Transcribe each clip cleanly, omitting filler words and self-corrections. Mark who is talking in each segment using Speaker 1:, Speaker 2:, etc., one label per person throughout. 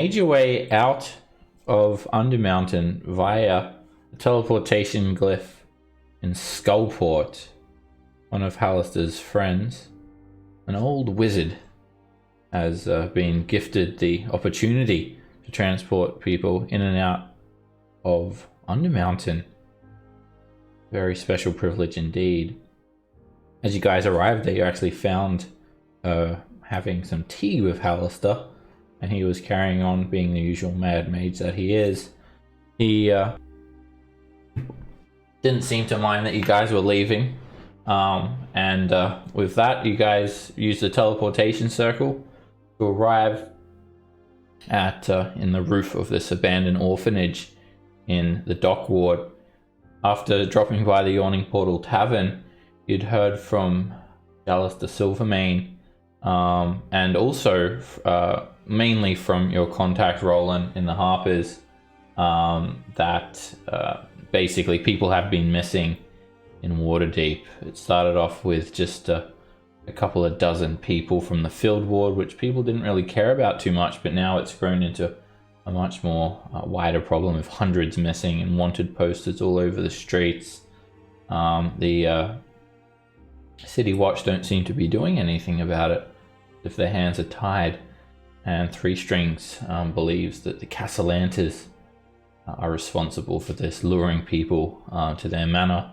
Speaker 1: made your way out of Undermountain via a teleportation glyph in Skullport. One of Hallister's friends, an old wizard, has been gifted the opportunity to transport people in and out of Undermountain. Very special privilege indeed. As you guys arrived there, you actually found having some tea with Hallister, and he was carrying on being the usual mad mage that he is. He didn't seem to mind that you guys were leaving, and with that, you guys used the teleportation circle to arrive at in the roof of this abandoned orphanage in the dock ward. After dropping by the Yawning Portal Tavern, you'd heard from Dallas the Silvermane, and also mainly from your contact Roland in the Harpers, that basically people have been missing in Waterdeep. It started off with just a couple of dozen people from the field ward, which people didn't really care about too much, but now it's grown into a much more wider problem with hundreds missing and wanted posters all over the streets. The City Watch don't seem to be doing anything about it, if their hands are tied, and Three Strings believes that the Castellantas are responsible for this, luring people to their manor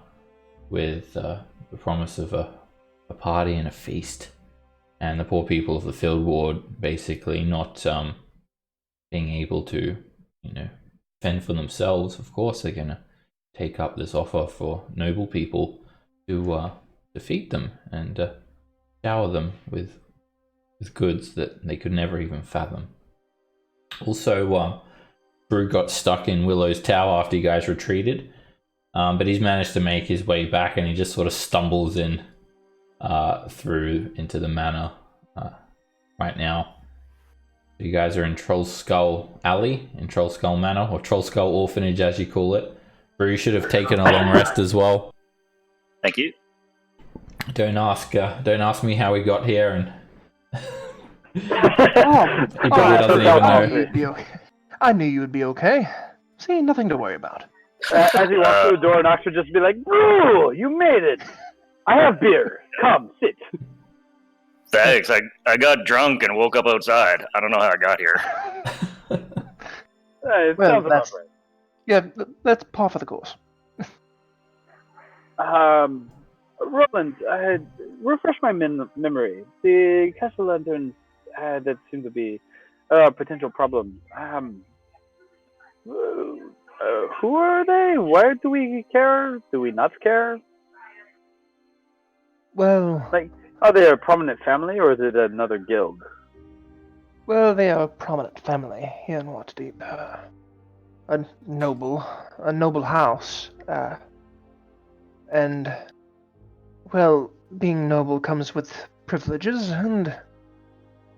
Speaker 1: with the promise of a party and a feast, and the poor people of the field ward basically not being able to, fend for themselves. Of course, they're gonna take up this offer for noble people to defeat them and shower them with goods that they could never even fathom. Also, Brew got stuck in Willow's Tower after you guys retreated, but he's managed to make his way back, and he just sort of stumbles in through into the manor right now. You guys are in Troll Skull Alley, in Troll Skull Manor, or Troll Skull Orphanage as you call it. Brew should have taken a long rest as well.
Speaker 2: Thank you.
Speaker 1: Don't ask me how we got here, and he
Speaker 3: Oh,
Speaker 1: probably doesn't even know.
Speaker 3: you'd be okay. I knew you would be okay. See, nothing to worry about.
Speaker 4: As he walks through the door, Knox would just be like, "Boo! You made it! I have beer. Come, sit."
Speaker 2: Thanks. I got drunk and woke up outside. I don't know how I got here.
Speaker 4: It
Speaker 3: Well,
Speaker 4: sounds about
Speaker 3: that's-
Speaker 4: right.
Speaker 3: Yeah, that's par for the course.
Speaker 4: Roland, refresh my memory. The Castle Lanterns that seem to be a potential problem. Who are they? Why do we care? Do we not care?
Speaker 3: Well,
Speaker 4: Are they a prominent family, or is it another guild?
Speaker 3: they are a prominent family here in Waterdeep. A noble house. And, well, being noble comes with privileges, and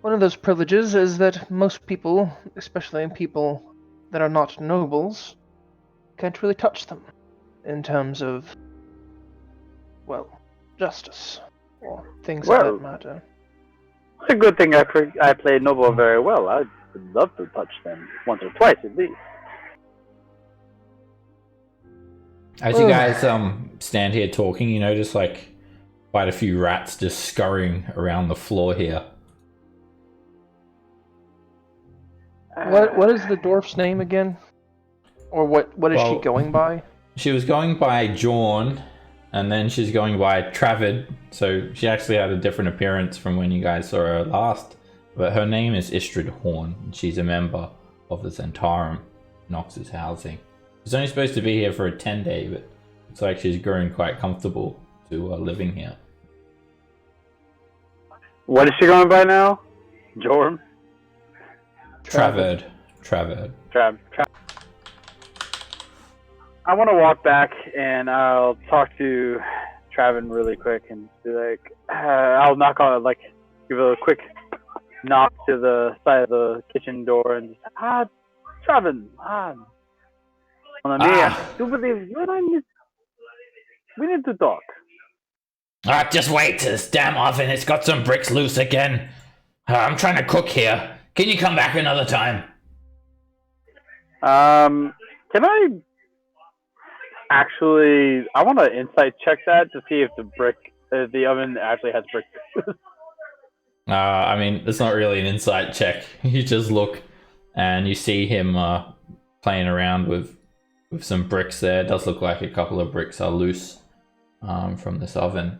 Speaker 3: one of those privileges is that most people, especially people that are not nobles, can't really touch them in terms of, justice, or things of
Speaker 4: Well-
Speaker 3: that matter.
Speaker 4: It's a good thing I play noble very well. I would love to touch them once or twice at least.
Speaker 1: As you guys stand here talking, you notice like quite a few rats just scurrying around the floor here.
Speaker 3: What is the dwarf's name again? Or what is she
Speaker 1: Well-
Speaker 3: going by?
Speaker 1: She was going by Jorn, and then she's going by Travid, so she actually had a different appearance from when you guys saw her last. But her name is Istrid Horn, and she's a member of the Zentarum, Nox's housing. She's only supposed to be here for a 10-day, but looks like she's grown quite comfortable to living here.
Speaker 4: What is she going by now? Jorm?
Speaker 1: Travid.
Speaker 4: Trav. I want to walk back and I'll talk to Travin really quick and be like, I'll knock on, give a quick knock to the side of the kitchen door and just, Travin, do believe you and I need to talk.
Speaker 1: Just wait, this damn oven, it's got some bricks loose again. I'm trying to cook here. Can you come back another time?
Speaker 4: Can I actually? I want to insight check that to see if the oven actually has bricks.
Speaker 1: I mean, it's not really an insight check. You just look and you see him playing around with some bricks there. It does look like a couple of bricks are loose from this oven.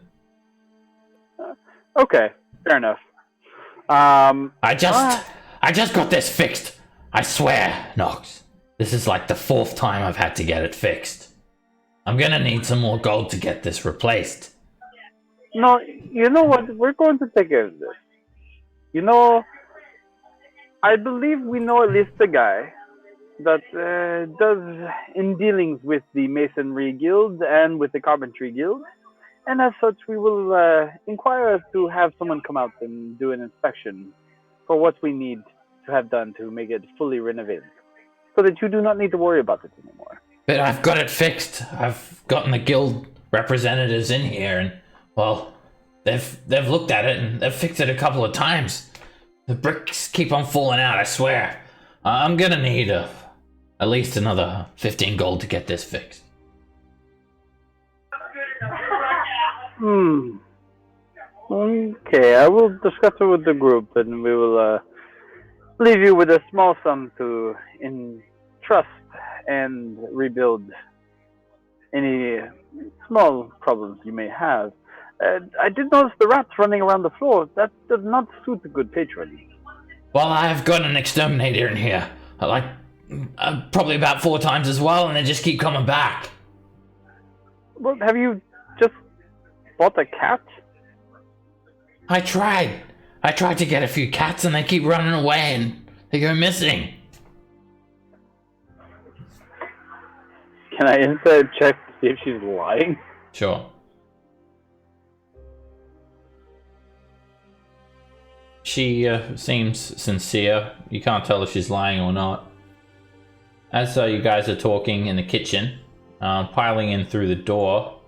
Speaker 4: Okay, fair enough.
Speaker 1: I just got this fixed. I swear, Nox. This is like the 4th time I've had to get it fixed. I'm gonna need some more gold to get this replaced.
Speaker 4: No, you know what? We're going to take care of this. You know, I believe we know at least the guy that does in dealings with the Masonry Guild and with the Carpentry Guild. And as such, we will inquire as to have someone come out and do an inspection for what we need to have done to make it fully renovated, so that you do not need to worry about it anymore.
Speaker 1: But I've got it fixed. I've gotten the guild representatives in here, and well, they've looked at it and they've fixed it a couple of times. The bricks keep on falling out. I swear. I'm gonna need at least another 15 gold to get this fixed.
Speaker 4: Okay, I will discuss it with the group, and we will leave you with a small sum to entrust and rebuild any small problems you may have. I did notice the rats running around the floor. That does not suit a good patron.
Speaker 1: Well, I've got an exterminator in here. Like, probably about 4 times as well, and they just keep coming back.
Speaker 4: Well, have you just bought a cat?
Speaker 1: I tried to get a few cats, and they keep running away, and they go missing.
Speaker 4: Can I inside check to see if she's lying?
Speaker 1: Sure. She seems sincere. You can't tell if she's lying or not. As you guys are talking in the kitchen, piling in through the door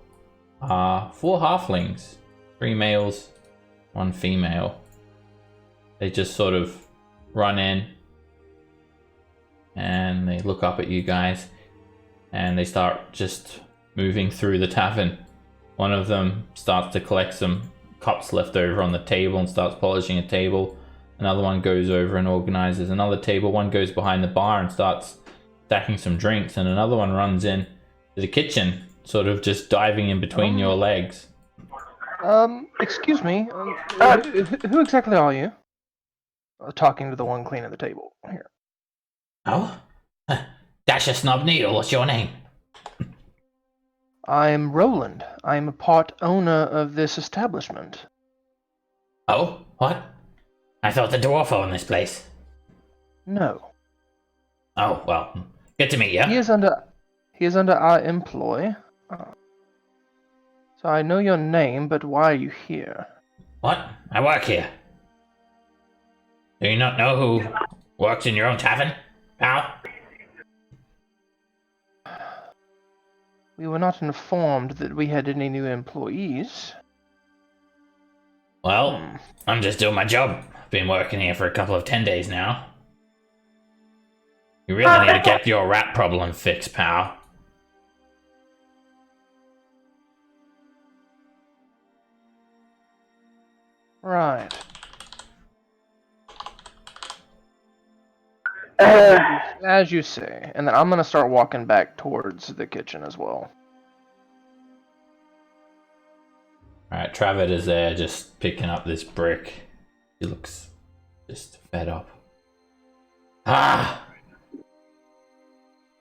Speaker 1: are 4 halflings. 3 males, 1 female. They just sort of run in and they look up at you guys and they start just moving through the tavern. One of them starts to collect some cups left over on the table and starts polishing a table. Another one goes over and organizes another table. One goes behind the bar and starts stacking some drinks, and another one runs in to the kitchen, sort of just diving in between your legs.
Speaker 3: Excuse me. Who exactly are you? Talking to the one cleaning the table here.
Speaker 1: Oh? Dasher Snub Needle, what's your name?
Speaker 3: I'm Roland. I'm a part owner of this establishment.
Speaker 1: Oh? What? I thought the dwarf owned this place.
Speaker 3: No.
Speaker 1: Oh, well, good to meet you.
Speaker 3: He is under our employ. So I know your name, but why are you here?
Speaker 1: What? I work here. Do you not know who works in your own tavern, pal?
Speaker 3: We were not informed that we had any new employees.
Speaker 1: Well, I'm just doing my job. I've been working here for a couple of 10 days now. You really need to get your rat problem fixed, pal.
Speaker 3: Right. As you say. And then I'm going to start walking back towards the kitchen as well.
Speaker 1: Alright, Travis is there just picking up this brick. He looks just fed up. Ah!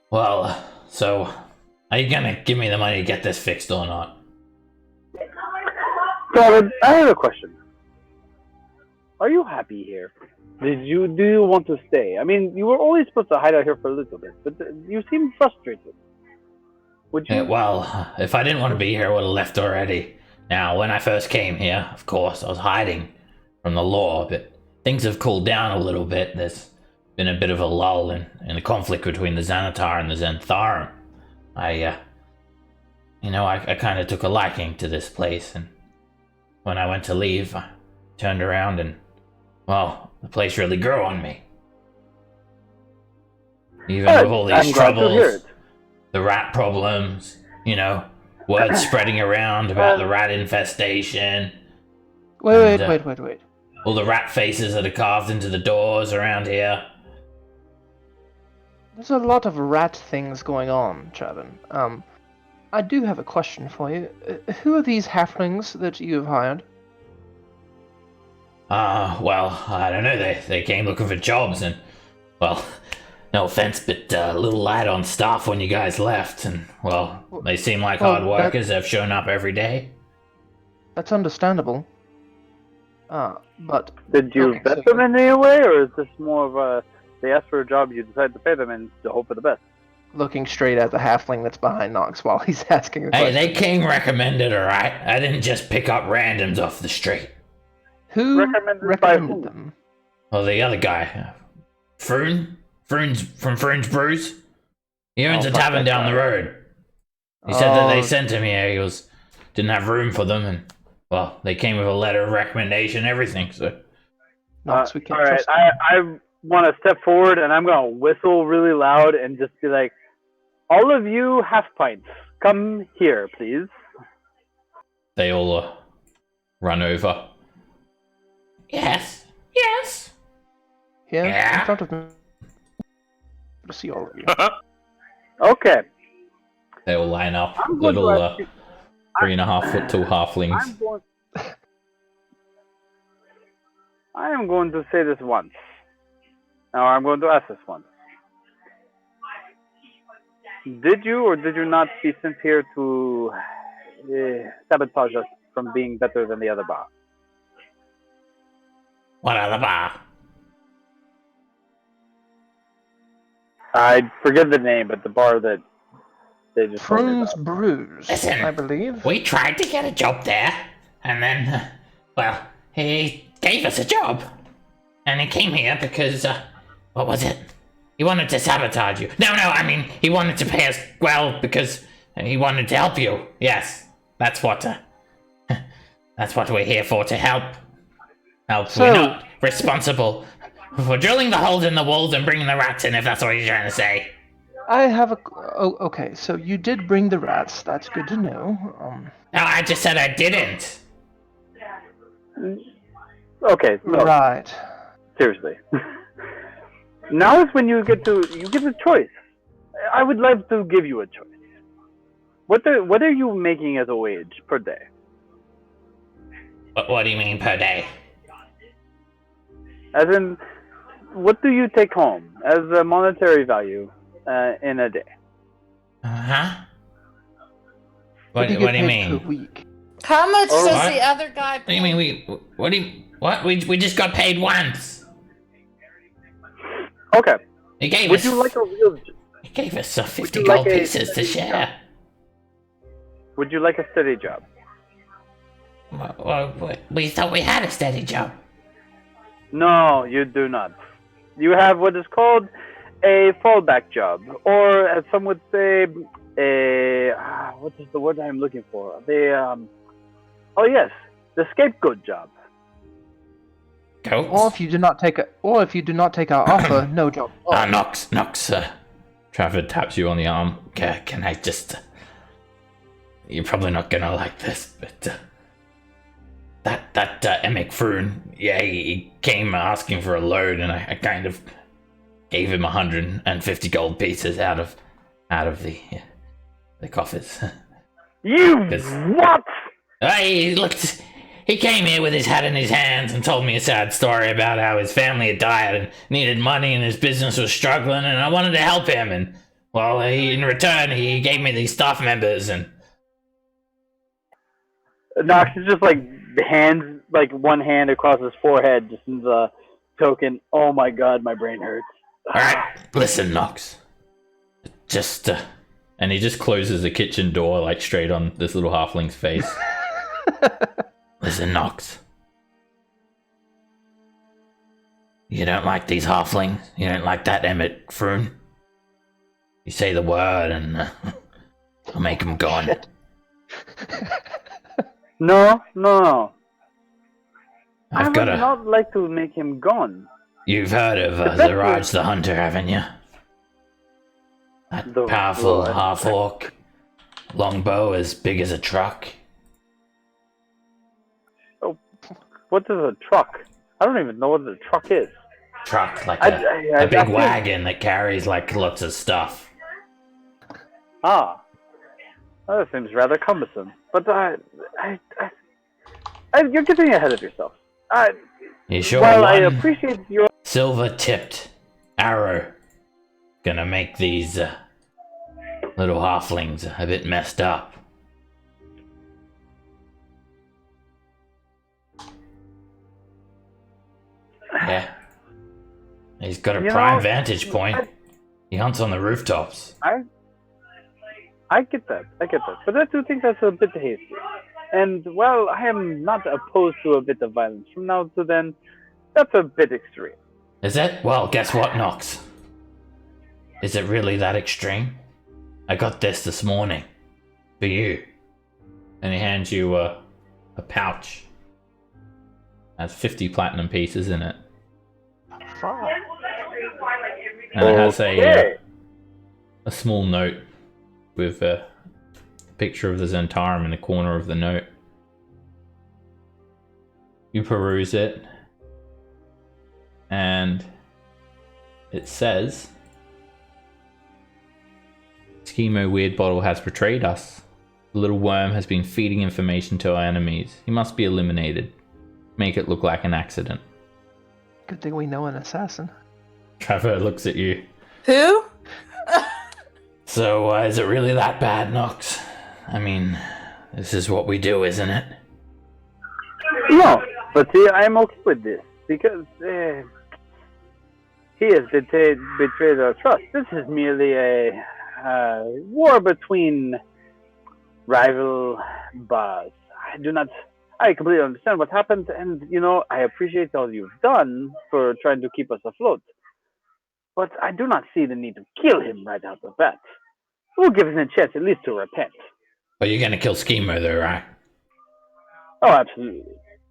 Speaker 1: Well, so, are you gonna give me the money to get this fixed or not?
Speaker 4: David, I have a question. Are you happy here? Do you want to stay? I mean, you were only supposed to hide out here for a little bit, but you seem frustrated. Would you?
Speaker 1: Well, if I didn't want to be here, I would have left already. Now, when I first came here, of course, I was hiding from the law, but things have cooled down a little bit. There's been a bit of a lull in the conflict between the Xanatar and the Xantharum. I kind of took a liking to this place, and when I went to leave, I turned around and, well, the place really grew on me. Even with all these
Speaker 4: I'm glad to hear
Speaker 1: troubles,
Speaker 4: it.
Speaker 1: the rat problems, word spreading around about the rat infestation.
Speaker 3: Wait.
Speaker 1: All the rat faces that are carved into the doors around here.
Speaker 3: There's a lot of rat things going on, Chavin. I do have a question for you. Who are these halflings that you've hired?
Speaker 1: Well, I don't know. They came looking for jobs, and, well, no offense, but a little light on staff when you guys left, and, well, they seem like hard workers. They've shown up every day.
Speaker 3: That's understandable. But...
Speaker 4: Did you vet them in any way, or is this more of a... They asked for a job, you decide to pay them, and to hope for the best?
Speaker 3: Looking straight at the halfling that's behind Knox while he's asking a question.
Speaker 1: Hey, they came recommended, alright? I didn't just pick up randoms off the street.
Speaker 3: Who recommended them?
Speaker 1: Well, the other guy. Froon? Froon's from Froon's Brews? He owns a tavern down the road. He said that they sent him here. He didn't have room for them, and, well, they came with a letter of recommendation, everything, so...
Speaker 3: Knox, we can't
Speaker 4: all right,
Speaker 3: trust them.
Speaker 4: I want to step forward, and I'm going to whistle really loud and just be like, all of you half pints, come here, please.
Speaker 1: They all run over. Yes.
Speaker 3: Here,
Speaker 1: Yeah.
Speaker 3: in front of me. To see all of you.
Speaker 4: Okay.
Speaker 1: They all line up.
Speaker 4: I'm going to
Speaker 1: Little
Speaker 4: ask you-
Speaker 1: 3.5 foot tall halflings.
Speaker 4: I am going to say this once. Now I'm going to ask this once. Did you or did you not be sent here to sabotage us from being better than the other bar?
Speaker 1: What other bar?
Speaker 4: I forget the name, but the bar that they just told me
Speaker 3: Froon's
Speaker 4: about.
Speaker 3: Brews,
Speaker 1: Listen,
Speaker 3: I believe.
Speaker 1: We tried to get a job there, and then, well, he gave us a job. And he came here because, what was it? He wanted to sabotage you. No, I mean, he wanted to pay us well because he wanted to help you. Yes, that's what we're here for, to help.
Speaker 3: So-
Speaker 1: We're not responsible for drilling the holes in the walls and bringing the rats in, if that's what you're trying to say.
Speaker 3: I have a... Oh, okay, so you did bring the rats. That's good to know.
Speaker 1: No, I just said I didn't.
Speaker 4: Okay, no,
Speaker 3: Right.
Speaker 4: seriously. Now is when you get a choice. I would love to give you a choice. What are you making as a wage per day?
Speaker 1: What do you mean per day?
Speaker 4: As in, what do you take home as a monetary value in a day?
Speaker 1: Huh? What
Speaker 3: do
Speaker 1: do you
Speaker 3: get paid
Speaker 1: mean?
Speaker 3: per week?
Speaker 5: How much does
Speaker 1: what?
Speaker 5: the other guy
Speaker 1: What do you mean what? We just got paid once.
Speaker 4: Okay.
Speaker 1: He gave
Speaker 4: Would
Speaker 1: us
Speaker 4: you like a real?
Speaker 1: He gave us 50
Speaker 4: you
Speaker 1: gold
Speaker 4: like a
Speaker 1: pieces to
Speaker 4: steady
Speaker 1: share.
Speaker 4: job? Would you like a steady job?
Speaker 1: Well, we thought we had a steady job.
Speaker 4: No, you do not. You have what is called a fallback job, or as some would say, what is the word I'm looking for? Oh yes, the scapegoat job.
Speaker 1: Goats?
Speaker 3: Or if you do not take our offer, no job.
Speaker 1: Knox, Trafford taps you on the arm. Can I just... You're probably not gonna like this, but... That Emic Froon, yeah, he came asking for a load, and I kind of gave him 150 gold pieces out of the coffers.
Speaker 4: You
Speaker 1: 'Cause-
Speaker 4: what?
Speaker 1: He came here with his hat in his hands and told me a sad story about how his family had died and needed money and his business was struggling, and I wanted to help him, and, well, in return, he gave me these staff members, and...
Speaker 4: Knox is just like hands, like one hand across his forehead, just as a token. Oh my god, my brain hurts.
Speaker 1: Alright, listen, Knox. Just, and he just closes the kitchen door, like, straight on this little halfling's face. Listen, Knox. You don't like these halflings? You don't like that Emmett Froon? You say the word and I'll make him gone.
Speaker 4: No. I
Speaker 1: I've
Speaker 4: would
Speaker 1: got a...
Speaker 4: not like to make him gone.
Speaker 1: You've heard of Zaraj the Hunter, haven't you? That
Speaker 4: The
Speaker 1: powerful
Speaker 4: blood.
Speaker 1: half-orc. Longbow as big as a truck.
Speaker 4: What is a truck? I don't even know what a truck is.
Speaker 1: Truck, like
Speaker 4: I
Speaker 1: a big
Speaker 4: feel-
Speaker 1: wagon that carries like lots of stuff.
Speaker 4: Ah, well, that seems rather cumbersome. But you're getting ahead of yourself.
Speaker 1: You sure
Speaker 4: Well, I
Speaker 1: one
Speaker 4: appreciate your.
Speaker 1: silver-tipped arrow gonna make these little halflings a bit messed up. Yeah. He's got a
Speaker 4: You
Speaker 1: prime
Speaker 4: know,
Speaker 1: vantage point. He hunts on the rooftops.
Speaker 4: I get that. But I do think that's a bit hasty. And, well, I am not opposed to a bit of violence. From now to then, that's a bit extreme.
Speaker 1: Is it? Well, guess what, Nox? Is it really that extreme? I got this morning. For you. And he hands you a pouch. Has 50 platinum pieces in it.
Speaker 3: Fuck.
Speaker 1: And it has
Speaker 4: Okay.
Speaker 1: a small note with a picture of the Zentarum in the corner of the note. You peruse it, and it says, Schemo Weirdbottle has betrayed us. The little worm has been feeding information to our enemies. He must be eliminated. Make it look like an accident.
Speaker 3: Good thing we know an assassin.
Speaker 1: Trevor looks at you.
Speaker 5: Who?
Speaker 1: So, is it really that bad, Nox? I mean, this is what we do, isn't it?
Speaker 4: No, but see, I'm okay with this. Because he has betrayed our trust. This is merely a war between rival bars. I completely understand what happened, and, I appreciate all you've done for trying to keep us afloat. But I do not see the need to kill him right out the bat. We'll give him a chance at least to repent.
Speaker 1: But you're gonna kill Schemo though, right?
Speaker 4: Oh, absolutely.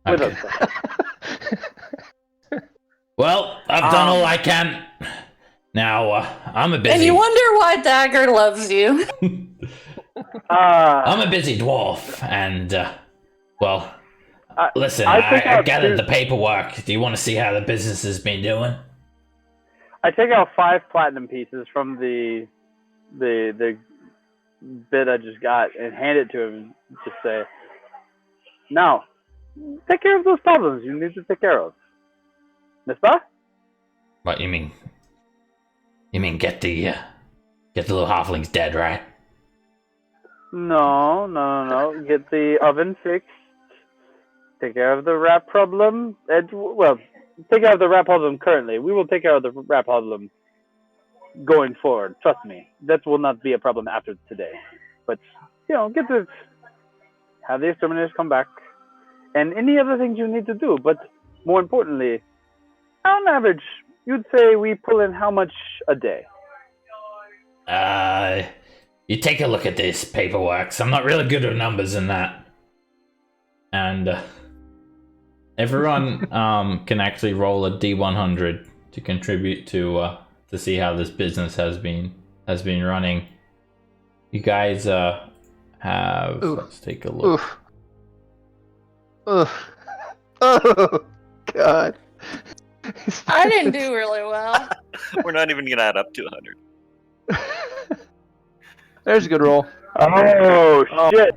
Speaker 4: Without
Speaker 1: Okay.
Speaker 4: question.
Speaker 1: Well, I've done all I can. Now, I'm a busy...
Speaker 5: And you wonder why Dagger loves you.
Speaker 1: I'm a busy dwarf, and, well... listen,
Speaker 4: I
Speaker 1: I gathered the paperwork. Do you want to see how the business has been doing?
Speaker 4: I take out 5 platinum pieces from the bit I just got and hand it to him and just say, now, take care of those problems you need to take care of. N'est-ce
Speaker 1: What, you mean... You mean get the little halflings dead, right?
Speaker 4: No. Get the oven fixed. Take care of the rat problem. Take care of the rat problem currently. We will take care of the rat problem going forward. Trust me. That will not be a problem after today. But, have the exterminators come back. And any other things you need to do. But more importantly, on average, you'd say we pull in how much a day?
Speaker 1: You take a look at this paperwork. I'm not really good at numbers in that. And, everyone can actually roll a D100 to contribute to see how this business has been running. You guys have...
Speaker 3: Ooh.
Speaker 1: Let's take a look.
Speaker 3: Oof. Oof. Oh, God.
Speaker 5: I didn't do really well.
Speaker 2: We're not even gonna add up to 100.
Speaker 3: There's a good roll.
Speaker 4: Oh, shit.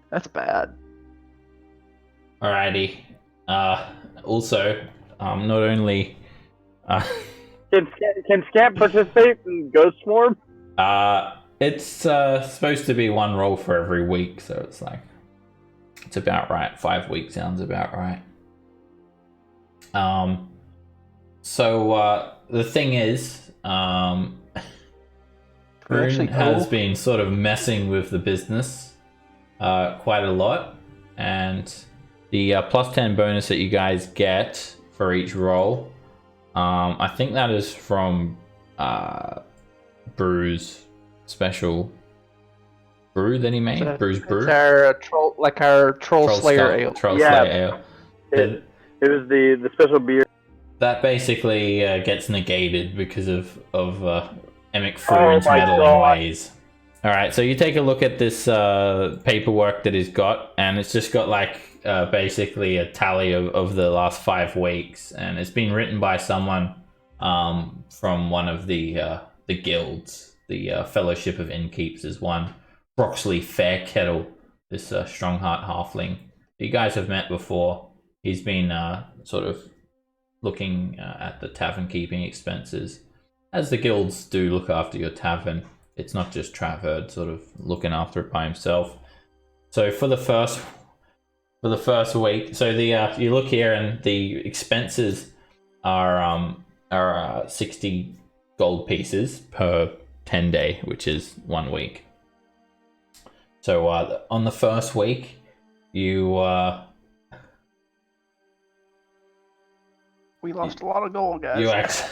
Speaker 3: That's bad.
Speaker 1: Alrighty. Also, not only...
Speaker 4: Can Scamp participate in Ghost Swarm?
Speaker 1: It's supposed to be one roll for every week, so it's about right. 5 weeks sounds about right. So the thing is, Rune has been sort of messing with the business quite a lot, and the plus 10 bonus that you guys get for each roll, I think that is from Brew's special brew that he made. Brew's brew.
Speaker 3: It's our troll slayer ale.
Speaker 1: Troll
Speaker 4: Yeah.
Speaker 1: Slayer ale.
Speaker 4: It was the special beer
Speaker 1: That basically gets negated because of Emic Fruin's
Speaker 4: my
Speaker 1: meddling
Speaker 4: God.
Speaker 1: ways. All right, so you take a look at this paperwork that he's got, and it's just got like basically a tally of the last 5 weeks, and it's been written by someone from one of the guilds. The Fellowship of Innkeeps is one. Broxley Fairkettle, this Strongheart halfling. You guys have met before. He's been sort of looking at the tavern keeping expenses, as the guilds do look after your tavern. It's not just Traverd sort of looking after it by himself. So for the first week, so the you look here and the expenses are 60 gold pieces per 10 day, which is 1 week. So on the first week, you
Speaker 3: We lost a lot of gold, guys.
Speaker 1: you actually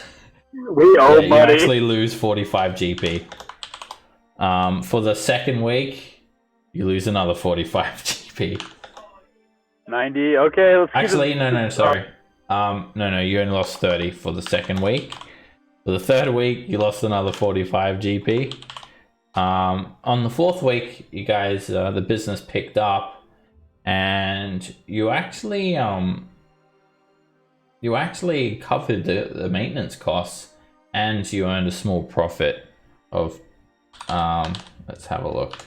Speaker 4: We owe
Speaker 1: you
Speaker 4: money.
Speaker 1: actually lose 45 GP. For the second week, you lose another 45 GP.
Speaker 4: 90. Okay, let's keep
Speaker 1: Actually,
Speaker 4: it-
Speaker 1: no, sorry. No, you only lost 30 for the second week. For the third week, you lost another 45 GP. On the fourth week, you guys, the business picked up, and you actually covered the maintenance costs, and you earned a small profit of, let's have a look.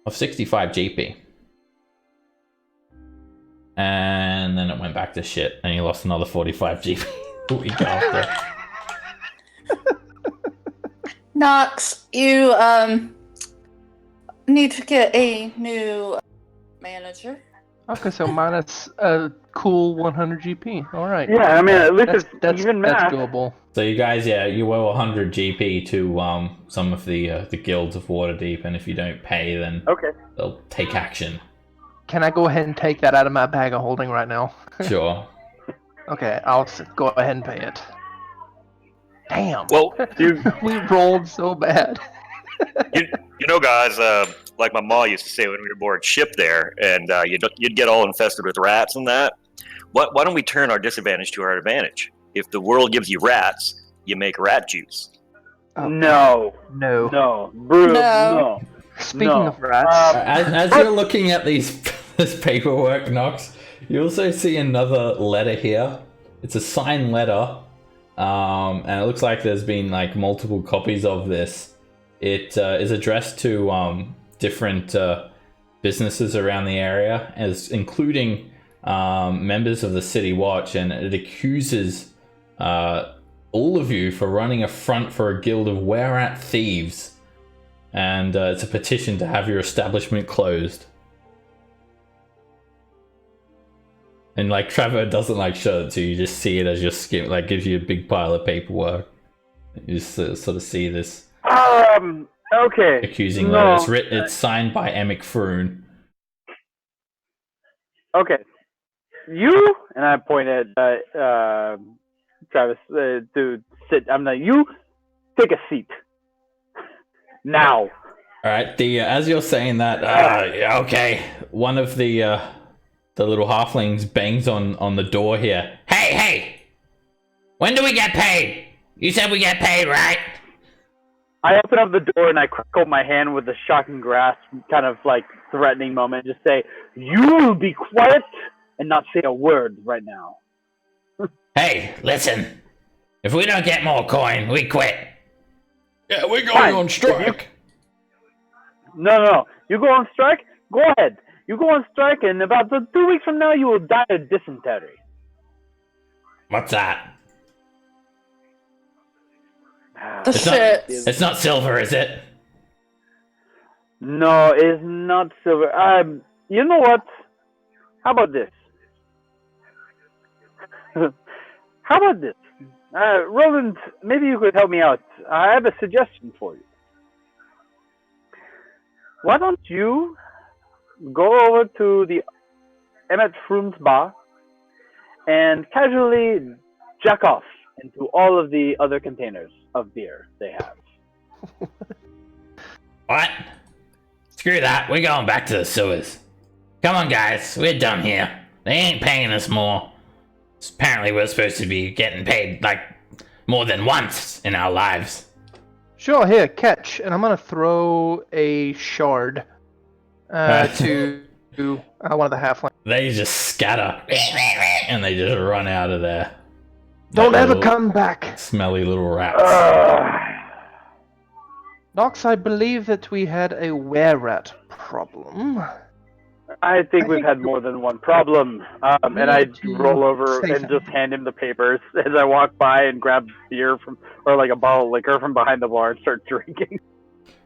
Speaker 1: Of 65 GP. And then it went back to shit, and you lost another 45 GP the week after.
Speaker 5: Knox, you need to get a new manager.
Speaker 3: Okay, so minus a cool 100 GP. All right.
Speaker 4: Yeah, I mean, at least
Speaker 3: That's
Speaker 4: it's even math.
Speaker 3: That's doable.
Speaker 1: So you guys, you owe 100 GP to some of the guilds of Waterdeep, and if you don't pay, then
Speaker 4: Okay.
Speaker 1: they'll take action.
Speaker 3: Can I go ahead and take that out of my bag of holding right now?
Speaker 1: Sure.
Speaker 3: Okay, I'll go ahead and pay it. Damn.
Speaker 2: Well,
Speaker 3: We rolled so bad.
Speaker 2: you know, guys, like my mom used to say when we were aboard ship there, and you'd get all infested with rats and that. Why don't we turn our disadvantage to our advantage? If the world gives you rats, you make rat juice.
Speaker 3: Oh,
Speaker 4: No.
Speaker 3: No.
Speaker 4: No. Brutal.
Speaker 5: No.
Speaker 4: No.
Speaker 3: Speaking
Speaker 4: No.
Speaker 3: of rats,
Speaker 1: As you're looking at this paperwork, Knox, you also see another letter here. It's a signed letter, and it looks like there's been like multiple copies of this. It is addressed to different businesses around the area, as including members of the City Watch, and it accuses all of you for running a front for a guild of were-at thieves. And it's a petition to have your establishment closed. And like Trevor doesn't like show it to you, you just see it as your skin, like gives you a big pile of paperwork. You just sort of see this
Speaker 4: Okay.
Speaker 1: accusing
Speaker 4: No.
Speaker 1: letter. It's signed by Emic Fruin.
Speaker 4: Okay. You, and I point at Travis to sit. I'm like, you take a seat. Now.
Speaker 1: All right. The as you're saying that, yeah, okay. One of the little halflings bangs on the door here. Hey! When do we get paid? You said we get paid, right?
Speaker 4: I open up the door and I crackle my hand with a shocking grasp, kind of like threatening moment. Just say, "You will be quiet and not say a word right now."
Speaker 1: Hey, listen. If we don't get more coin, we quit. Yeah, we're going
Speaker 4: Fine.
Speaker 1: on strike.
Speaker 4: No. You go on strike? Go ahead. You go on strike, and about 2 weeks from now, you will die of dysentery.
Speaker 1: What's that?
Speaker 5: The shit.
Speaker 1: It's not silver, is it?
Speaker 4: No, it's not silver. You know what? How about this? Roland, maybe you could help me out. I have a suggestion for you. Why don't you go over to the Emmett Froom's bar and casually jack off into all of the other containers of beer they have.
Speaker 1: What? Screw that. We're going back to the sewers. Come on, guys, we're done here. They ain't paying us more. Apparently, we're supposed to be getting paid like more than once in our lives.
Speaker 3: Sure, here, catch. And I'm gonna throw a shard to one of the halflings.
Speaker 1: They just scatter and they just run out of there.
Speaker 3: Don't
Speaker 1: Like
Speaker 3: ever
Speaker 1: little
Speaker 3: come back.
Speaker 1: Smelly little rats.
Speaker 3: Nox, I believe that we had a were-rat problem.
Speaker 4: I think we've had more than one problem. And I roll over
Speaker 3: say
Speaker 4: and just hand him the papers as I walk by and grab beer or like a bottle of liquor from behind the bar and start drinking.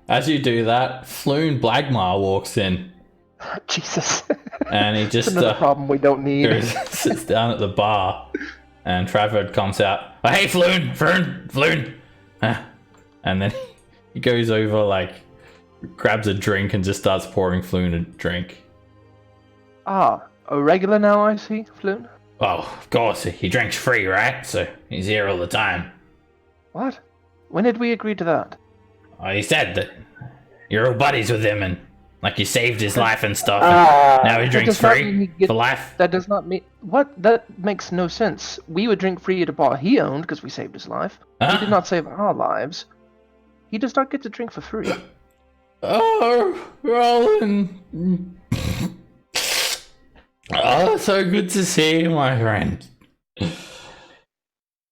Speaker 1: As you do that, Floon Blagmar walks in.
Speaker 3: Jesus.
Speaker 1: And he just
Speaker 3: another problem we don't need.
Speaker 1: sits down at the bar. And Traverd comes out. Oh, hey, Floon. And then he goes over, like, grabs a drink and just starts pouring Floon a drink.
Speaker 3: Ah, a regular now, I see, Floon?
Speaker 1: Oh, of course, he drinks free, right? So he's here all the time.
Speaker 3: What? When did we agree to that?
Speaker 1: Oh, he said that you're all buddies with him and, like, you saved his life and stuff. And now he drinks free for life.
Speaker 3: That does not mean... What? That makes no sense. We would drink free at a bar he owned because we saved his life. He did not save our lives. He does not get to drink for free.
Speaker 1: Oh, Roland. Oh, so good to see you, my friend.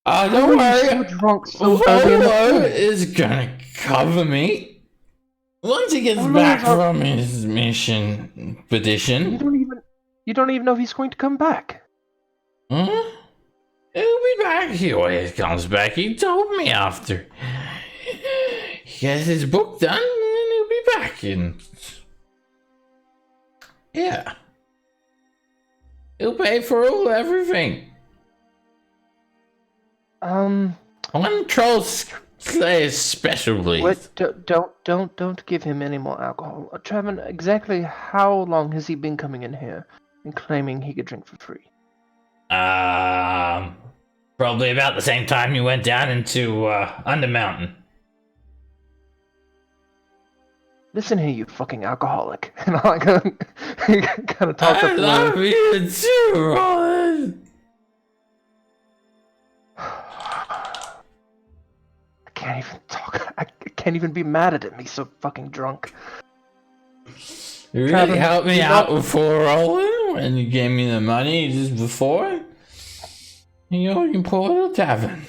Speaker 1: Oh, don't worry.
Speaker 3: So drunk so early in the
Speaker 1: Volo
Speaker 3: morning?
Speaker 1: is gonna cover me. Once he gets back from his mission expedition.
Speaker 3: You don't even know if he's going to come back.
Speaker 1: Huh? He'll be back. He always comes back. He told me after. He gets his book done, and then he'll be back. And yeah, he'll pay for everything. One troll slayer special, please.
Speaker 3: What? Don't give him any more alcohol. Trevin, exactly how long has he been coming in here and claiming he could drink for free?
Speaker 1: Probably about the same time you went down into Undermountain.
Speaker 3: Listen here, you fucking alcoholic. And I kind of talk
Speaker 1: I love you too, Roland.
Speaker 3: I can't even talk. I can't even be mad at him. He's so fucking drunk.
Speaker 1: You really
Speaker 3: Travis,
Speaker 1: helped me
Speaker 3: you
Speaker 1: out
Speaker 3: don't-
Speaker 1: before, Roland, when you gave me the money just before. You know, you pull a little tavern.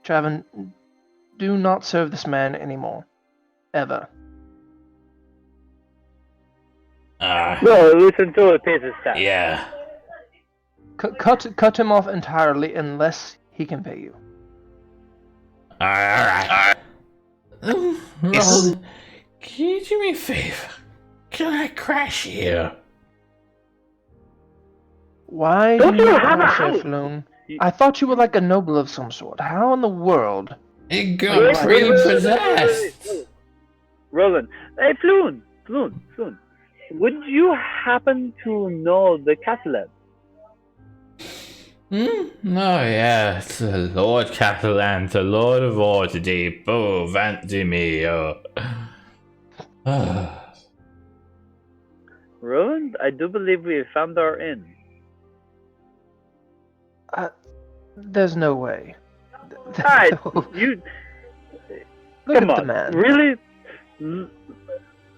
Speaker 3: Traven, do not serve this man anymore. Ever.
Speaker 4: No, listen to it, pays his tax.
Speaker 1: Yeah.
Speaker 3: Cut him off entirely unless he can pay you.
Speaker 1: Alright. Roland, can you do me a favor? Can I crash here?
Speaker 3: Why
Speaker 4: Don't
Speaker 3: do
Speaker 4: you
Speaker 3: you
Speaker 4: have a
Speaker 3: crash
Speaker 4: house?
Speaker 3: Floon? I thought you were like a noble of some sort. How in the world?
Speaker 1: It got repossessed.
Speaker 4: Roland, hey, Floon. Would you happen to know the Catalan?
Speaker 1: No, yeah, it's the Lord Catalan, the Lord of Waterdeep. Oh, vanity me.
Speaker 4: Roland, I do believe we have found our inn.
Speaker 3: There's no way.
Speaker 4: Alright, you
Speaker 3: Look
Speaker 4: come
Speaker 3: at the
Speaker 4: on.
Speaker 3: man.
Speaker 4: Really?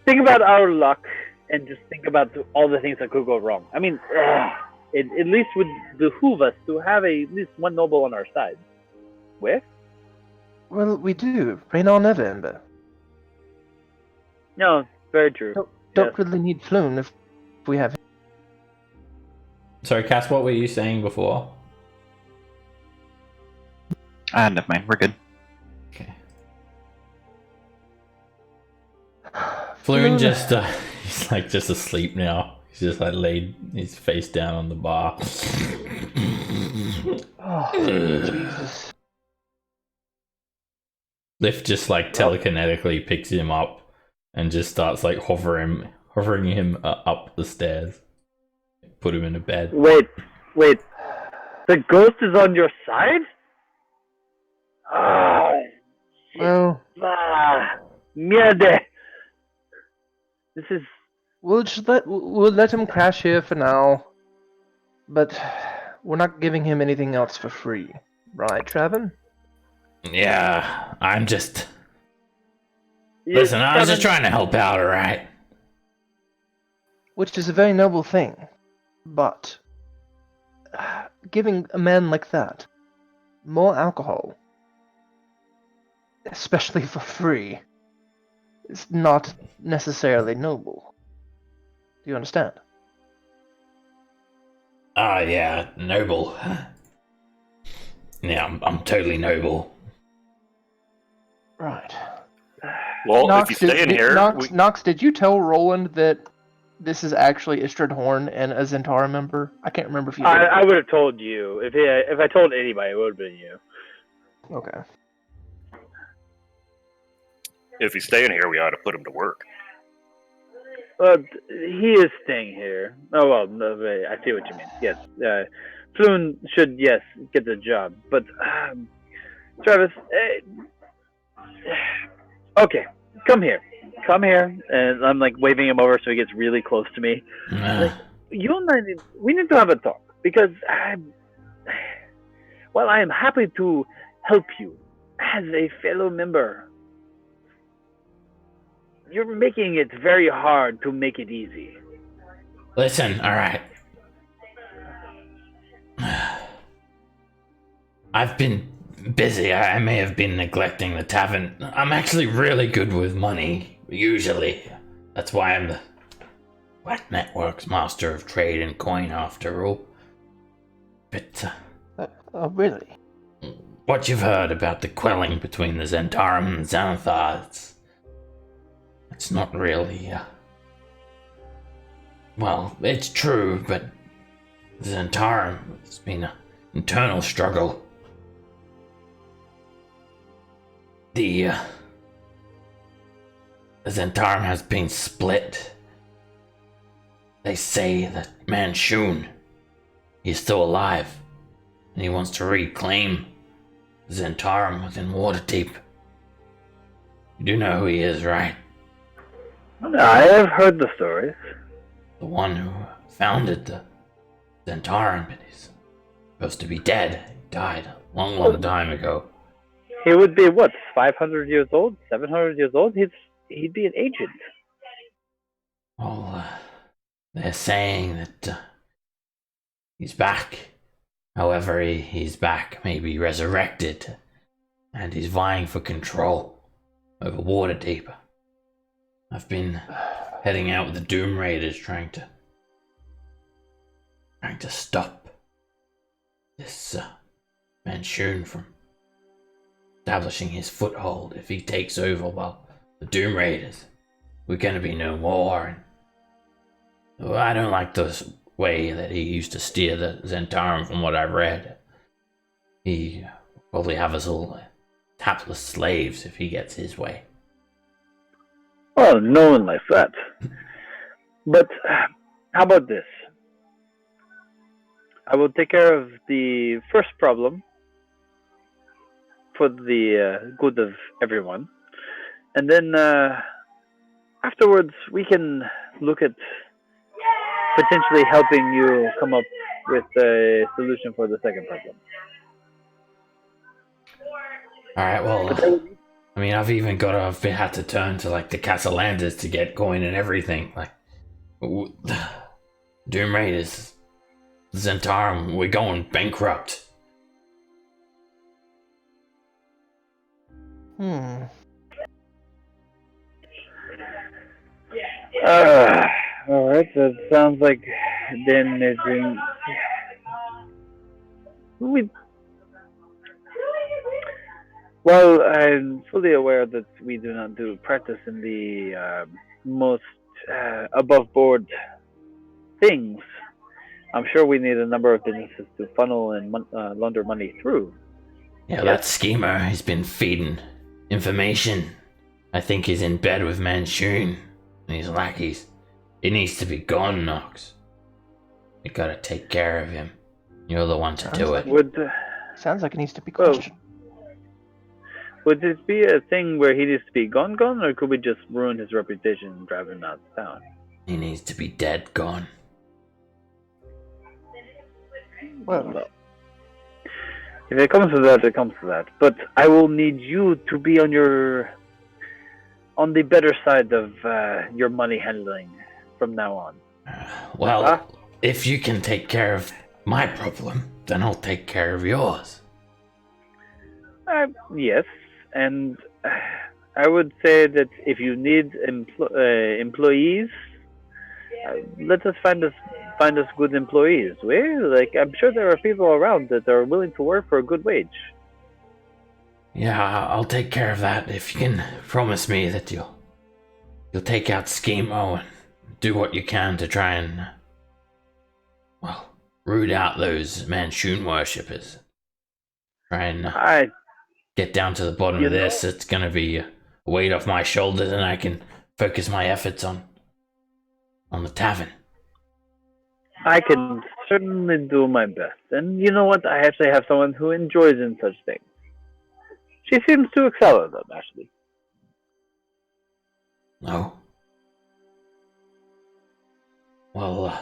Speaker 4: Think about our luck and just think about all the things that could go wrong. I mean, it at least would behoove us to have at least one noble on our side. Where?
Speaker 3: Well, we do. Rain on never ember.
Speaker 4: No, very true.
Speaker 3: Don't really need Floon if we have him.
Speaker 1: Sorry, Cass, what were you saying before?
Speaker 6: Never mind, we're good.
Speaker 1: Okay. Floon just, he's like just asleep now. He's just like laid his face down on the bar.
Speaker 3: Oh, Jesus.
Speaker 1: Lift just like telekinetically picks him up and just starts like hovering him up the stairs. Put him in a bed.
Speaker 4: Wait. The ghost is on your side?
Speaker 3: Well,
Speaker 4: Merde. This is
Speaker 3: we'll let him crash here for now, but we're not giving him anything else for free, right, Travin?
Speaker 1: Yeah, I'm just.
Speaker 4: Yeah,
Speaker 1: Listen, I was just
Speaker 4: Travin-
Speaker 1: trying to help out, alright?
Speaker 3: Which is a very noble thing, but giving a man like that more alcohol, especially for free, is not necessarily noble. Do you understand?
Speaker 1: Ah, yeah, noble. Yeah, I'm totally noble.
Speaker 3: Right.
Speaker 2: Well,
Speaker 3: Nox,
Speaker 2: if you stay in here,
Speaker 3: Nox, did you tell Roland that this is actually Istrid Horn and a Zentara member? I can't remember if you did.
Speaker 4: I would have told you if I told anybody, it would have been you.
Speaker 3: Okay.
Speaker 2: if you stay in here, we ought to put him to work.
Speaker 4: He is staying here. Oh well, no, wait, I see what you mean. Yes, Floon should get the job, but Travis, okay, come here, and I'm like waving him over so he gets really close to me. You and I we need to have a talk because while I am happy to help you as a fellow member, you're making it very hard to make it easy.
Speaker 1: Listen, alright. I've been busy. I may have been neglecting the tavern. I'm actually really good with money, usually. That's why I'm the Black Network's master of trade and coin, after all. But,
Speaker 3: Oh, really?
Speaker 1: what you've heard about the quelling between the Zentarum and the Xanathar, it's not really, well, it's true, but the Zentarum, it's been an internal struggle. The Zentarum has been split. They say that Manchun is still alive, and he wants to reclaim Zentarum within Waterdeep. You do know who he is, right?
Speaker 4: I have heard the stories.
Speaker 1: The one who founded the Zentarum, but he's supposed to be dead. He died a long, long time ago.
Speaker 4: He would be what, 500 years old, 700 years old? He'd be an agent.
Speaker 1: Well, they're saying that he's back. However, he's back, maybe resurrected, and he's vying for control over Waterdeep. I've been heading out with the Doom Raiders, trying to stop this Manchun from establishing his foothold. If he takes over, well, the Doom Raiders, we're gonna be no more. And I don't like the way that he used to steer the Zentarum, from what I've read. He will probably have us all hapless slaves if he gets his way.
Speaker 4: Well, no one likes that. But how about this? I will take care of the first problem for the good of everyone. And then afterwards, we can look at potentially helping you come up with a solution for the second problem.
Speaker 1: Alright, well, I mean, I've had to turn to like the Castellanders to get coin and everything. Like, Doom Raiders, Zentarum, we're going bankrupt.
Speaker 4: Alright, so it sounds like then it's well, I'm fully aware that we do not do practice in the most above board things. I'm sure we need a number of businesses to funnel and launder money through.
Speaker 1: Yeah, that schemer has been feeding information. I think he's in bed with Manchun and his lackeys. He needs to be gone, Nox. You gotta take care of him. You're the one to do it.
Speaker 3: Sounds like it needs to be questioned.
Speaker 4: Would this be a thing where he needs to be gone, or could we just ruin his reputation and drive him out of town?
Speaker 1: He needs to be dead, gone.
Speaker 3: Well,
Speaker 4: If it comes to that, it comes to that. But I will need you to be on the better side of your money handling from now on.
Speaker 1: Well,
Speaker 4: Huh?
Speaker 1: if you can take care of my problem, then I'll take care of yours.
Speaker 4: Yes, and I would say that if you need employees, let us find us good employees. Like I'm sure there are people around that are willing to work for a good wage.
Speaker 1: Yeah, I'll take care of that if you can promise me that you'll take out Schemo and do what you can to try and, well, root out those Manchun worshippers. Try and get down to the bottom of this. It's gonna be a weight off my shoulders, and I can focus my efforts on the tavern.
Speaker 4: I can certainly do my best. And you know what? I actually have someone who enjoys in such things. She seems to excel at them, actually.
Speaker 1: No. Well,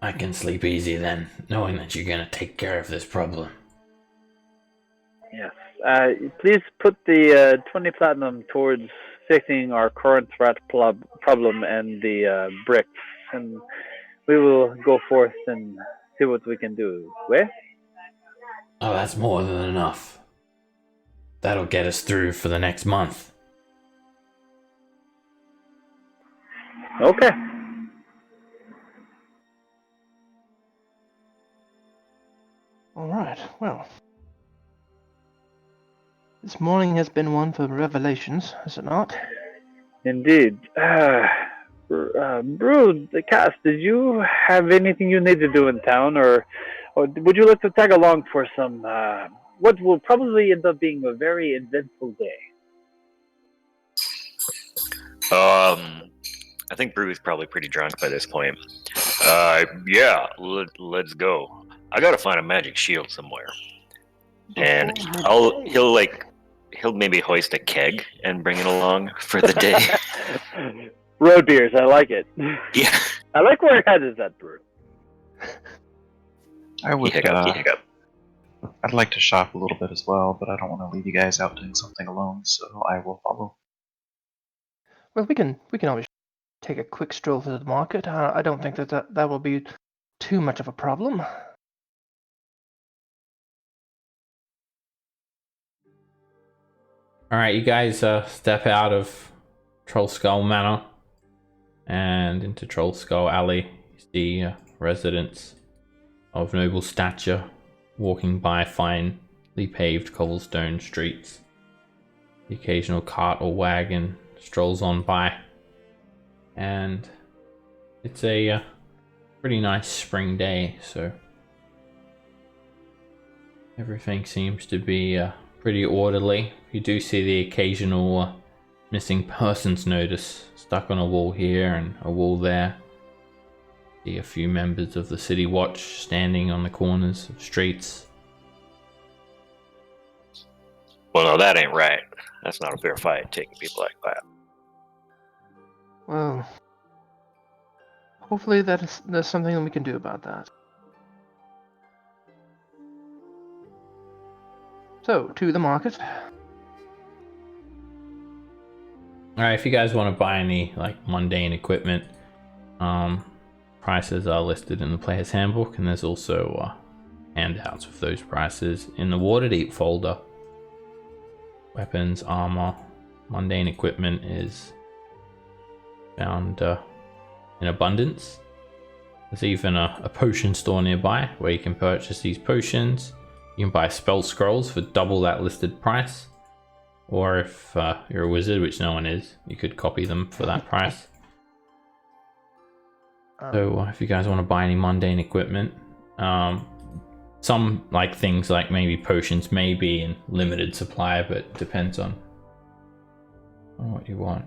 Speaker 1: I can sleep easy then, knowing that you're gonna take care of this problem.
Speaker 4: Yes. Please put the 20 platinum towards fixing our current rat problem and the bricks, and we will go forth and see what we can do. Where?
Speaker 1: Oh, that's more than enough. That'll get us through for the next month.
Speaker 4: Okay.
Speaker 3: all right. Well, this morning has been one for revelations, has it not?
Speaker 4: Indeed. Brood, the cast, did you have anything you need to do in town, or would you like to tag along for some, what will probably end up being a very eventful day?
Speaker 2: I think Brew's probably pretty drunk by this point. Yeah, let's go. I gotta find a magic shield somewhere, and he'll maybe hoist a keg and bring it along for the day.
Speaker 4: Road beers, I like it.
Speaker 2: Yeah.
Speaker 4: I like where your head is at, Brew.
Speaker 6: I would.
Speaker 2: Hiccup.
Speaker 6: I'd like to shop a little bit as well, but I don't want to leave you guys out doing something alone, so I will follow.
Speaker 3: Well, we can always take a quick stroll through the market. I don't think that will be too much of a problem.
Speaker 1: Alright, you guys step out of Troll Skull Manor and into Troll Skull Alley. You see residents of noble stature walking by finely paved cobblestone streets. The occasional cart or wagon strolls on by, and it's a pretty nice spring day, so everything seems to be pretty orderly. You do see the occasional missing persons notice stuck on a wall here and a wall there. See a few members of the city watch standing on the corners of streets.
Speaker 2: Well, no, that ain't right. That's not a fair fight, taking people like that.
Speaker 3: Well, hopefully there's something that we can do about that. So, to the market.
Speaker 1: Alright, if you guys want to buy any like mundane equipment, prices are listed in the player's handbook, and there's also handouts with those prices in the Waterdeep folder. Weapons, armor, mundane equipment is found in abundance. There's even a potion store nearby where you can purchase these potions. You can buy spell scrolls for double that listed price. Or if you're a wizard, which no one is, you could copy them for that price. So if you guys want to buy any mundane equipment, some like things like maybe potions may be in limited supply, but it depends on what you want.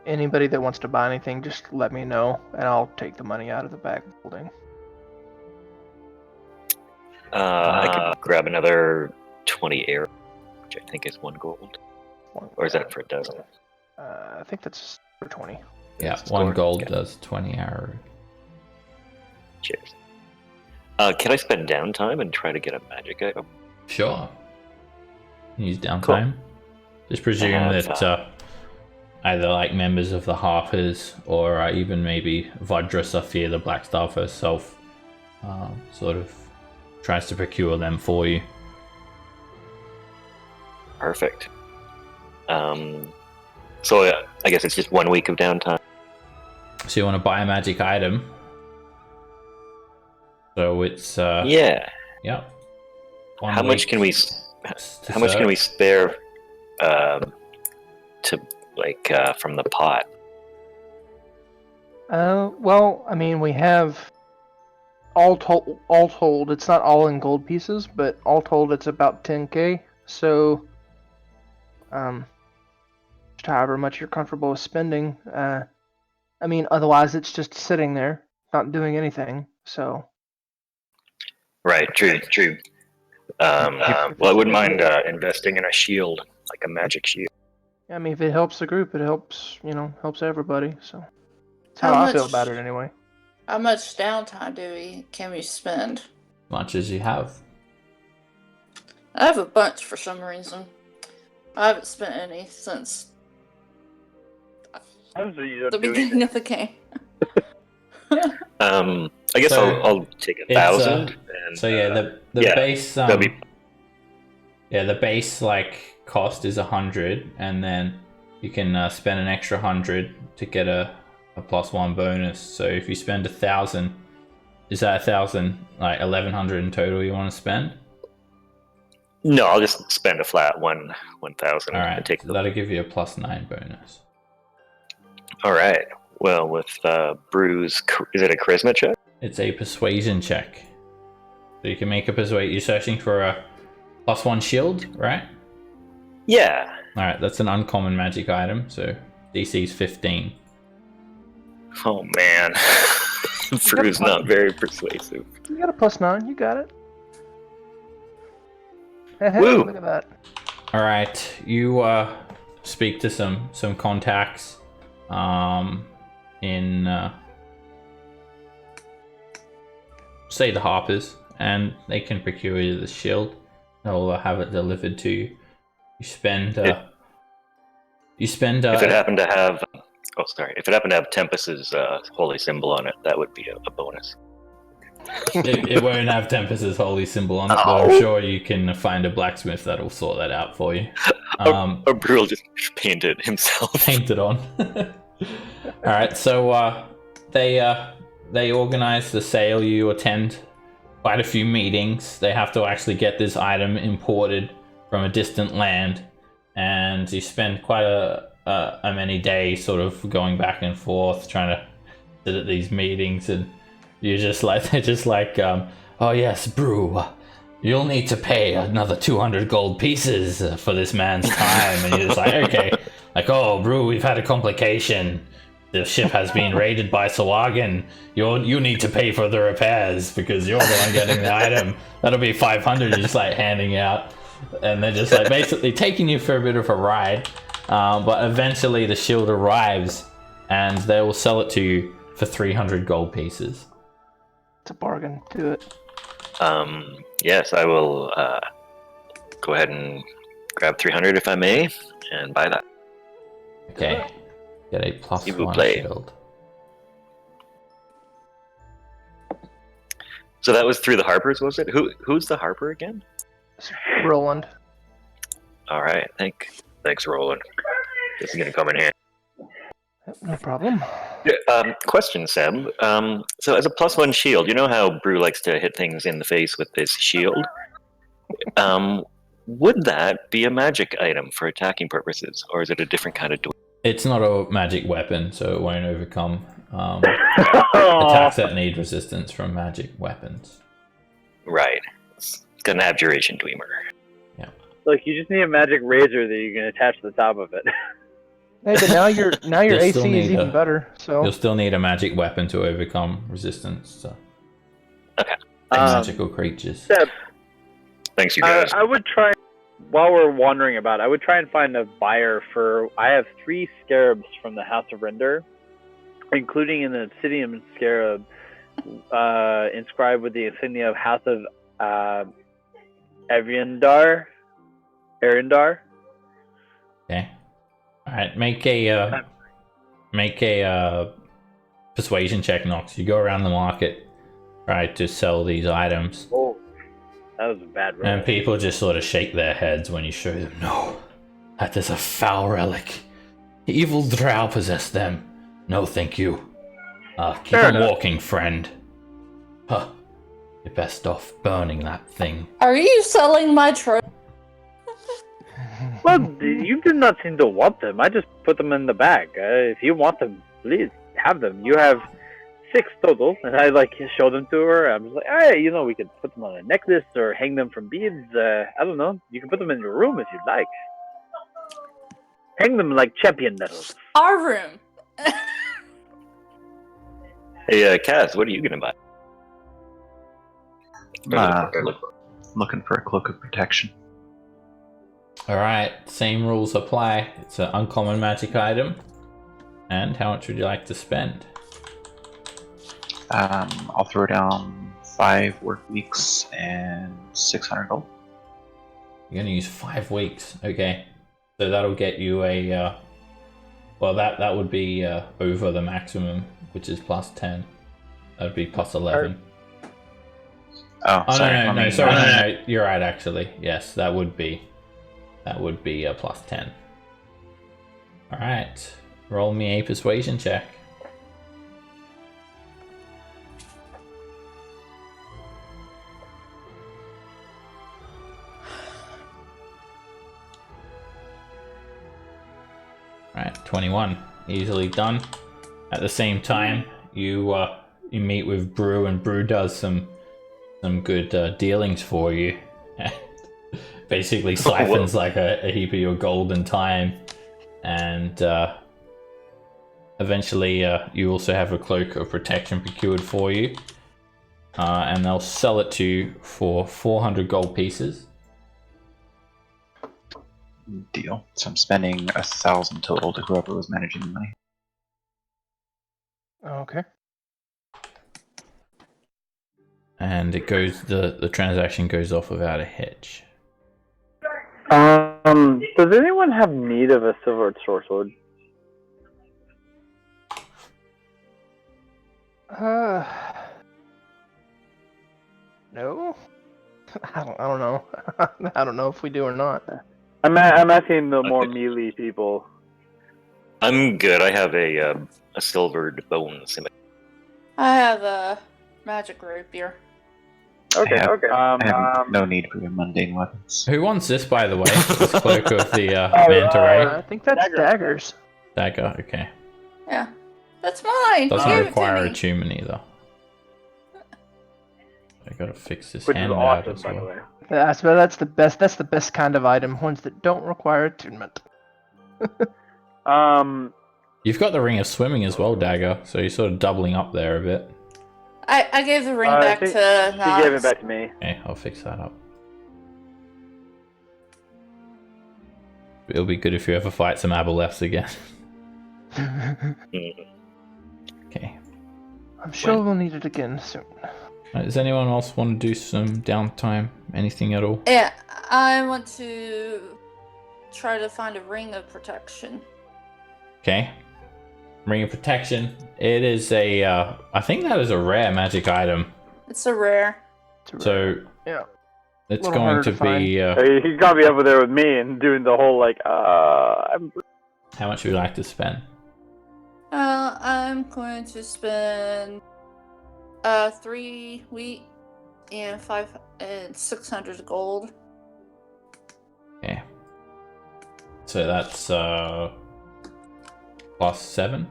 Speaker 3: Anybody that wants to buy anything, just let me know, and I'll take the money out of the bag of holding.
Speaker 2: I could grab another 20 air, which I think is 1 gold. Or is that for a dozen?
Speaker 3: I think that's for 20.
Speaker 1: Yeah,
Speaker 2: It's
Speaker 1: 1
Speaker 2: 4,
Speaker 1: gold
Speaker 2: okay.
Speaker 1: does 20 arrow.
Speaker 2: Cheers. Can I spend downtime and try to get a magic item?
Speaker 1: Sure. Use downtime. Just presume
Speaker 2: have,
Speaker 1: that either like members of the Harpers or even maybe Vajra Safir, the Blackstaff herself, sort of tries to procure them for you.
Speaker 2: Perfect. So I guess it's just 1 week of downtime.
Speaker 1: So you want to buy a magic item. So it's
Speaker 2: Yeah.
Speaker 1: yeah.
Speaker 2: How much can we spare to from the pot?
Speaker 3: Well, I mean, we have all told, it's not all in gold pieces, but all told, it's about 10k. So, just however much you're comfortable with spending. I mean, otherwise, it's just sitting there, not doing anything. So,
Speaker 2: Right. True. Well, I wouldn't mind investing in a shield, like a magic shield.
Speaker 3: I mean, if it helps the group, it helps, helps everybody. So, that's how I feel about it anyway.
Speaker 5: How much downtime can we spend?
Speaker 1: much as you have.
Speaker 5: I have a bunch for some reason. I haven't spent any since the beginning of the game.
Speaker 2: I guess
Speaker 1: So,
Speaker 2: I'll take
Speaker 1: it's,
Speaker 2: 1,000.
Speaker 1: So yeah, the
Speaker 2: yeah,
Speaker 1: base
Speaker 2: that'll be-
Speaker 1: the base like cost is 100, and then you can spend an extra 100 to get a +1 bonus. So if you spend 1,000, is that 1,000 like 1,100 in total you want to spend?
Speaker 2: No, I'll just spend a flat 1,000.
Speaker 1: All
Speaker 2: and
Speaker 1: right,
Speaker 2: take
Speaker 1: so that'll give you a +9 bonus.
Speaker 2: All right. Well, with Brews, is it a charisma check?
Speaker 1: It's a persuasion check. So you can make a persuade. You're searching for a +1 shield, right?
Speaker 2: Yeah.
Speaker 1: All right, that's an uncommon magic item. So DC is 15.
Speaker 2: Oh man, Brews not very persuasive.
Speaker 3: You got a +9. You got it. Hey,
Speaker 2: Woo.
Speaker 3: look at that.
Speaker 1: All right, you speak to some contacts in say the Harpers, and they can procure you the shield. They'll have it delivered to you. You spend
Speaker 2: if it happened to have if it happened to have Tempest's holy symbol on it, that would be a bonus.
Speaker 1: it won't have Tempest's holy symbol on it, but I'm sure you can find a blacksmith that'll sort that out for you.
Speaker 2: Or Brew will just paint it himself.
Speaker 1: Paint it on. All right, so they organize the sale. You attend quite a few meetings. They have to actually get this item imported from a distant land, and you spend quite a many days sort of going back and forth trying to sit at these meetings, and they're just like, oh yes, Brew, you'll need to pay another 200 gold pieces for this man's time. And you're just like, okay, like, oh, Brew, we've had a complication. The ship has been raided by Sawagan. You need to pay for the repairs because you're the one getting the item. That'll be 500. You're just like handing out, and they're just like basically taking you for a bit of a ride. But eventually the shield arrives, and they will sell it to you for 300 gold pieces.
Speaker 3: It's a bargain. Do it.
Speaker 2: Yes, I will go ahead and grab 300 if I may, and buy that.
Speaker 1: Okay. Get a +1
Speaker 2: play.
Speaker 1: shield.
Speaker 2: So that was through the Harpers, was it? Who's the Harper again?
Speaker 3: Roland.
Speaker 2: All right, thanks, Roland. This is gonna come in handy.
Speaker 3: No problem.
Speaker 2: Yeah, question, Seb. So as a +1 shield, you know how Brew likes to hit things in the face with this shield? Would that be a magic item for attacking purposes, or is it a different kind of?
Speaker 1: It's not a magic weapon, so it won't overcome attacks that need resistance from magic weapons.
Speaker 2: Right. It's got an abjuration, Dwemer.
Speaker 4: Like, you just need a magic razor that you can attach to the top of it.
Speaker 3: Hey, but now your
Speaker 1: You'll
Speaker 3: AC
Speaker 1: still
Speaker 3: is
Speaker 1: need
Speaker 3: even better. So
Speaker 1: You'll still need a magic weapon to overcome resistance to
Speaker 2: Okay.
Speaker 1: magical creatures.
Speaker 4: Seb,
Speaker 2: Thanks, you guys.
Speaker 4: I would try while we're wandering about, I would try and find a buyer for. I have 3 scarabs from the House of Render, including an obsidian scarab inscribed with the insignia of House of Arendar.
Speaker 1: Okay. All right. Make a persuasion check, Nox. You go around the market, try to sell these items.
Speaker 4: Oh, that was a bad roll.
Speaker 1: And people just sort of shake their heads when you show them, no, that is a foul relic. Evil drow possessed them. No, thank you. Keep
Speaker 4: Fair
Speaker 1: on
Speaker 4: enough.
Speaker 1: walking, friend. Huh. You're best off burning that thing.
Speaker 5: Are you selling my trophy?
Speaker 4: Well, you do not seem to want them. I just put them in the bag. If you want them, please have them. You have 6 total, and I show them to her. I'm just like, hey, we could put them on a necklace or hang them from beads. I don't know. You can put them in your room if you'd like. Hang them like champion medals.
Speaker 5: Our room.
Speaker 2: Hey, Kaz, what are you gonna buy?
Speaker 6: Looking for a cloak of protection.
Speaker 1: Alright, same rules apply. It's an uncommon magic item. And how much would you like to spend?
Speaker 6: I'll throw down 5 work weeks and 600 gold.
Speaker 1: You're gonna use 5 weeks. Okay. So that'll get you a well that would be over the maximum, which is plus 10. That'd be plus 11.
Speaker 6: Oh, sorry.
Speaker 1: No. You're right, actually. Yes, that would be a plus 10. All right, roll me a persuasion check. All right, 21, easily done. At the same time, you meet with Brew, and Brew does some good dealings for you. Basically siphons like a heap of your gold and time, and eventually you also have a cloak of protection procured for you, and they'll sell it to you for 400 gold pieces.
Speaker 6: Deal. So I'm spending 1,000 total to whoever was managing the money.
Speaker 3: Okay.
Speaker 1: And it goes, the transaction goes off without a hitch.
Speaker 4: Does anyone have need of a silver sword?
Speaker 3: No. I don't know. I don't know if we do or not.
Speaker 4: I'm asking the more melee people.
Speaker 2: I'm good. I have a silvered bone scimitar.
Speaker 5: I have a magic rapier.
Speaker 4: Okay.
Speaker 6: I have no need for your mundane weapons.
Speaker 1: Who wants this, by the way? This cloak of the manta ray.
Speaker 3: I think that's daggers.
Speaker 1: Dagger, okay.
Speaker 5: Yeah. That's mine.
Speaker 1: Doesn't
Speaker 5: Give
Speaker 1: require
Speaker 5: it to me.
Speaker 1: attunement either. I gotta fix this
Speaker 4: Which is
Speaker 1: hand out
Speaker 4: awesome,
Speaker 1: as
Speaker 4: by the
Speaker 1: well.
Speaker 4: way.
Speaker 3: That's the best. That's the best kind of item. Ones that don't require attunement.
Speaker 1: You've got the ring of swimming as well, Dagger, so you're sort of doubling up there a bit.
Speaker 5: I gave the ring back to
Speaker 4: She gave it
Speaker 5: Nox.
Speaker 4: back to me.
Speaker 1: Okay, I'll fix that up. It'll be good if you ever fight some aboleths again. Okay.
Speaker 3: I'm sure we'll need it again soon.
Speaker 1: Does anyone else want to do some downtime? Anything at all?
Speaker 5: Yeah, I want to try to find a ring of protection.
Speaker 1: Okay. Ring of protection. It is a, I think that is a rare magic item.
Speaker 5: It's a rare.
Speaker 1: So
Speaker 3: Yeah.
Speaker 1: it's
Speaker 3: Little
Speaker 1: going
Speaker 3: harder
Speaker 1: to
Speaker 3: to find.
Speaker 1: be,
Speaker 4: He's gonna be over there with me and doing the whole
Speaker 1: how much would you like to spend?
Speaker 5: I'm going to spend 3 wheat and 600 gold.
Speaker 1: Okay. So that's plus 7.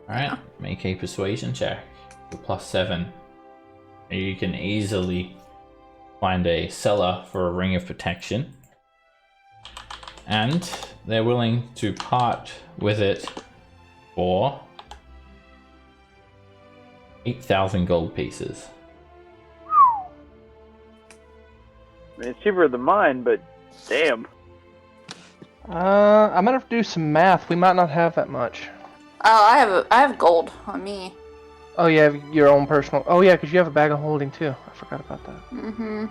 Speaker 1: Alright, make a persuasion check for plus 7. You can easily find a seller for a ring of protection. And they're willing to part with it for 8,000 gold pieces.
Speaker 4: I mean, it's cheaper than mine, but damn.
Speaker 3: I'm gonna have to do some math. We might not have that much.
Speaker 5: Oh, I have gold on me.
Speaker 3: Oh, you have your own personal. Oh yeah, because you have a bag of holding too. I forgot about that.
Speaker 5: Mm-hmm.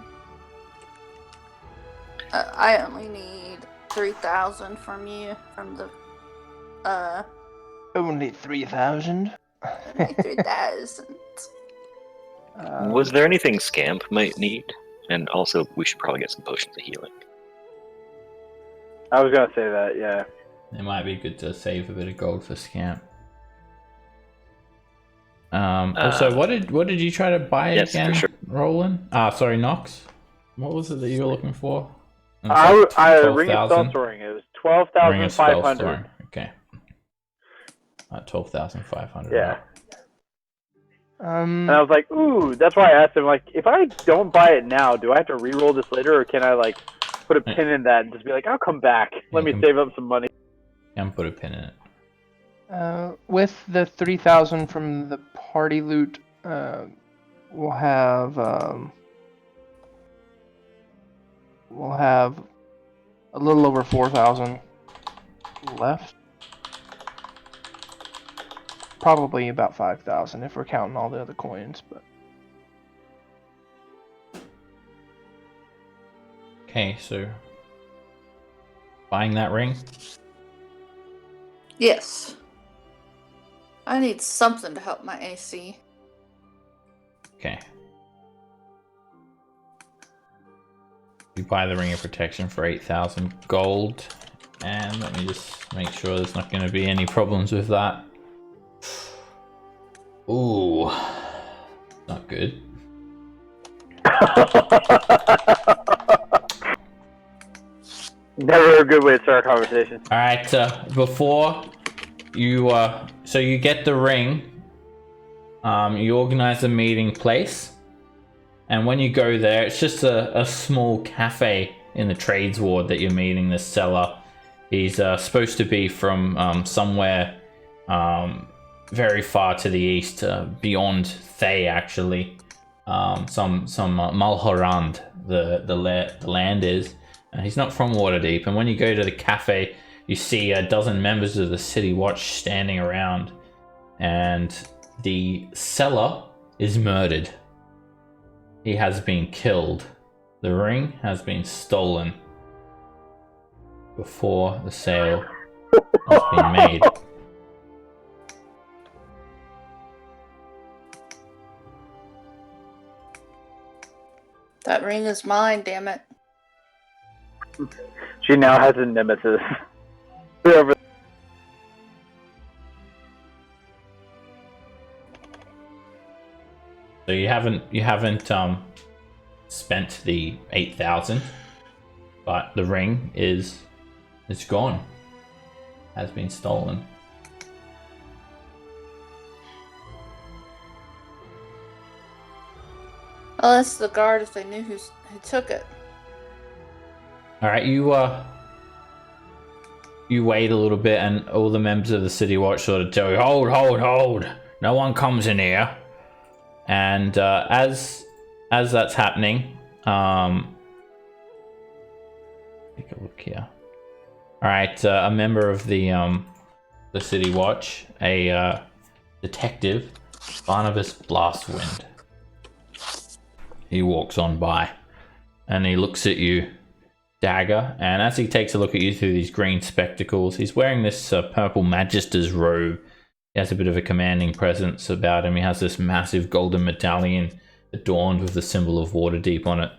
Speaker 5: I only need 3,000 from you from the.
Speaker 3: Only 3,000.
Speaker 5: Only 3,000.
Speaker 2: Was there anything Scamp might need? And also, we should probably get some potions of healing.
Speaker 4: I was gonna say that, yeah.
Speaker 1: It might be good to save a bit of gold for Scamp. Also, what did you try to buy
Speaker 2: yes,
Speaker 1: again,
Speaker 2: for sure.
Speaker 1: Roland? Sorry, Nox. What was it that you were looking for?
Speaker 4: Ring of Spell Storing. It was 12,500.
Speaker 1: Okay. 12,500.
Speaker 4: Yeah.
Speaker 1: Right.
Speaker 4: And I was like, ooh, that's why I asked him, like, if I don't buy it now, do I have to re-roll this later, or can I, like, put a pin in that and just be like, I'll come back. Let me save up some money.
Speaker 1: And put a pin in it.
Speaker 3: With the 3,000 from the party loot, we'll have a little over 4,000 left. Probably about 5,000 if we're counting all the other coins, but.
Speaker 1: Okay, so buying that ring.
Speaker 5: Yes. I need something to help my AC.
Speaker 1: Okay. You buy the ring of protection for 8,000 gold, and let me just make sure there's not going to be any problems with that. Ooh, not good.
Speaker 4: Never a good way to start a conversation.
Speaker 1: All right, before you, so you get the ring. You organize a meeting place, and when you go there, it's just a small cafe in the trades ward that you're meeting this seller. He's supposed to be from somewhere very far to the east, beyond Thay, actually. Some Malhorand, the land is. He's not from Waterdeep, and when you go to the cafe, you see a dozen members of the City Watch standing around, and the seller is murdered. He has been killed. The ring has been stolen before the sale has been made.
Speaker 5: That ring is mine, damn it.
Speaker 4: She now has a nemesis. Whoever.
Speaker 1: So you haven't spent the 8,000, but the ring is gone. Has been stolen.
Speaker 5: Well, that's the guard if they knew who took it.
Speaker 1: All right, you wait a little bit, and all the members of the City Watch sort of tell you, hold, no one comes in here. And as that's happening, take a look here. All right, a member of the City Watch, a detective, Barnabas Blastwind. He walks on by, and he looks at you, Dagger, and as he takes a look at you through these green spectacles, he's wearing this purple Magister's robe. He has a bit of a commanding presence about him. He has this massive golden medallion adorned with the symbol of Waterdeep on it.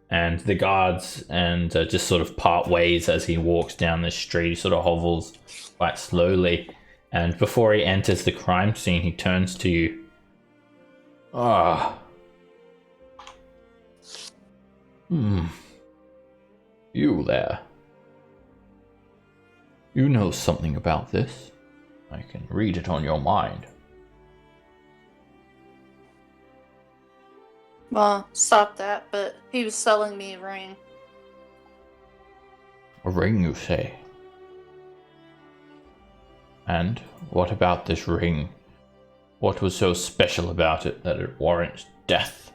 Speaker 1: And the guards and just sort of part ways as he walks down the street. He sort of hovels quite slowly. And before he enters the crime scene, he turns to you. You there. You know something about this. I can read it on your mind.
Speaker 5: Well, stop that, but he was selling me a ring.
Speaker 1: A ring, you say? And what about this ring? What was so special about it that it warrants death?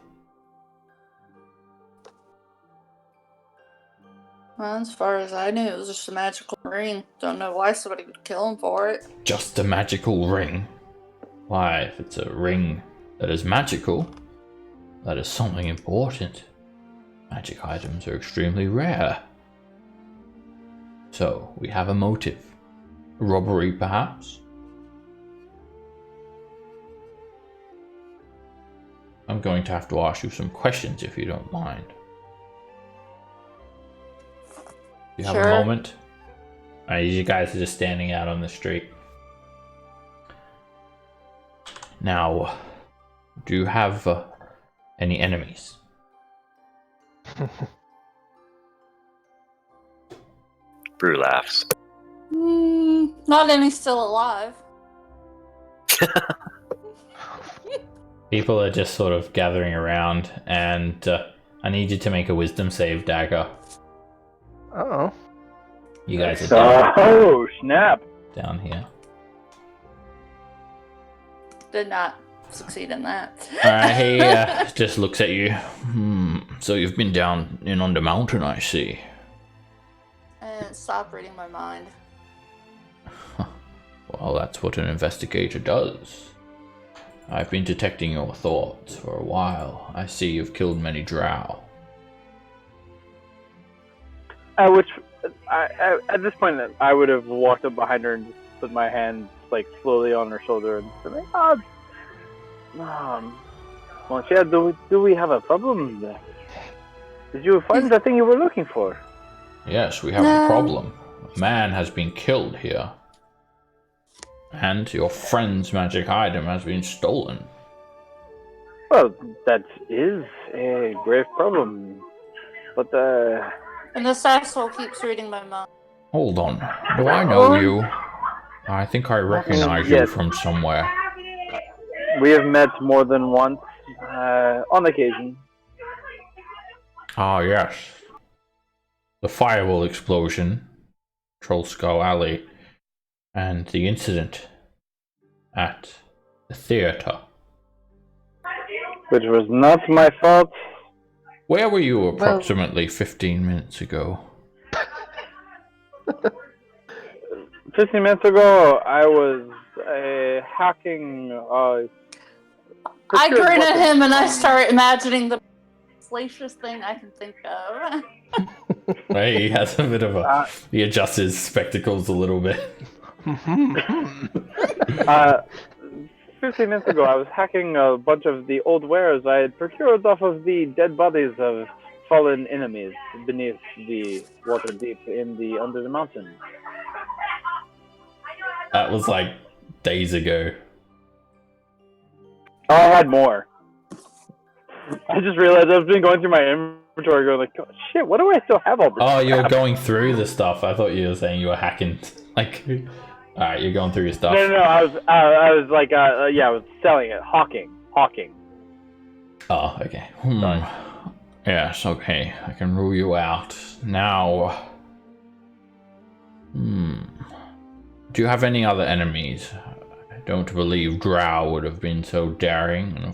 Speaker 5: Well, as far as I knew, it was just a magical ring. Don't know why somebody would kill him for it.
Speaker 1: Just a magical ring? Why, if it's a ring that is magical, that is something important. Magic items are extremely rare. So, we have a motive. Robbery, perhaps? I'm going to have to ask you some questions if you don't mind. You have
Speaker 5: Sure.
Speaker 1: a moment? You guys are just standing out on the street. Now, do you have any enemies?
Speaker 2: Brew laughs.
Speaker 5: Not any still alive.
Speaker 1: People are just sort of gathering around, and I need you to make a wisdom save, Dagger.
Speaker 3: Uh-oh.
Speaker 1: You guys are
Speaker 4: Oh, snap.
Speaker 1: down here.
Speaker 5: Did not succeed in that.
Speaker 1: Alright, he just looks at you. So you've been down in Undermountain, I see.
Speaker 5: And stop reading my mind.
Speaker 1: Well, that's what an investigator does. I've been detecting your thoughts for a while. I see you've killed many drow.
Speaker 4: At this point, I would have walked up behind her and just put my hand like slowly on her shoulder and said, "Oh, well, Chad, do we have a problem there? Did you find the thing you were looking for?"
Speaker 1: Yes, we have a problem. A man has been killed here. And your friend's magic item has been stolen.
Speaker 4: Well, that is a grave problem. But,
Speaker 5: And this asshole keeps reading my mind.
Speaker 1: Hold on. Do I know you? I think I recognize you
Speaker 4: Yes.
Speaker 1: from somewhere.
Speaker 4: we have met more than once, on occasion.
Speaker 1: Ah, yes. The firewall explosion, Troll Skull Alley, and the incident at the theater.
Speaker 4: Which was not my fault.
Speaker 1: Where were you approximately 15 minutes ago?
Speaker 4: 15 minutes ago, I was hacking.
Speaker 5: I grin at him and I start imagining the salacious thing I can think of.
Speaker 1: Right, he has a bit of a... he adjusts his spectacles a little bit.
Speaker 4: 15 minutes ago, I was hacking a bunch of the old wares I had procured off of the dead bodies of fallen enemies beneath the Waterdeep in the Undermountain.
Speaker 1: That was like days ago.
Speaker 4: Oh, I had more. I just realized I've been going through my inventory going like, oh, shit, what do I still have all this
Speaker 1: Oh, you're
Speaker 4: crap?
Speaker 1: going through the stuff. I thought you were saying you were hacking. Like, alright, you're going through your stuff.
Speaker 4: No, I was like, I was selling it, hawking.
Speaker 1: Oh, okay. Yes, okay. I can rule you out. Now... Do you have any other enemies? I don't believe Drow would have been so daring, and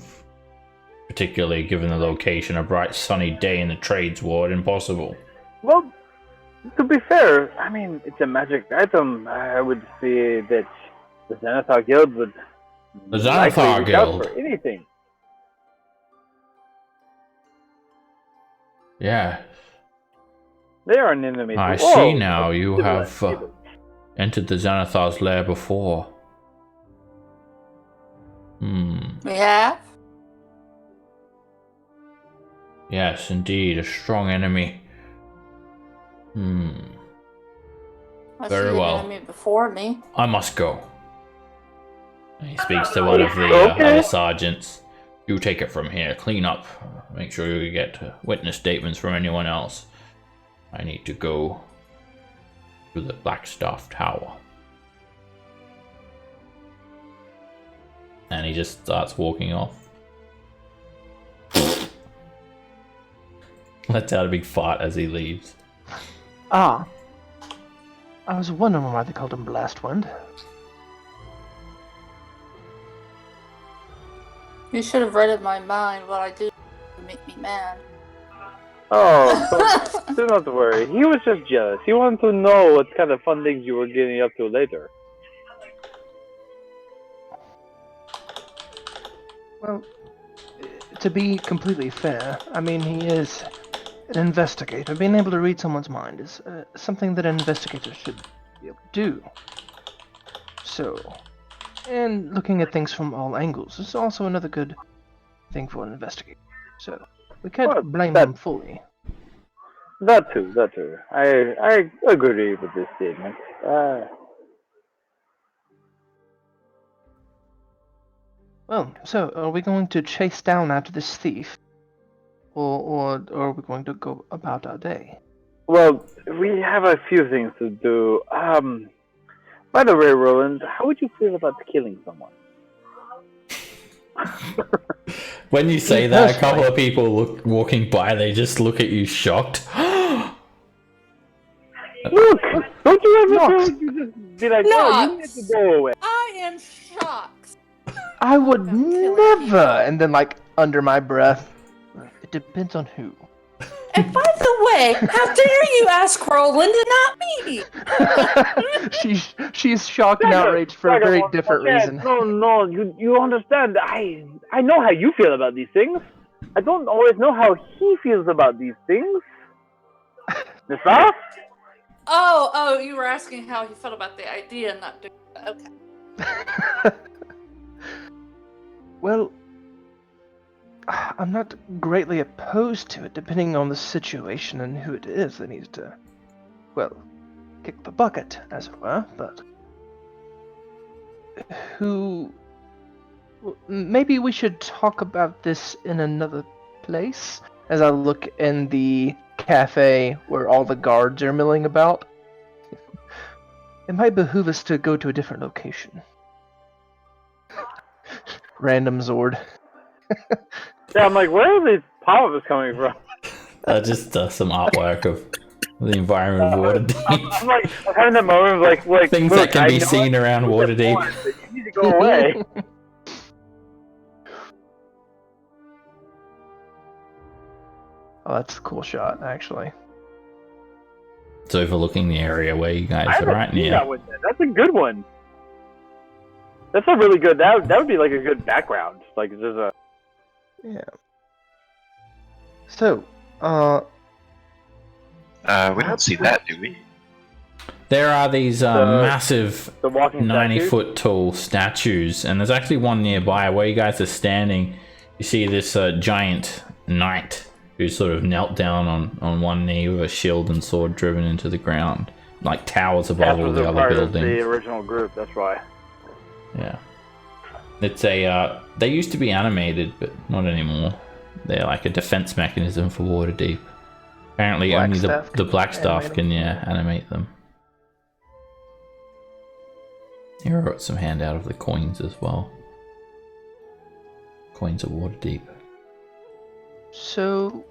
Speaker 1: particularly given the location, a bright sunny day in the Trades Ward, impossible.
Speaker 4: Well, to be fair, I mean, it's a magic item. I would say that the Xanathar Guild would
Speaker 1: The
Speaker 4: likely
Speaker 1: Xanathar
Speaker 4: reach out
Speaker 1: Guild?
Speaker 4: for anything.
Speaker 1: Yeah,
Speaker 4: They are an enemy.
Speaker 1: I
Speaker 4: Whoa,
Speaker 1: see now. You
Speaker 4: civilized
Speaker 1: have
Speaker 4: people.
Speaker 1: entered the Xanathar's lair before.
Speaker 5: We have?
Speaker 1: Yes, indeed, a strong enemy.
Speaker 5: I
Speaker 1: Very
Speaker 5: see
Speaker 1: well.
Speaker 5: an enemy before me.
Speaker 1: I must go. He speaks to one of the
Speaker 4: Okay.
Speaker 1: other sergeants. You take it from here. Clean up. Make sure you get witness statements from anyone else. I need to go to the Blackstaff Tower. And he just starts walking off. Lets out a big fart as he leaves.
Speaker 3: Ah. I was wondering why they called him Blastwind.
Speaker 5: You should have read in my mind what I do to make me mad.
Speaker 4: Oh, do not worry. He was just jealous. He wanted to know what kind of fun things you were getting up to later.
Speaker 3: Well, to be completely fair, I mean, he is an investigator. Being able to read someone's mind is something that an investigator should be able to do. So, and looking at things from all angles is also another good thing for an investigator. So, we can't
Speaker 4: Well,
Speaker 3: blame
Speaker 4: that-
Speaker 3: him fully.
Speaker 4: That too. I agree with this statement.
Speaker 3: Well, so are we going to chase down after this thief, or are we going to go about our day?
Speaker 4: Well, we have a few things to do. By the way, Roland, how would you feel about killing someone?
Speaker 1: When you say
Speaker 3: Me
Speaker 1: that, a couple
Speaker 3: personally.
Speaker 1: of people walking by, they just look at you shocked.
Speaker 4: Look, don't you ever
Speaker 3: Knox.
Speaker 4: feel like you just be like, oh, you need
Speaker 5: Knox.
Speaker 4: to go away?
Speaker 5: I am shocked.
Speaker 3: I would
Speaker 5: About killing
Speaker 3: never!
Speaker 5: people.
Speaker 3: And then, like, under my breath, it depends on who.
Speaker 5: And by the way, how dare you ask Roland and not me?
Speaker 3: She's shocked and outraged for a very different reason.
Speaker 4: No, you understand. I know how you feel about these things. I don't always know how he feels about these things. Nissa?
Speaker 5: Oh, you were asking how he felt about the idea and not doing it. Okay.
Speaker 3: Well, I'm not greatly opposed to it, depending on the situation and who it is that needs to, well, kick the bucket, as it were, but who... Maybe we should talk about this in another place, as I look in the cafe where all the guards are milling about. It might behoove us to go to a different location. Random Zord.
Speaker 4: Yeah, I'm like, where are these pop-ups coming from?
Speaker 1: Just some artwork of the environment of Waterdeep.
Speaker 4: I'm like, I'm having that moment of like
Speaker 1: Things
Speaker 4: look,
Speaker 1: that can
Speaker 4: I
Speaker 1: be
Speaker 4: know
Speaker 1: seen
Speaker 4: I
Speaker 1: around
Speaker 4: know what you
Speaker 1: Waterdeep.
Speaker 4: want, but you need to go away.
Speaker 3: Oh, that's a cool shot, actually.
Speaker 1: It's overlooking the area where you guys
Speaker 4: I
Speaker 1: are
Speaker 4: haven't
Speaker 1: right
Speaker 4: seen
Speaker 1: near.
Speaker 4: that one yet. That's a good one. That's a really good. That would be like a good background. Like just a.
Speaker 3: Yeah. So,
Speaker 6: We don't see that, do we?
Speaker 1: There are these massive
Speaker 4: The walking
Speaker 1: 90-foot tall statues, and there's actually one nearby where you guys are standing. You see this giant knight who sort of knelt down on one knee with a shield and sword driven into the ground, like towers above all the other
Speaker 4: part
Speaker 1: buildings.
Speaker 4: of the original group. That's why.
Speaker 1: Yeah. It's a, they used to be animated, but not anymore. They're like a defense mechanism for Waterdeep. Apparently
Speaker 3: Black
Speaker 1: only
Speaker 3: staff
Speaker 1: the black
Speaker 3: can
Speaker 1: staff
Speaker 3: animate
Speaker 1: can, animate them. Here I wrote some handout of the coins as well. Coins of Waterdeep.
Speaker 3: So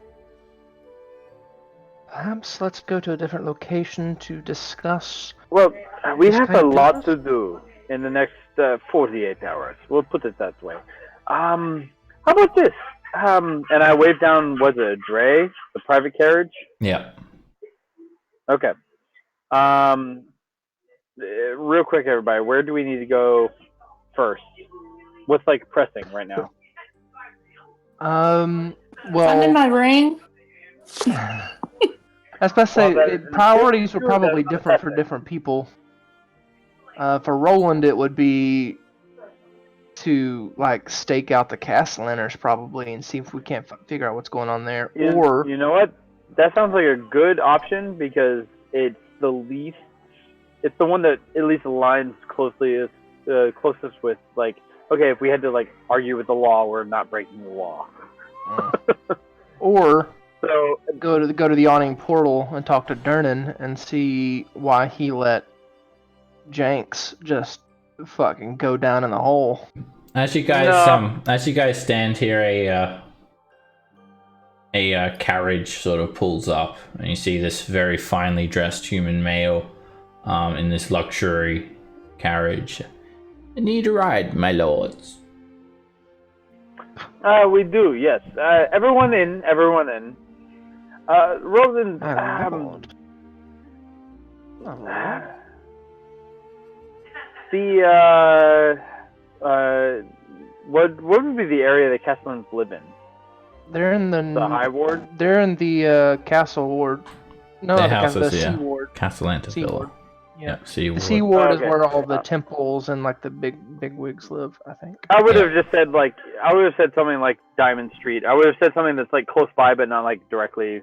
Speaker 3: perhaps let's go to a different location to discuss.
Speaker 4: Well, we
Speaker 3: This
Speaker 4: have
Speaker 3: kind
Speaker 4: a
Speaker 3: of
Speaker 4: lot
Speaker 3: business?
Speaker 4: to do in the next 48 hours. We'll put it that way. How about this? And I waved down, was it a Dre, the private carriage?
Speaker 1: Yeah.
Speaker 4: Okay. Real quick, everybody, where do we need to go first? What's like pressing right now?
Speaker 5: Finding
Speaker 3: Well,
Speaker 5: my ring.
Speaker 3: I was about to say
Speaker 4: Well, that-
Speaker 3: priorities are
Speaker 4: true,
Speaker 3: probably
Speaker 4: that's
Speaker 3: different for
Speaker 4: pressing.
Speaker 3: different people. For Roland, it would be to like stake out the castle inners probably and see if we can't figure out what's going on there. Or
Speaker 4: You know what? That sounds like a good option because it's the least. It's the one that at least aligns closest with like. Okay, if we had to like argue with the law, we're not breaking the law.
Speaker 3: or
Speaker 4: So
Speaker 3: go to the awning portal and talk to Dernan and see why he let Jenks just fucking go down in the hole.
Speaker 1: As you guys
Speaker 4: No.
Speaker 1: as you guys stand here, a carriage sort of pulls up, and you see this very finely dressed human male in this luxury carriage. I need a ride, my lords.
Speaker 4: we do, yes. Everyone in. Roland,
Speaker 3: My lord. My lord.
Speaker 4: What would be the area the Castellans live in?
Speaker 3: They're in the
Speaker 4: High ward?
Speaker 3: They're in the castle ward. No,
Speaker 1: Their
Speaker 3: the
Speaker 1: house is,
Speaker 3: sea
Speaker 1: yeah.
Speaker 3: ward.
Speaker 1: Castellantis
Speaker 3: Sea
Speaker 1: Villa.
Speaker 3: ward. Yeah.
Speaker 1: Sea
Speaker 3: The
Speaker 1: Ward.
Speaker 3: sea ward is
Speaker 4: Okay.
Speaker 3: where all the temples and like the big wigs live, I think.
Speaker 4: I would
Speaker 1: Yeah.
Speaker 4: have just said I would have said something like Diamond Street. I would have said something that's like close by, but not like directly.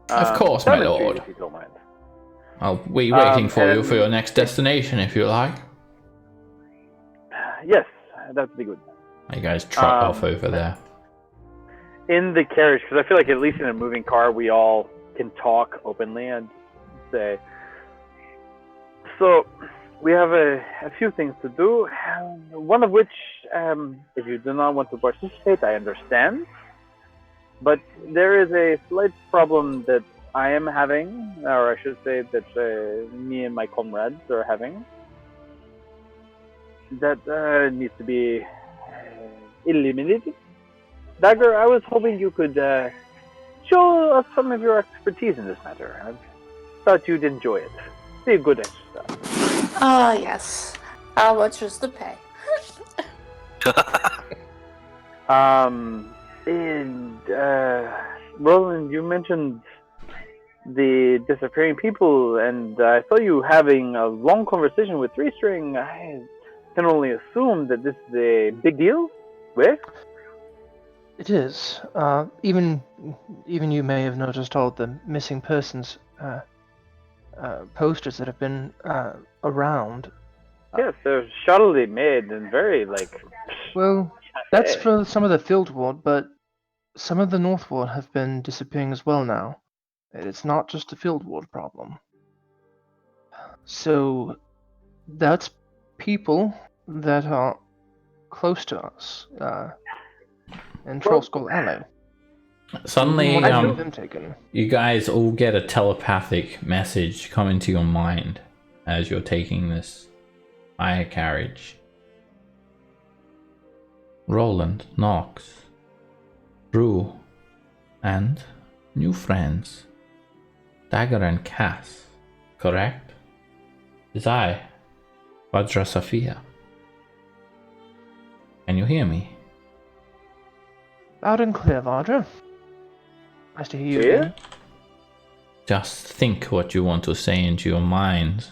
Speaker 1: Of course, my
Speaker 4: Diamond Street,
Speaker 1: lord.
Speaker 4: if you don't mind.
Speaker 1: I'll be waiting for you
Speaker 4: and-
Speaker 1: for your next destination if you like.
Speaker 4: Yes, that would be good.
Speaker 1: You guys trot off over there.
Speaker 4: In the carriage, because I feel like at least in a moving car, we all can talk openly and say. So, we have a few things to do. One of which, if you do not want to participate, I understand. But there is a slight problem that I am having, or I should say that me and my comrades are having. That needs to be eliminated. Dagger, I was hoping you could show us some of your expertise in this matter. I thought you'd enjoy it. Be a good exercise.
Speaker 5: Ah, yes. How much is the pay?
Speaker 4: And Roland, you mentioned the disappearing people, and I saw you having a long conversation with Three String. I can only assume that this is a big deal. Where?
Speaker 3: It is. Even you may have noticed all the missing persons posters that have been around.
Speaker 4: Yes, they're shoddily made and very
Speaker 3: Well, that's for some of the field ward, but some of the north ward have been disappearing as well now. It's not just a field ward problem. So that's people that are close to us in Trollskull Alley.
Speaker 1: Suddenly,
Speaker 3: One of them taken.
Speaker 1: you guys all get a telepathic message come into your mind as you're taking this hire carriage. Roland, Knox, Drew, and new friends, Dagger and Cass, correct? It's I, Vajra Safia. Can you hear me?
Speaker 3: Loud and clear, Vajra. Nice to hear you
Speaker 4: Clear?
Speaker 3: again.
Speaker 1: Just think what you want to say into your mind.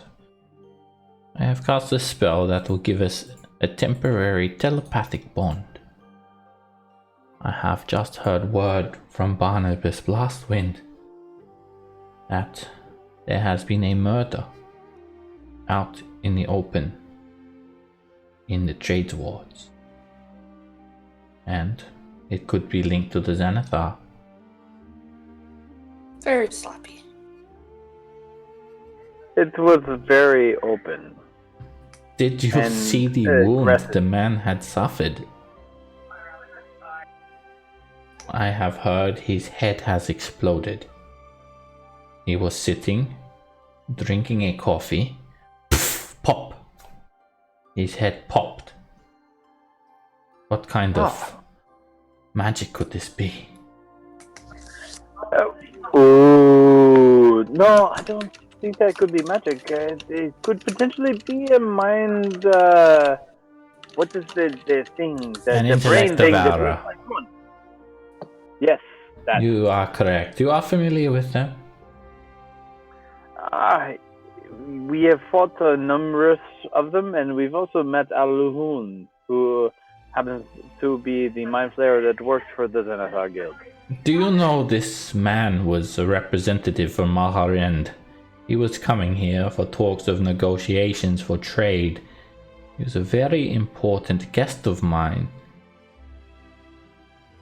Speaker 1: I have cast a spell that will give us a temporary telepathic bond. I have just heard word from Barnabas Blastwind that there has been a murder out in the open in the trades wards. And it could be linked to the Xanathar.
Speaker 5: Very sloppy.
Speaker 4: It was very open.
Speaker 1: Did you
Speaker 4: And
Speaker 1: see the wound
Speaker 4: aggressive.
Speaker 1: the man had suffered? I have heard his head has exploded. He was sitting, drinking a coffee. Pff, pop! His head popped. What kind of magic could this be?
Speaker 4: Ooh, no, I don't think that could be magic. It could potentially be a mind. What is the thing?
Speaker 1: An
Speaker 4: The brain
Speaker 1: intellect
Speaker 4: thing.
Speaker 1: devourer.
Speaker 4: Yes, that.
Speaker 1: You are correct. You are familiar with them?
Speaker 4: We have fought a numerous of them, and we've also met Al-Luhun, who happens to be the mind flayer that works for the Xanathar Guild.
Speaker 1: Do you know this man was a representative from Maharend? He was coming here for talks of negotiations for trade. He was a very important guest of mine.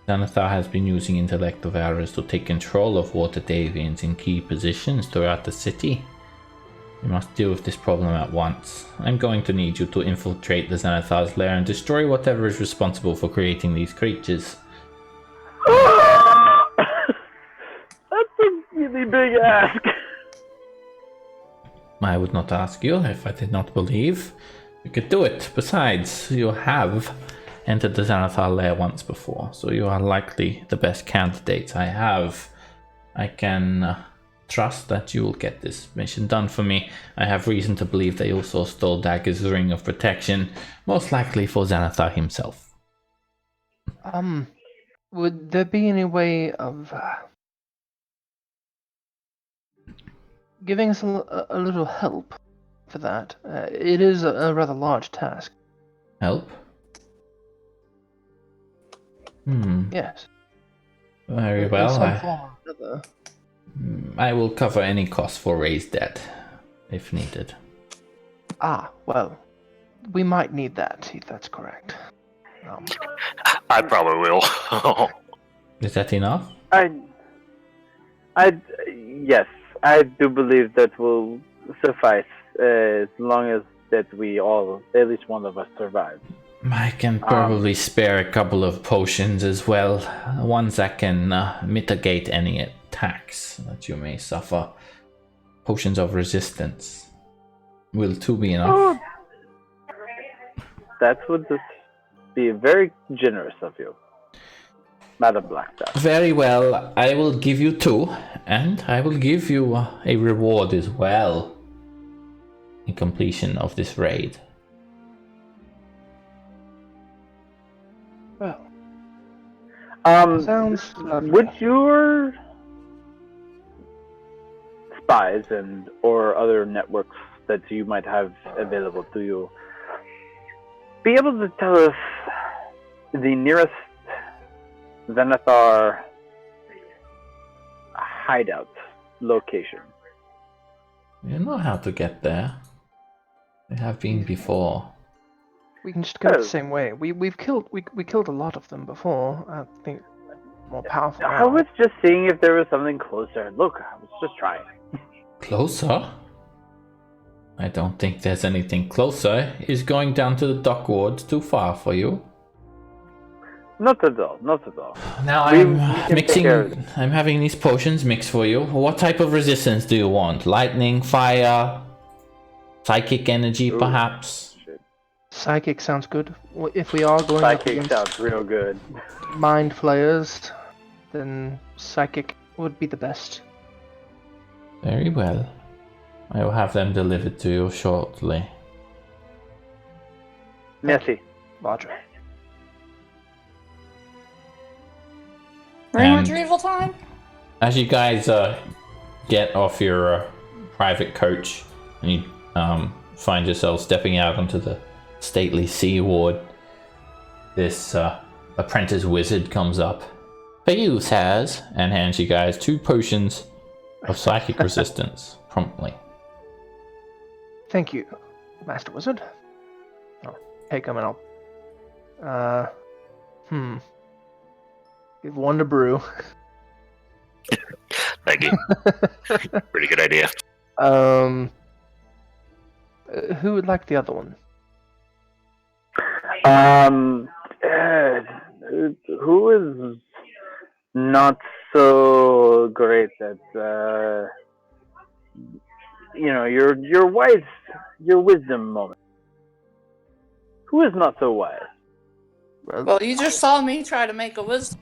Speaker 1: Xanathar has been using intellect of ours to take control of Waterdevians in key positions throughout the city. We must deal with this problem at once. I'm going to need you to infiltrate the Xanathar's lair and destroy whatever is responsible for creating these creatures.
Speaker 4: That's a really big ask.
Speaker 1: I would not ask you if I did not believe you could do it. Besides, you have entered the Xanathar lair once before, so you are likely the best candidate I have. I can trust that you will get this mission done for me. I have reason to believe they also stole Dagger's ring of protection, most likely for Xanathar himself.
Speaker 3: Would there be any way of giving us a little help for that? It is a rather large task.
Speaker 1: Help?
Speaker 3: Yes.
Speaker 1: Very
Speaker 3: In
Speaker 1: well.
Speaker 3: some form or another.
Speaker 1: I will cover any cost for Ray's debt, if needed.
Speaker 3: Well, we might need that, if that's correct.
Speaker 2: I probably will.
Speaker 1: Is that enough?
Speaker 4: Yes, I do believe that will suffice as long as that we all, at least one of us, survive.
Speaker 1: I can probably spare a couple of potions as well, ones that can mitigate any attacks that you may suffer. Potions of resistance. Will 2 be enough?
Speaker 4: That would just be very generous of you, Madam Blackstaff.
Speaker 1: Very well, I will give you 2, and I will give you a reward as well in completion of this raid.
Speaker 3: Well,
Speaker 4: Sounds
Speaker 3: lovely.
Speaker 4: Would your spies and or other networks that you might have available to you be able to tell us the nearest Xanathar hideout location?
Speaker 1: You know how to get there. I have been before.
Speaker 3: We can just go the same way. We killed a lot of them before. I think more powerful.
Speaker 4: I was just seeing if there was something closer. Look, I was just trying.
Speaker 1: Closer? I don't think there's anything closer. Is going down to the dock wards too far for you?
Speaker 4: Not at all. Not at all.
Speaker 1: Now
Speaker 4: We
Speaker 1: I'm
Speaker 4: can
Speaker 1: mixing.
Speaker 4: take care of it.
Speaker 1: I'm having these potions mixed for you. What type of resistance do you want? Lightning, fire, psychic energy,
Speaker 4: Ooh.
Speaker 1: perhaps?
Speaker 3: Psychic sounds good. If we are going up
Speaker 4: Psychic
Speaker 3: against
Speaker 4: sounds real good.
Speaker 3: mind flayers, then psychic would be the best.
Speaker 1: Very well. I will have them delivered to you shortly.
Speaker 4: Merci.
Speaker 3: Roger.
Speaker 5: Ring
Speaker 1: And-
Speaker 5: retrieval time?
Speaker 1: As you guys get off your private coach and you find yourself stepping out onto the stately sea ward, this apprentice wizard comes up. For you, Saz, and hands you guys 2 potions of psychic resistance promptly.
Speaker 3: Thank you, Master Wizard. I'll take them and I'll. Give one to brew.
Speaker 2: Thank you. Pretty good idea.
Speaker 3: Who would like the other one?
Speaker 4: Who is not so great at your wise, your wisdom moment? Who is not so wise?
Speaker 5: Well, you just saw me try to make a wisdom.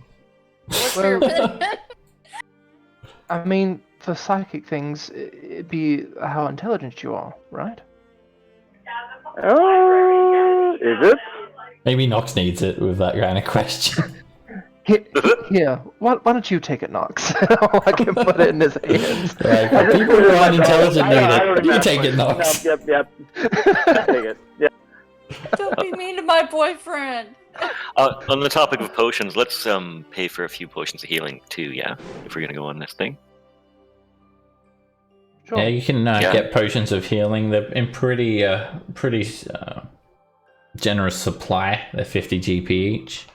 Speaker 5: What's your
Speaker 3: Well-
Speaker 5: opinion?
Speaker 3: I mean, for psychic things, it'd be how intelligent you are, right?
Speaker 4: Is it?
Speaker 1: Maybe Nox needs it with that kind of question.
Speaker 3: Here, why don't you take it, Nox? I can put it in his hands.
Speaker 1: Like, people who are unintelligent need it. You take it, Nox.
Speaker 4: Yep. Take it. Yep.
Speaker 5: Don't be mean to my boyfriend.
Speaker 2: On the topic of potions, let's pay for a few potions of healing too. Yeah, if we're gonna go on this thing.
Speaker 3: Sure.
Speaker 1: Yeah, you can get potions of healing. They're in pretty generous supply. They're 50 GP each.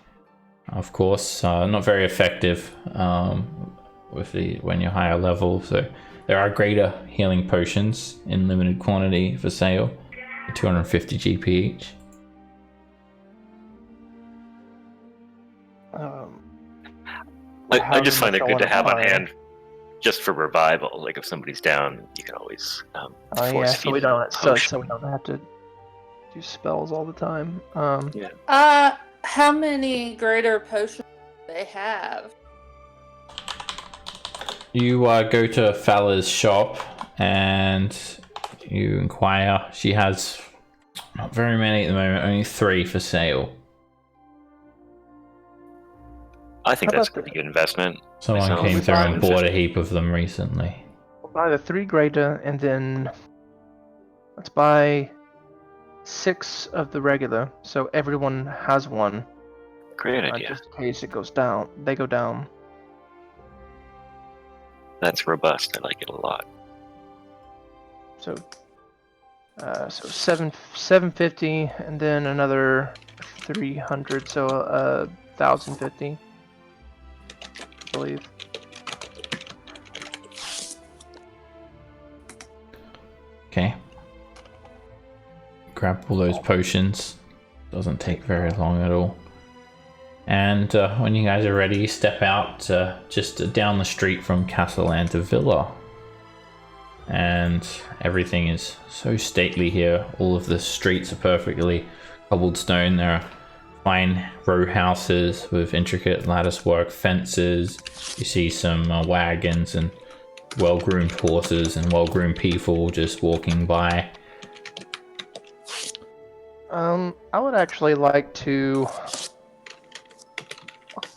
Speaker 1: Of course, not very effective when you're higher level. So there are greater healing potions in limited quantity for sale. 250 GP each.
Speaker 2: I just find it good to have on
Speaker 3: buy?
Speaker 2: hand, just for revival. Like if somebody's down, you can always
Speaker 3: Oh
Speaker 2: force
Speaker 3: yeah,
Speaker 2: feed
Speaker 3: so we don't
Speaker 2: potion.
Speaker 3: have to do spells all the time.
Speaker 5: How many greater potions do they have?
Speaker 1: You go to Fala's shop and you inquire. She has not very many at the moment, only 3 for sale.
Speaker 2: I think
Speaker 3: How
Speaker 2: that's a
Speaker 3: about
Speaker 2: pretty good investment.
Speaker 1: Someone
Speaker 2: Myself,
Speaker 1: came through and bought a
Speaker 2: 150.
Speaker 1: heap of them recently.
Speaker 3: We'll buy the 3 greater, and then let's buy 6 of the regular, so everyone has one,
Speaker 2: Great idea.
Speaker 3: just in case it goes down. They go down.
Speaker 2: That's robust. I like it a lot.
Speaker 3: So 750, and then another 300, so 1050, I believe.
Speaker 1: Okay. Grab all those potions. Doesn't take very long at all. And when you guys are ready, you step out just down the street from Castellanta Villa. And everything is so stately here. All of the streets are perfectly cobblestone. There are fine row houses with intricate latticework fences. You see some wagons and well-groomed horses and well-groomed people just walking by.
Speaker 3: I would actually like to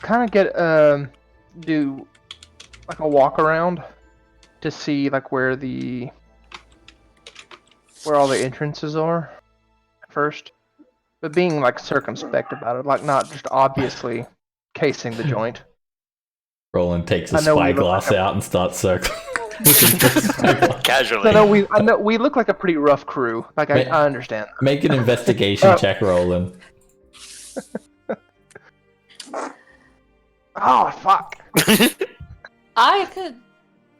Speaker 3: kind of get do like a walk around to see like where all the entrances are first, but being like circumspect about it, like not just obviously casing the joint.
Speaker 1: Roland takes a
Speaker 3: I know we look
Speaker 1: spyglass
Speaker 3: like
Speaker 1: out and starts circling.
Speaker 2: Casually.
Speaker 3: I know we look like a pretty rough crew. Like I understand.
Speaker 1: Make an investigation check, Roland.
Speaker 3: Oh fuck!
Speaker 5: I could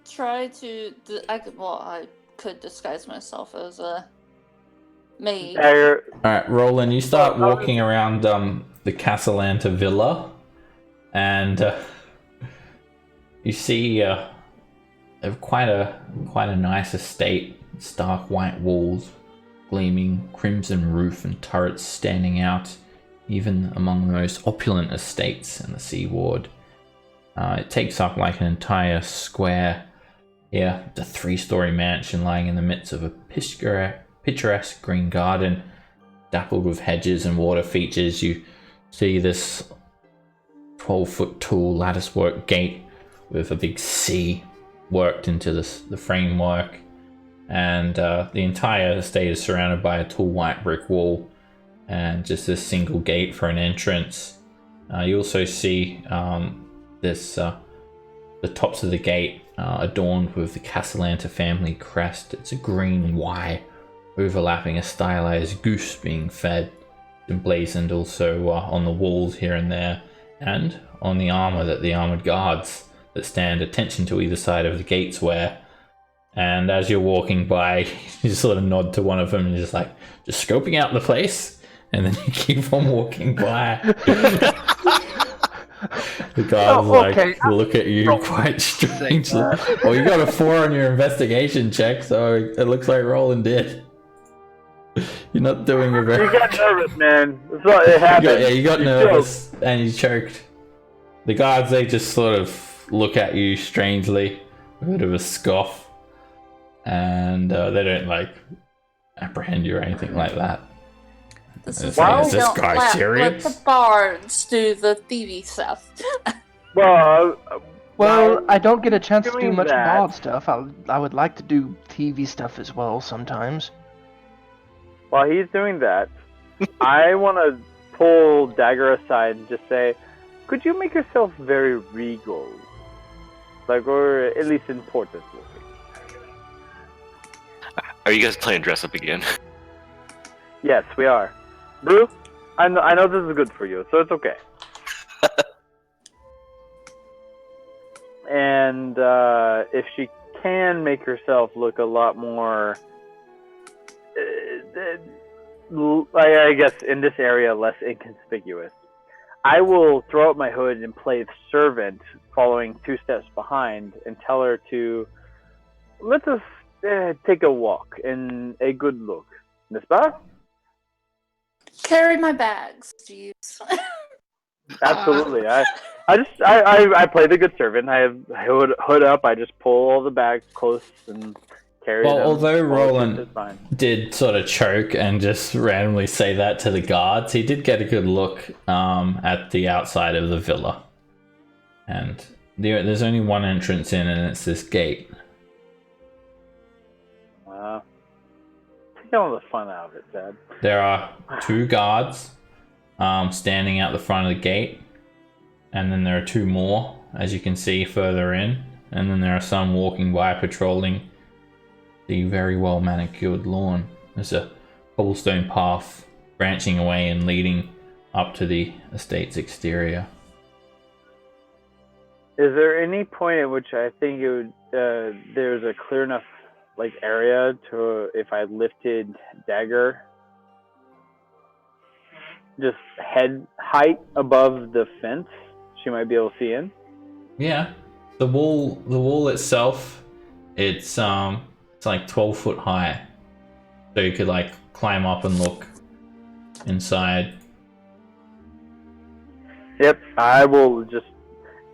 Speaker 5: try to. I could disguise myself as a mage.
Speaker 1: Alright, Roland, you start walking around the Castellanta Villa, and you see quite a nice estate. Stark white walls, gleaming crimson roof and turrets standing out, even among the most opulent estates in the Seaward. It takes up like an entire square here. The 3-story mansion lying in the midst of a picturesque green garden, dappled with hedges and water features. You see this 12-foot tall latticework gate with a big C worked into the framework, and the entire estate is surrounded by a tall white brick wall and just a single gate for an entrance. You also see the tops of the gate adorned with the Castellanta family crest. It's a green Y overlapping a stylized goose being fed, emblazoned also on the walls here and there, and on the armor that the armored guards that stand attention to either side of the gates wear. And as you're walking by, you sort of nod to one of them and you're just scoping out the place, and then you keep on walking by. The guys look at you quite strangely. Well, you got a 4 on your investigation check, so it looks like Roland did. You're not doing a very.
Speaker 4: You got nervous, man. That's what it happened.
Speaker 1: You got nervous and you choked. The guards, they just sort of look at you strangely, a bit of a scoff, and they don't apprehend you or anything like that.
Speaker 5: This is
Speaker 1: why
Speaker 5: why
Speaker 1: is this guy serious?
Speaker 5: Let the bards do the thievy stuff.
Speaker 4: Well,
Speaker 3: I don't get a chance to do
Speaker 4: doing
Speaker 3: much
Speaker 4: that-
Speaker 3: bard stuff. I would like to do TV stuff as well sometimes.
Speaker 4: while he's doing that, I want to pull Dagger aside and just say, could you make yourself very regal? Or at least important looking.
Speaker 2: Are you guys playing dress up again?
Speaker 4: Yes, we are. Brew, I know this is good for you, so it's okay. And if she can make herself look a lot more, I guess in this area, less inconspicuous, I will throw up my hood and play servant, following 2 steps behind, and tell her to let us take a walk and a good look. N'est-ce pas?
Speaker 5: Carry my bags, jeez.
Speaker 4: Absolutely. I play the good servant. I have hood up. I just pull all the bags close and carry them.
Speaker 1: Well, although
Speaker 4: All the
Speaker 1: Roland
Speaker 4: pieces, fine.
Speaker 1: did sort of choke and just randomly say that to the guards, he did get a good look at the outside of the villa. And there's only one entrance in, and it's this gate.
Speaker 4: Take all the fun out of it, Dad.
Speaker 1: There are 2 guards standing out the front of the gate, and then there are 2 more, as you can see further in, and then there are some walking by patrolling the very well manicured lawn. There's a cobblestone path branching away and leading up to the estate's exterior.
Speaker 4: Is there any point at which I think it would there's a clear enough area to, if I lifted Dagger just head height above the fence, she might be able to see in?
Speaker 1: Yeah, the wall itself, it's like 12 foot high, so you could climb up and look inside.
Speaker 4: Yep, I will just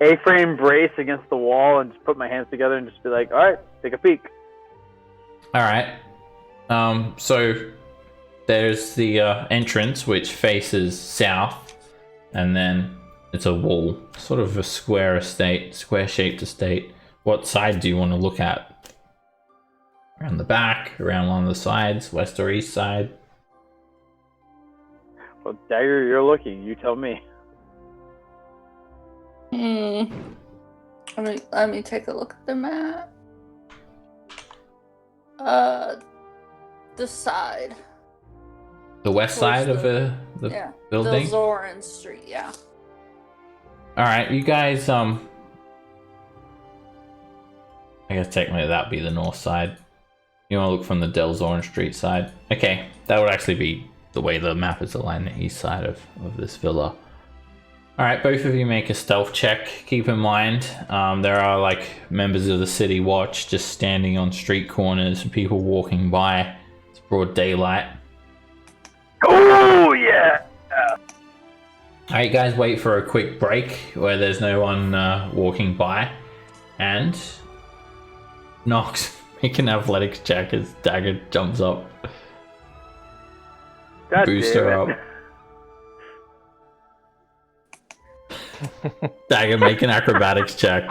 Speaker 4: A-frame brace against the wall and just put my hands together and just be like, all right, take a peek.
Speaker 1: All right. So there's the entrance, which faces south, and then it's a wall, sort of a square-shaped estate. What side do you want to look at? Around the back, around one of the sides, west or east side?
Speaker 4: Well, Dagger, you're looking. You tell me.
Speaker 5: Let me take a look at the map. The side.
Speaker 1: The west side of the building?
Speaker 5: The Zoran Street, yeah.
Speaker 1: Alright, you guys, I guess technically that'd be the north side. You want to look from the Delzorn Street side. Okay, that would actually be the way the map is aligned, the east side of this villa. Alright, both of you make a stealth check. Keep in mind, there are members of the city watch just standing on street corners, people walking by. It's broad daylight.
Speaker 4: Oh, yeah!
Speaker 1: Alright, guys, wait for a quick break where there's no one walking by. And Nox, make an athletics check as Dagger jumps up.
Speaker 4: God
Speaker 1: Boost
Speaker 4: damn
Speaker 1: her
Speaker 4: it.
Speaker 1: up. Dagger, make an acrobatics check.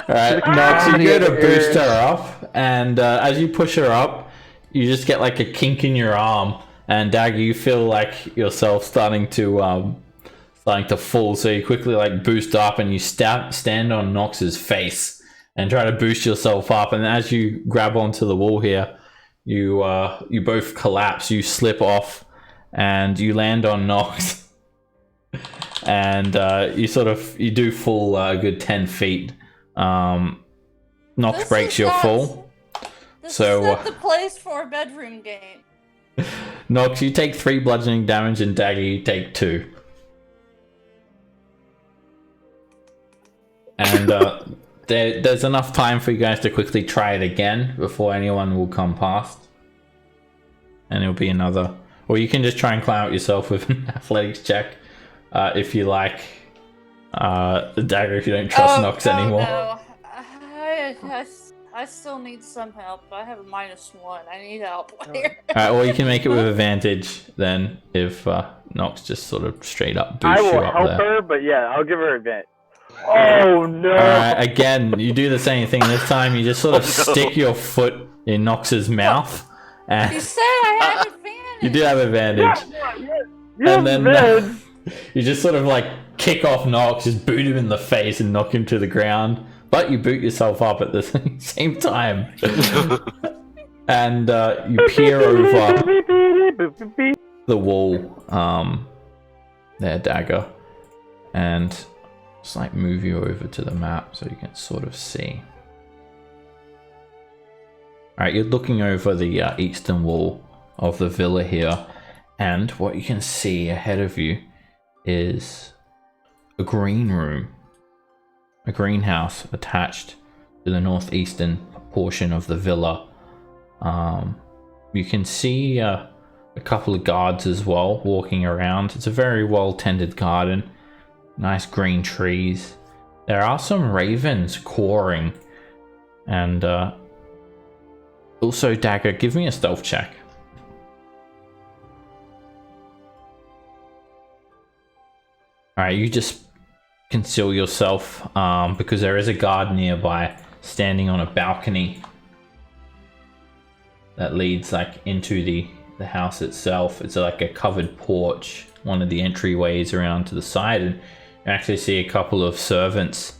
Speaker 1: Alright, Nox, you go to boost her up, and as you push her up, you just get a kink in your arm, and Dagger, you feel yourself starting to fall, so you quickly boost up and you stand on Nox's face and try to boost yourself up, and as you grab onto the wall here, you both collapse, you slip off, and you land on Nox. And you do fall a good 10 feet. Nox breaks your fall.
Speaker 5: This
Speaker 1: So,
Speaker 5: is not the place for a bedroom game.
Speaker 1: Nox, you take 3 bludgeoning damage, and Dagger, you take 2. And there's enough time for you guys to quickly try it again before anyone will come past. And it'll be another... Or you can just try and climb out yourself with an athletics check. If you like. The Dagger, if you don't trust Nox anymore.
Speaker 5: No. I still need some help. I have a -1. I need help here.
Speaker 1: Alright, well, you can make it with advantage then if Nox just sort of straight up
Speaker 4: I
Speaker 1: boosts you
Speaker 4: will
Speaker 1: up
Speaker 4: help
Speaker 1: there.
Speaker 4: her, but yeah, I'll give her advantage. Oh, no!
Speaker 1: Alright, again, you do the same thing. This time you just sort of stick your foot in Nox's mouth. And
Speaker 5: You said I have advantage.
Speaker 1: you do have advantage.
Speaker 4: Yeah,
Speaker 1: And then
Speaker 4: man.
Speaker 1: you just sort of kick off Nox, just boot him in the face and knock him to the ground. But you boot yourself up at the same time. And you peer over the wall, there, Dagger. And just move you over to the map so you can sort of see. Alright, you're looking over the eastern wall of the villa here. And what you can see ahead of you is a green room, a greenhouse attached to the northeastern portion of the villa. you can see a couple of guards as well walking around. It's a very well tended garden, nice green trees. There are some ravens cawing, and also Dagger, give me a stealth check. Alright, you just conceal yourself because there is a guard nearby standing on a balcony that leads like into the house itself. It's like a covered porch, one of the entryways around to the side, and you actually see a couple of servants.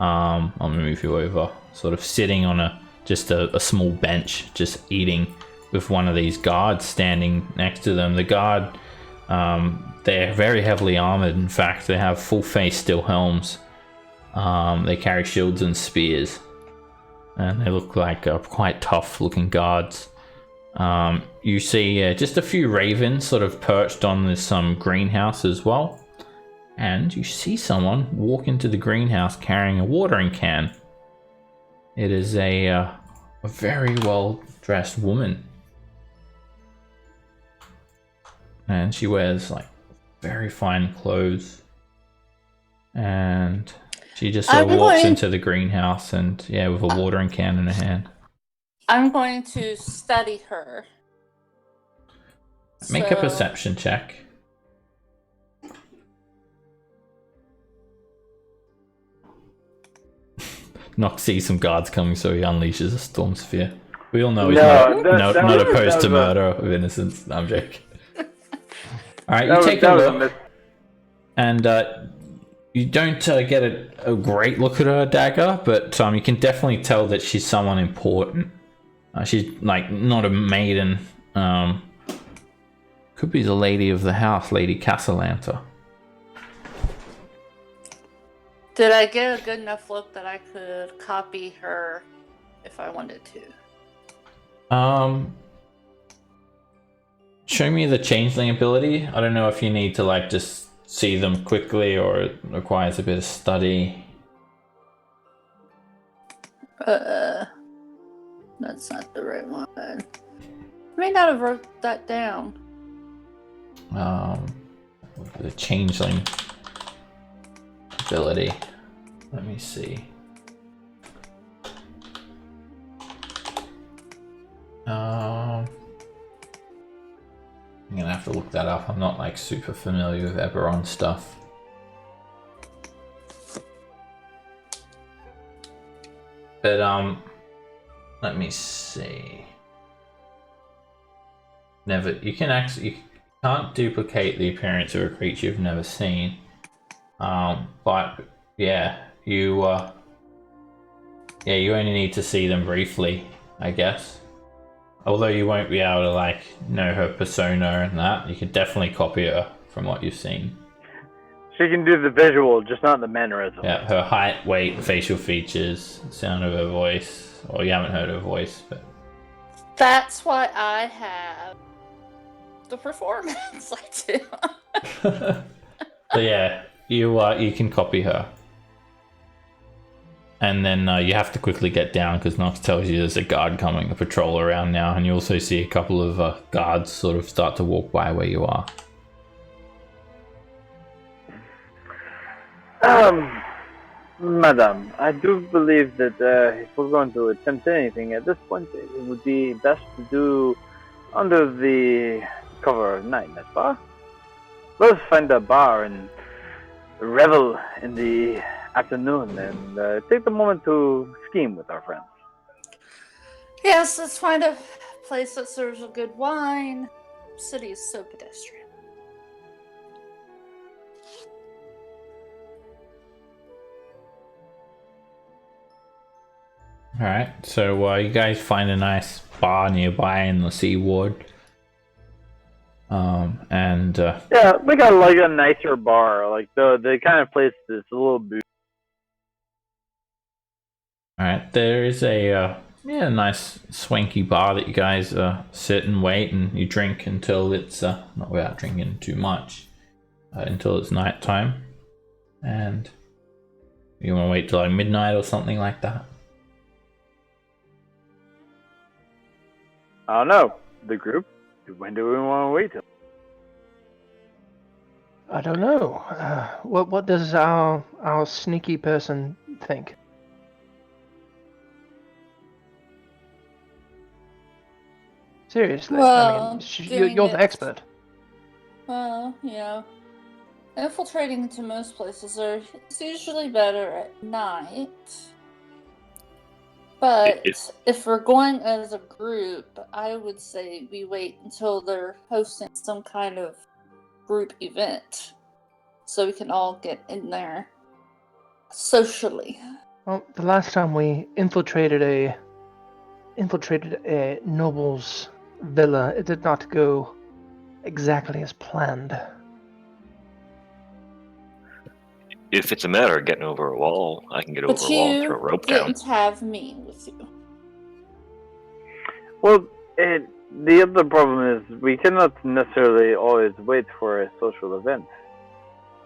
Speaker 1: I'll move you over, sort of sitting on a small bench, just eating, with one of these guards standing next to them. The guard, they're very heavily armored. In fact, they have full face steel helms. They carry shields and spears, and they look like quite tough looking guards. You see just a few ravens sort of perched on this greenhouse as well, and you see someone walk into the greenhouse carrying a watering can. It is a very well dressed woman, and she wears like very fine clothes, and she just sort of walks into the greenhouse and with a watering can in her hand.
Speaker 5: I'm going to study her.
Speaker 1: Make a perception check. Nox sees some guards coming, so he unleashes a storm sphere. We all know he's not opposed to murder of innocents. No, I'm joking. Alright, you take a look, and you don't get a great look at her, Dagger, but you can definitely tell that she's someone important. She's like not a maiden. Could be the lady of the house, Lady Castellanta.
Speaker 5: Did I get a good enough look that I could copy her if I wanted to?
Speaker 1: Show me the changeling ability. I don't know if you need to like just see them quickly or it requires a bit of study.
Speaker 5: That's not the right one. I may not have wrote that down.
Speaker 1: The changeling ability. Let me see. I'm gonna have to look that up. I'm not like super familiar with Eberron stuff. But let me see. You can't duplicate the appearance of a creature you've never seen. But yeah, you only need to see them briefly, I guess. Although you won't be able to like know her persona and that, you could definitely copy her from what you've seen.
Speaker 4: She can do the visual, just not the mannerism.
Speaker 1: Yeah, her height, weight, facial features, sound of her voice. Or you haven't heard her voice, but
Speaker 5: that's why I have the performance I do.
Speaker 1: So yeah, you can copy her. And then you have to quickly get down because Nox tells you there's a guard coming, a patrol around now, and you also see a couple of guards sort of start to walk by where you are.
Speaker 4: Madam, I do believe that if we're going to attempt anything at this point, it would be best to do under the cover of night, n'est pas? Let us find a bar and revel in the afternoon and take the moment to scheme with our friends.
Speaker 5: Yes, let's find a place that serves a good wine. The city is so pedestrian.
Speaker 1: Alright, so you guys find a nice bar nearby in the Sea Ward.
Speaker 4: Yeah, we got like a nicer bar, like the kind of place that's a little bougie.
Speaker 1: Alright, there is a nice swanky bar that you guys sit and wait, and you drink until it's not without drinking too much, until it's night time. And you want to wait till like midnight or something like that?
Speaker 4: I don't know. the group? When do we want to wait till?
Speaker 3: I don't know. What does our sneaky person think? Seriously, I
Speaker 5: Well,
Speaker 3: mean,
Speaker 5: doing
Speaker 3: you're the
Speaker 5: it-
Speaker 3: expert.
Speaker 5: Well, infiltrating into most places it's usually better at night. But if we're going as a group, I would say we wait until they're hosting some kind of group event, so we can all get in there socially.
Speaker 3: Well, the last time we infiltrated a noble's villa, it did not go exactly as planned.
Speaker 2: If it's a matter of getting over a wall, I can get
Speaker 5: But
Speaker 2: over a wall and throw a
Speaker 5: you
Speaker 2: rope down.
Speaker 5: didn't have me with you.
Speaker 4: Well, the other problem is we cannot necessarily always wait for a social event.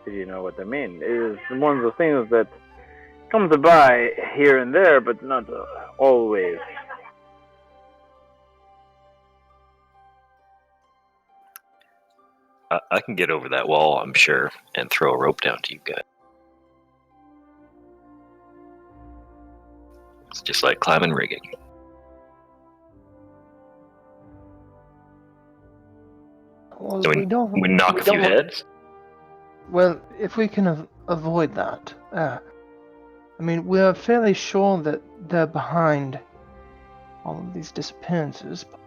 Speaker 4: If you know what I mean. It is one of the things that comes by here and there, but not always.
Speaker 2: I can get over that wall, I'm sure, and throw a rope down to you guys. It's just like climbing rigging.
Speaker 3: Well,
Speaker 2: So
Speaker 3: we don't.
Speaker 2: we knock
Speaker 3: we
Speaker 2: a few
Speaker 3: don't want-
Speaker 2: heads.
Speaker 3: Well, if we can avoid that, I mean, we're fairly sure that they're behind all of these disappearances. But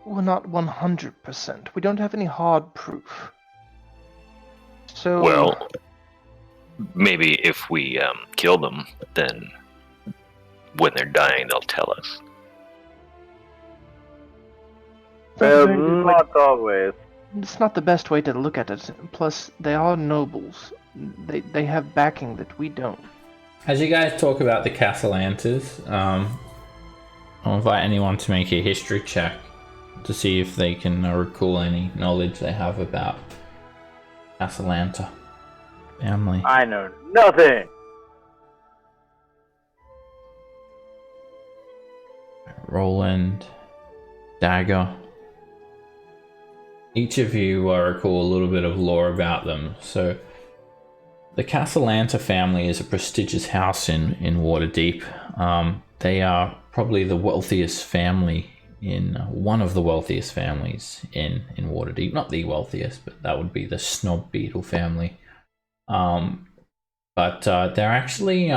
Speaker 3: we're not 100%. We don't have any hard proof. So.
Speaker 2: Well, maybe if we kill them, then when they're dying, they'll tell us.
Speaker 3: That's a very good way-
Speaker 4: Not always.
Speaker 3: It's not the best way to look at it. Plus, they are nobles. They have backing that we don't.
Speaker 1: As you guys talk about the Castellantas, I'll invite anyone to make a history check to see if they can recall any knowledge they have about Castellanta family.
Speaker 4: I know nothing.
Speaker 1: Roland, Dagger. Each of you recall a little bit of lore about them. So, the Castellanta family is a prestigious house in Waterdeep. They are probably the wealthiest family one of the wealthiest families in Waterdeep. Not the wealthiest, but that would be the Snob Beetle family. But they're actually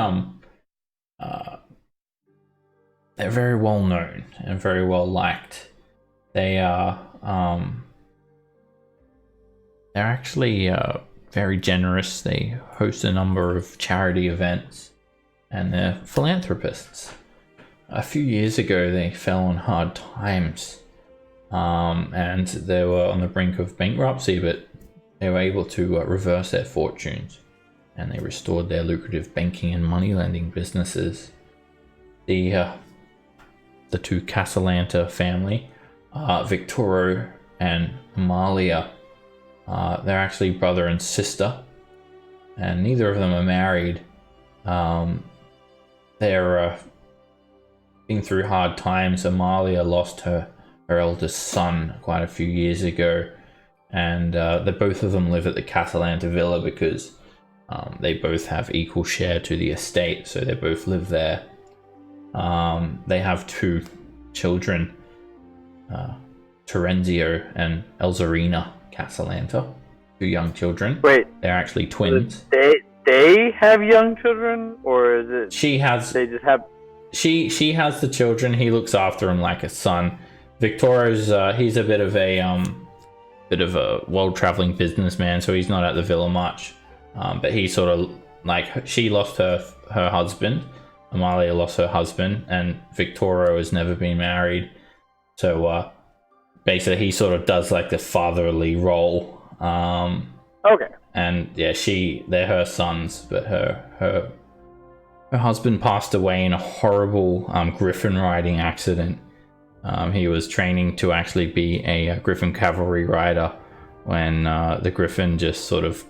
Speaker 1: they're very well known and very well liked. They are they're actually very generous. They host a number of charity events, and they're philanthropists. A few years ago, they fell on hard times, and they were on the brink of bankruptcy, but they were able to reverse their fortunes, and they restored their lucrative banking and money lending businesses. The two Castellanta family, Victoro and Amalia, they're actually brother and sister, and neither of them are married. They're been through hard times. Amalia lost her eldest son quite a few years ago, and both of them live at the Castellanta Villa because they both have equal share to the estate, so they both live there. They have two children, Terenzio and Elzarina Castellanta, two young children.
Speaker 4: Wait,
Speaker 1: They're actually twins.
Speaker 4: they have young children, or is it
Speaker 1: She has
Speaker 4: they just have?
Speaker 1: she has the children. He looks after them like a son. Victorio's he's a bit of a world-traveling businessman, so he's not at the villa much. But he sort of, like, she lost her husband. Amalia lost her husband, and Victorio has never been married. So basically, he sort of does like the fatherly role.
Speaker 4: Okay.
Speaker 1: And yeah, they're her sons, but her husband passed away in a horrible griffin riding accident. He was training to actually be a griffin cavalry rider when the griffin just sort of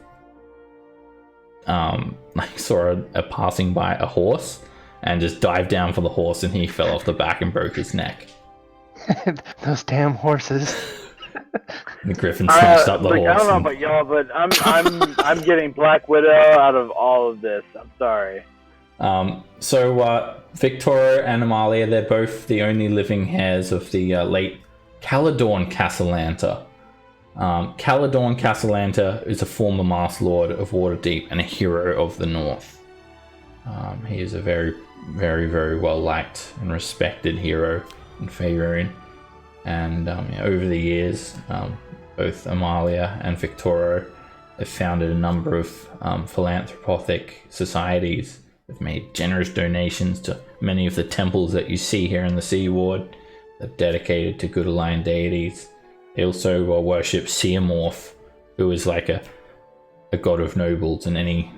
Speaker 1: saw a passing by a horse and just dived down for the horse, and he fell off the back and broke his neck.
Speaker 3: Those damn horses.
Speaker 1: The griffin snatched up the
Speaker 4: Look, I
Speaker 1: horse.
Speaker 4: don't know
Speaker 1: And,
Speaker 4: about y'all, but I'm getting Black Widow out of all of this. I'm sorry.
Speaker 1: so Victoria and Amalia, they're both the only living heirs of the late Caledorn Castellanta. Caledorn Castellanta is a former Master Lord of Waterdeep and a hero of the North. He is a very, very, very well liked and respected hero in Faerun. And over the years, both Amalia and Victoria have founded a number of philanthropic societies. They've made generous donations to many of the temples that you see here in the Sea Ward. They're dedicated to good aligned deities. They also worship Seamorph, who is like a god of nobles, and any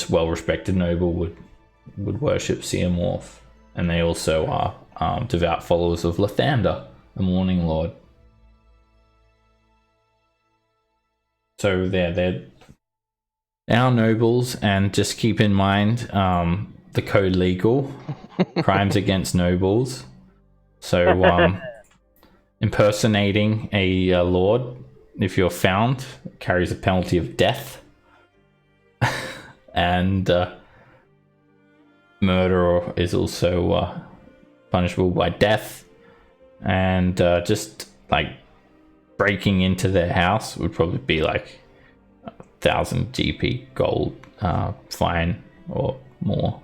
Speaker 1: well-respected noble would worship Seamorph. And they also are devout followers of Lathander, the Morning Lord. So they're our nobles, and just keep in mind the code legal crimes against nobles. So impersonating a lord, if you're found, carries a penalty of death, and murder is also punishable by death. And just like breaking into their house would probably be like 1,000 GP gold fine or more.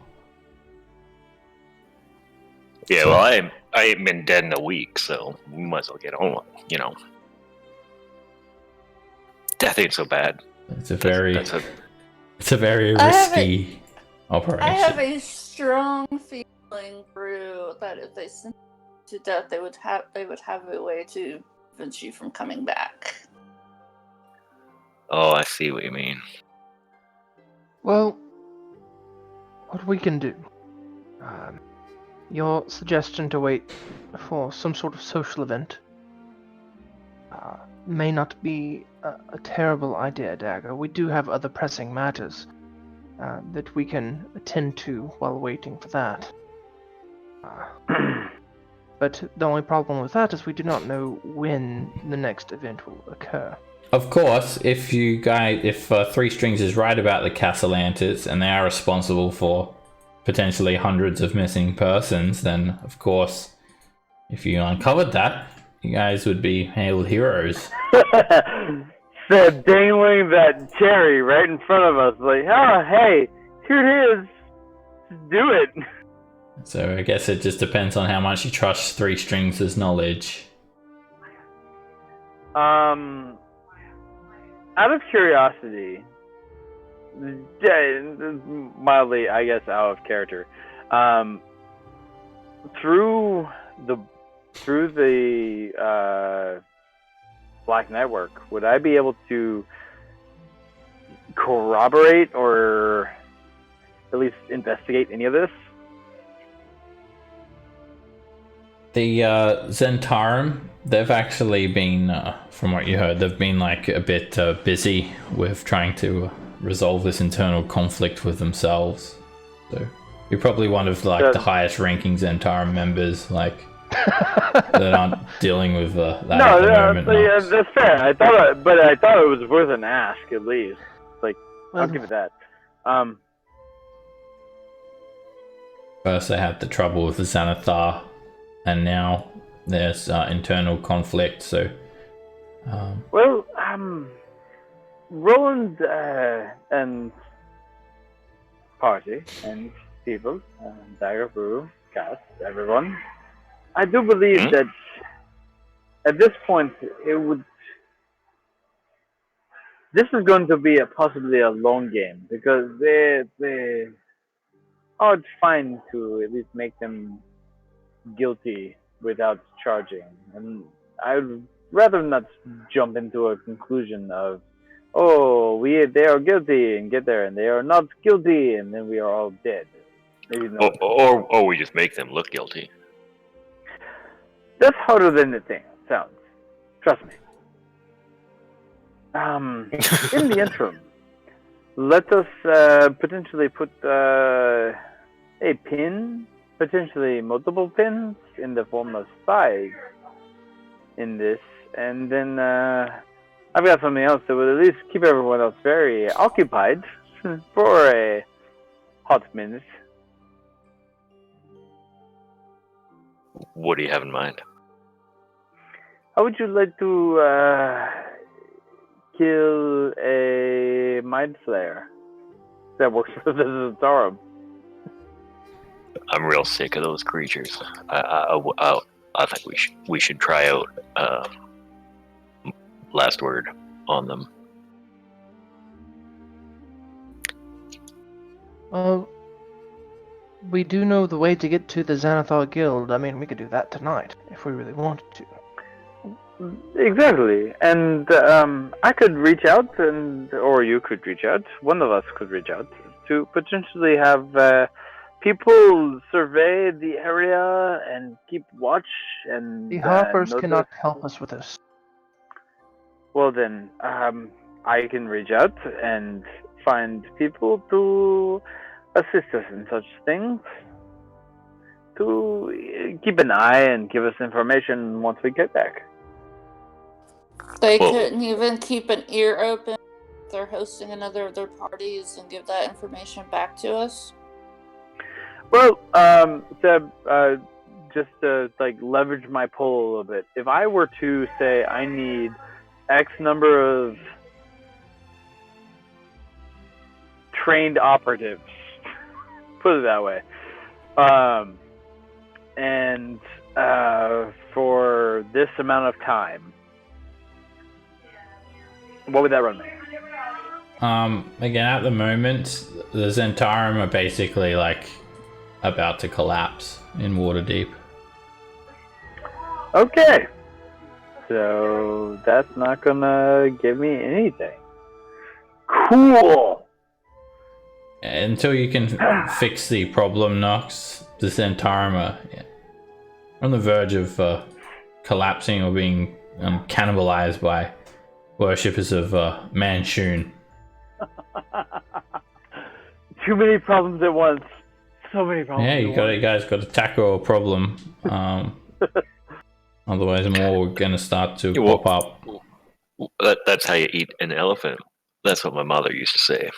Speaker 2: Yeah,
Speaker 1: So-
Speaker 2: well, I ain't been dead in a week, so we might as well get on. You know, death ain't so bad.
Speaker 1: It's a very
Speaker 2: That's a,
Speaker 1: it's a very
Speaker 5: I have
Speaker 1: risky operation.
Speaker 5: I have a strong feeling, Brew, that if they sent you to death, they would have a way to prevent you from coming back.
Speaker 2: oh, I see what you mean.
Speaker 3: Well, what we can do. Your suggestion to wait for some sort of social event may not be a terrible idea, Dagger. We do have other pressing matters that we can attend to while waiting for that. But the only problem with that is we do not know when the next event will occur.
Speaker 1: Of course, if Three Strings is right about the Castellantis and they are responsible for potentially hundreds of missing persons, then of course, if you uncovered that, you guys would be hailed heroes.
Speaker 4: They're dangling that cherry right in front of us, like, oh, hey, here it is. Just do it.
Speaker 1: So I guess it just depends on how much you trust Three Strings' knowledge.
Speaker 4: Out of curiosity, mildly, I guess, out of character, through the Black Network, would I be able to corroborate or at least investigate any of this?
Speaker 1: The Zentarum, they've actually been, from what you heard, they've been like a bit busy with trying to resolve this internal conflict with themselves. So you're probably one of like the highest ranking Zentarum members, like that aren't dealing with that at the moment.
Speaker 4: Yeah, that's fair. I thought it was worth an ask at least. Like, I'll
Speaker 3: Well,
Speaker 4: give it that.
Speaker 1: First they had the trouble with the Xanathar, and now there's internal conflict. So,
Speaker 4: Roland and party and people, Dagger Brew, Cass, everyone. I do believe that at this point this is going to be possibly a long game because it's fine to at least make them guilty without charging, and I'd rather not jump into a conclusion of, they are guilty and get there, and they are not guilty, and then we are all dead. Maybe not.
Speaker 2: Or we just make them look guilty.
Speaker 4: That's harder than it sounds. Trust me. In the interim, let us potentially put a pin, potentially multiple pins, in the form of spies in this, and then I've got something else that would at least keep everyone else very occupied for a hot minute.
Speaker 2: What do you have in mind?
Speaker 4: How would you like to kill a mind flayer that works for the Zentarum?
Speaker 2: I'm real sick of those creatures. I think we should try out last word on them.
Speaker 3: Well, we do know the way to get to the Xanathar Guild. I mean, we could do that tonight if we really wanted to.
Speaker 4: Exactly, and I could reach out, or you could reach out. One of us could reach out to potentially have people survey the area and keep watch. And
Speaker 3: The Harpers
Speaker 4: notice.
Speaker 3: cannot help us with this.
Speaker 4: Well then, I can reach out and find people to assist us in such things. To keep an eye and give us information once we get back.
Speaker 5: They
Speaker 2: Well-
Speaker 5: couldn't even keep an ear open if they're hosting another of their parties and give that information back to us.
Speaker 4: Well, Seb, just to leverage my pull a little bit. If I were to say I need X number of trained operatives, put it that way, and for this amount of time, what would that run me?
Speaker 1: Again, at the moment, the Zentarum are basically about to collapse in Waterdeep.
Speaker 4: Okay. So that's not gonna give me anything. Cool.
Speaker 1: Until you can fix the problem, Nox, the Zentarum are on the verge of collapsing or being cannibalized by worshippers of Manchun.
Speaker 4: Too many problems at once. So many problems.
Speaker 1: Yeah,
Speaker 4: at
Speaker 1: you guys got to tackle a problem. Otherwise, more are gonna start to pop up.
Speaker 2: That's how you eat an elephant. That's what my mother used to say.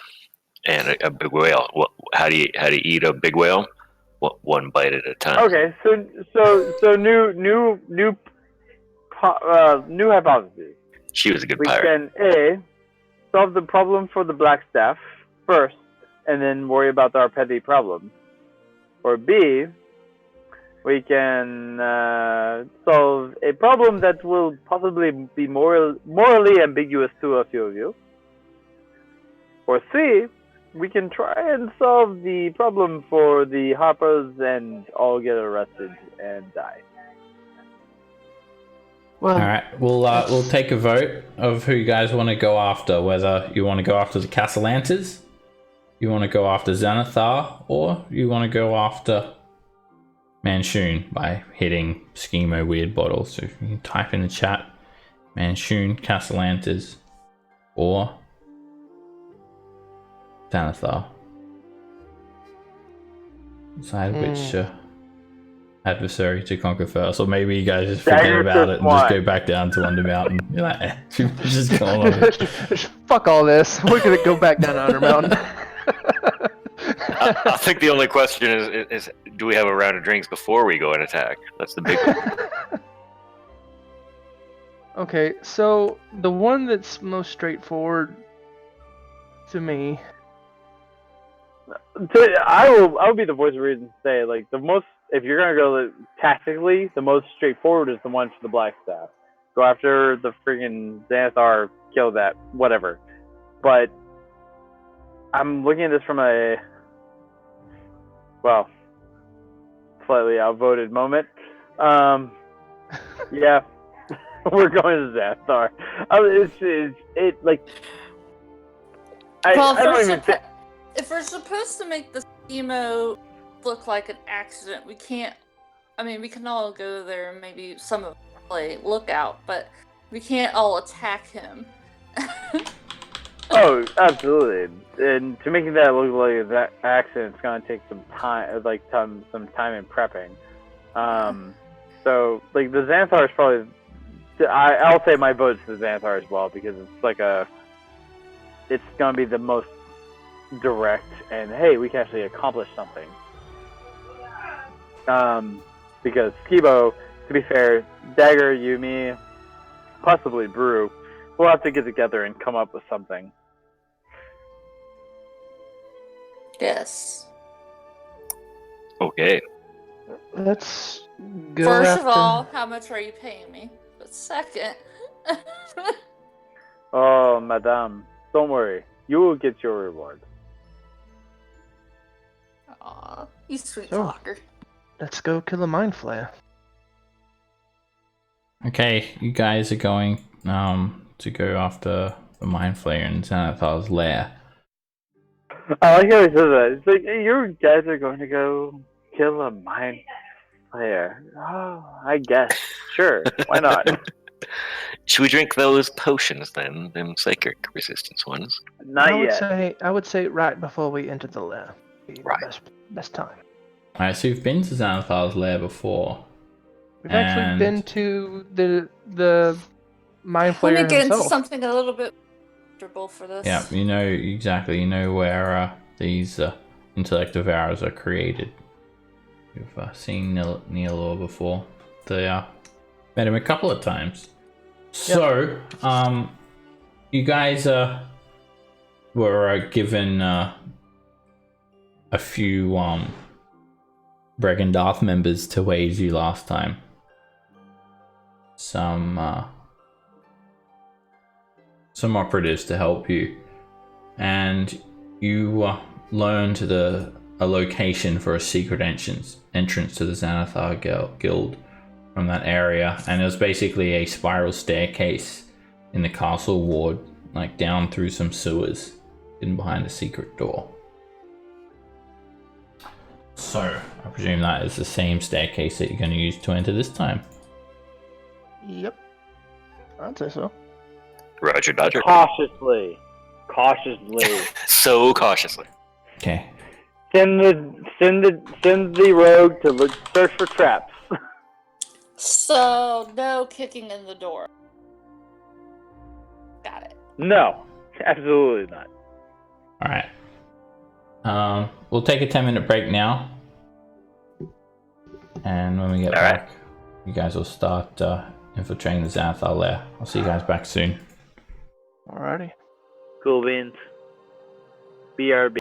Speaker 2: And a big whale. How do you eat a big whale? One bite at a time.
Speaker 4: Okay, so new hypothesis.
Speaker 2: She was a good
Speaker 4: We
Speaker 2: pirate.
Speaker 4: can A, solve the problem for the black staff first, and then worry about our petty problems. Or B, we can solve a problem that will possibly be morally ambiguous to a few of you. Or C, we can try and solve the problem for the Harpers and all get arrested and die.
Speaker 3: Well,
Speaker 1: All right, we'll take a vote of who you guys want to go after. Whether you want to go after the Castellantas, you want to go after Xanathar, or you want to go after Manchun by hitting Schemo Weird Bottle. So you can type in the chat Manchun, Castellantas, or Xanathar. Decide which adversary to conquer first, or maybe you guys just forget about it and just go back down to Undermountain. You're like, just go on.
Speaker 3: Fuck all this. We're gonna go back down to Undermountain.
Speaker 2: I think the only question is do we have a round of drinks before we go and attack? That's the big one.
Speaker 3: Okay, so the one that's most straightforward to me.
Speaker 4: I'll be the voice of reason to say, the most, if you're gonna go tactically, the most straightforward is the one for the black staff. Go after the friggin' Xanathar, kill that, whatever. But I'm looking at this from a slightly outvoted moment. Yeah, we're going to Xanathar.
Speaker 5: If we're supposed to make the Schemo look like an accident, we can't. I mean, we can all go there and maybe some of us play lookout, but we can't all attack him.
Speaker 4: Oh, absolutely. And to making that look like an accident, it's gonna take some time, some time in prepping. So, the Xanathar is probably I'll say my vote's the Xanathar as well because it's like it's gonna be the most direct, and hey, we can actually accomplish something. Because Skibo, to be fair, Dagger, you, me, possibly Brew, we'll have to get together and come up with something.
Speaker 5: Yes.
Speaker 2: Okay.
Speaker 3: Let's go
Speaker 5: First
Speaker 3: after...
Speaker 5: of all, how much are you paying me? But second,
Speaker 4: Oh, madame, don't worry. You will get your reward.
Speaker 5: aw, you sweet
Speaker 3: So.
Speaker 5: talker.
Speaker 3: Let's go kill a mind flayer.
Speaker 1: Okay, you guys are going to go after the mind flayer in Xanathar's lair.
Speaker 4: I like how he says that. It's like, hey, you guys are going to go kill a mind player. Oh, I guess. Sure. Why not?
Speaker 2: Should we drink those potions then? Them psychic resistance ones?
Speaker 4: Not yet.
Speaker 3: I would say right before we enter the lair. Be the
Speaker 2: Right.
Speaker 3: best time.
Speaker 1: Alright, so you've been to Xanathar's lair before.
Speaker 3: We've actually been to the mind
Speaker 5: Let me
Speaker 3: flayer
Speaker 5: get into
Speaker 3: himself.
Speaker 5: something a little bit comfortable for this.
Speaker 1: Yeah, you know exactly. You know where these intellect devourers are created. You've seen Neilor before. They met him a couple of times. So, you guys were given a few Bregendarth members to aid you last time. Some operatives to help you, and you learned a location for a secret entrance to the Xanathar Guild from that area, and it was basically a spiral staircase in the castle ward, like down through some sewers, hidden behind a secret door. So I presume that is the same staircase that you're going to use to enter this time.
Speaker 3: Yep. I'd say so.
Speaker 2: Roger, Dodger.
Speaker 4: Cautiously.
Speaker 2: So cautiously.
Speaker 1: Okay.
Speaker 4: Send the rogue to search for traps.
Speaker 5: So, no kicking in the door. Got it.
Speaker 4: No, absolutely not.
Speaker 1: All right. We'll take a 10-minute break now, and when we get back, you guys will start infiltrating the Xanathar lair. I'll see you guys back soon.
Speaker 3: Alrighty.
Speaker 4: Cool beans. BRB.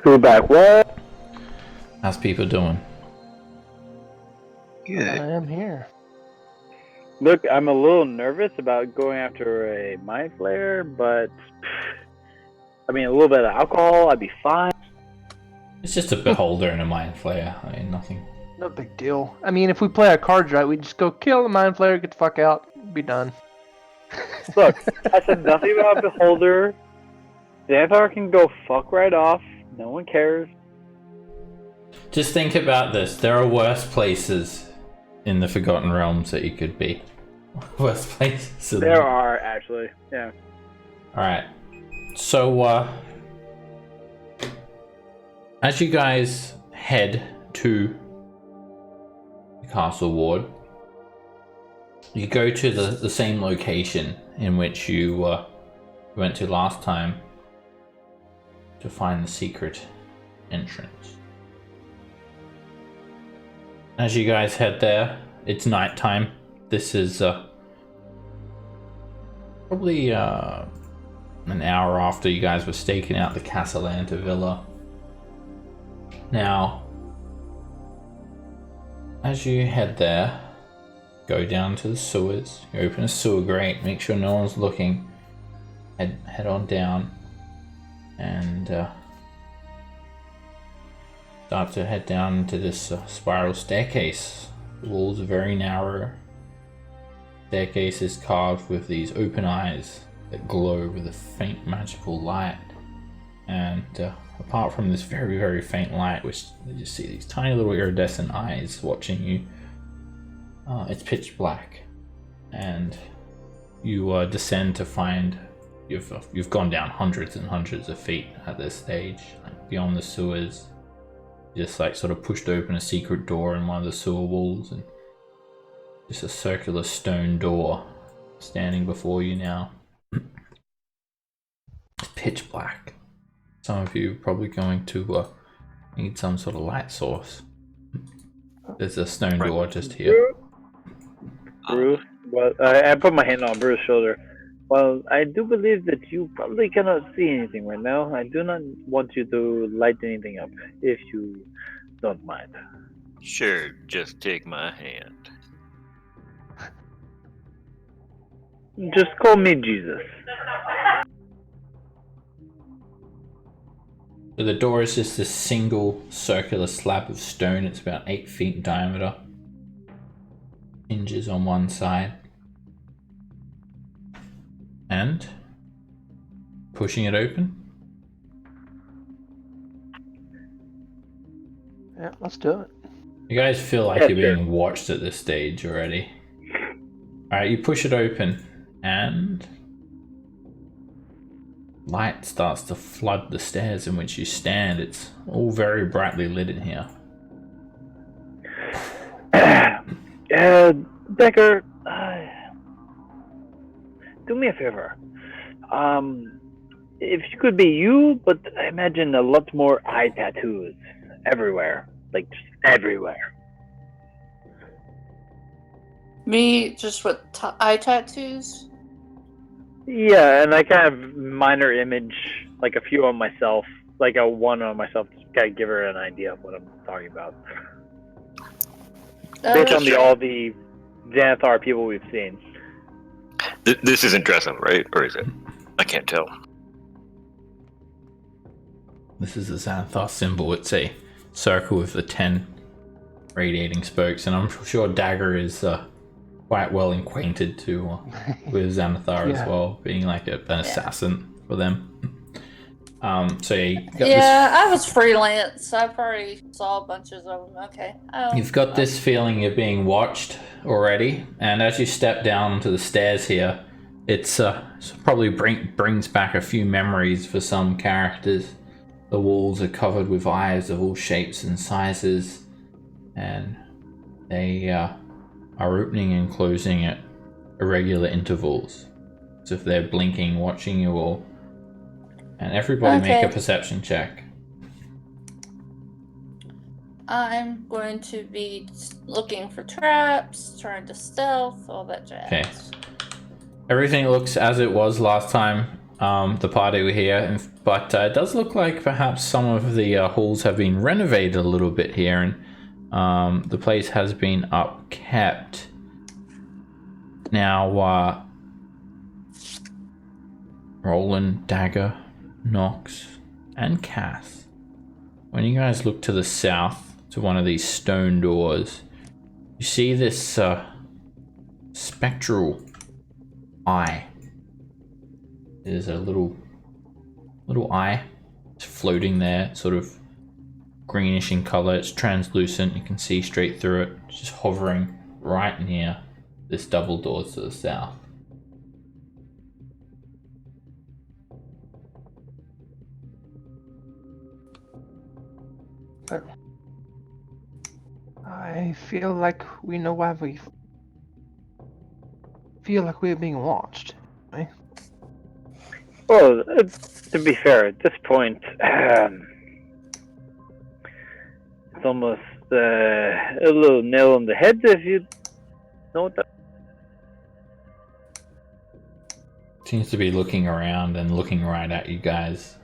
Speaker 4: Screwback, what?
Speaker 1: How's people doing?
Speaker 6: Good.
Speaker 3: I am here.
Speaker 4: Look, I'm a little nervous about going after a mind flayer, but I mean, a little bit of alcohol, I'd be fine.
Speaker 1: It's just a beholder and a mind flayer. I mean, nothing.
Speaker 3: No big deal. I mean, if we play our cards right, we just go kill the mind flayer, get the fuck out, be done.
Speaker 4: Look, I said nothing about Beholder. Xanathar can go fuck right off. No one cares.
Speaker 1: Just think about this. There are worse places in the Forgotten Realms that you could be. Worse places.
Speaker 4: There are, actually. Yeah.
Speaker 1: Alright. So, as you guys head to the castle ward, you go to the same location in which you went to last time to find the secret entrance. As you guys head there, it's nighttime. This is probably an hour after you guys were staking out the Castellanta Villa. Now, as you head there, go down to the sewers, you open a sewer grate, make sure no one's looking, head on down, and start to head down into this spiral staircase. The walls are very narrow. Staircase is carved with these open eyes that glow with a faint magical light, and apart from this very, very faint light, which you just see these tiny little iridescent eyes watching you, it's pitch black, and you descend to find you've gone down hundreds and hundreds of feet at this stage, like beyond the sewers. You just like sort of pushed open a secret door in one of the sewer walls, and just a circular stone door standing before you now. It's pitch black. Some of you are probably going to need some sort of light source. There's a stone door just here.
Speaker 4: Bruce, well, I put my hand on Bruce's shoulder. Well, I do believe that you probably cannot see anything right now. I do not want you to light anything up, if you don't mind.
Speaker 2: Sure, just take my hand.
Speaker 4: Just call me Jesus.
Speaker 1: So the door is just a single circular slab of stone. It's about 8 feet in diameter. Hinges on one side. And pushing it open.
Speaker 3: Yeah, let's do it.
Speaker 1: You guys feel like
Speaker 4: Yeah,
Speaker 1: you're
Speaker 4: sure.
Speaker 1: being watched at this stage already. Alright, you push it open and light starts to flood the stairs in which you stand. It's all very brightly lit in here.
Speaker 4: Decker, do me a favor. If you could be you, but I imagine a lot more eye tattoos everywhere. Like, just everywhere.
Speaker 5: Me, just with eye tattoos?
Speaker 4: Yeah, and I kind of minor image, like a few on myself, like a one on myself, to kind of give her an idea of what I'm talking about. Based on all the Xanathar people we've seen.
Speaker 2: This isn't dressing, right? Or is it? I can't tell.
Speaker 1: This is the Xanathar symbol. It's a circle with the 10 radiating spokes, and I'm sure Dagger is quite well acquainted with Xanathar as well, being like an assassin for them. So you got
Speaker 5: I was freelance. I probably saw bunches of them. Okay.
Speaker 1: You've got this feeling you're being watched already, and as you step down to the stairs here, it's probably brings back a few memories for some characters. The walls are covered with eyes of all shapes and sizes, and they are opening and closing at irregular intervals, as if they're blinking, watching you all. And everybody make a perception check.
Speaker 5: I'm going to be looking for traps, trying to stealth, all that jazz.
Speaker 1: Okay. Everything looks as it was last time. the party here, but it does look like perhaps some of the halls have been renovated a little bit here, and the place has been upkept. Now, Roland, Dagger, Nox, and Cass, when you guys look to the south to one of these stone doors, you see this spectral eye. There's a little eye. It's floating there, sort of greenish in color. It's translucent. You can see straight through it. It's just hovering right near this double door to the south.
Speaker 3: But I feel like we know why we feel like we're being watched. Right?
Speaker 4: Well, to be fair, at this point, it's almost a little nail on the head, if you know what that.
Speaker 1: Seems to be looking around and looking right at you guys,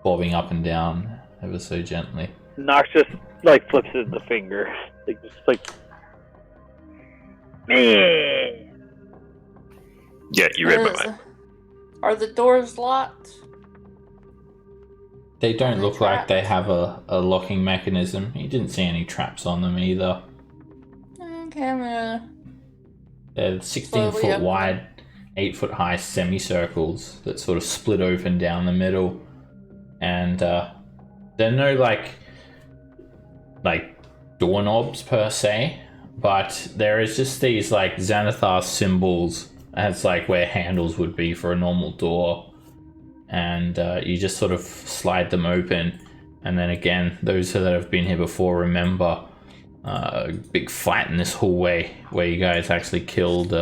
Speaker 1: bobbing up and down ever so gently.
Speaker 4: Nox just like flips it the finger, like meh.
Speaker 2: Yeah, you read my mind.
Speaker 5: Are the doors locked?
Speaker 1: They don't
Speaker 5: Are
Speaker 1: look
Speaker 5: they
Speaker 1: like they
Speaker 5: trapped?
Speaker 1: have a locking mechanism. You didn't see any traps on them either.
Speaker 5: Okay, I'm gonna.
Speaker 1: They're 16
Speaker 5: Slowly
Speaker 1: foot
Speaker 5: open
Speaker 1: wide, 8 foot high semicircles that sort of split open down the middle. And there are no like doorknobs per se, but there is just these like Xanathar symbols as like where handles would be for a normal door. And you just sort of slide them open. And then again, those that have been here before remember a big fight in this hallway where you guys actually killed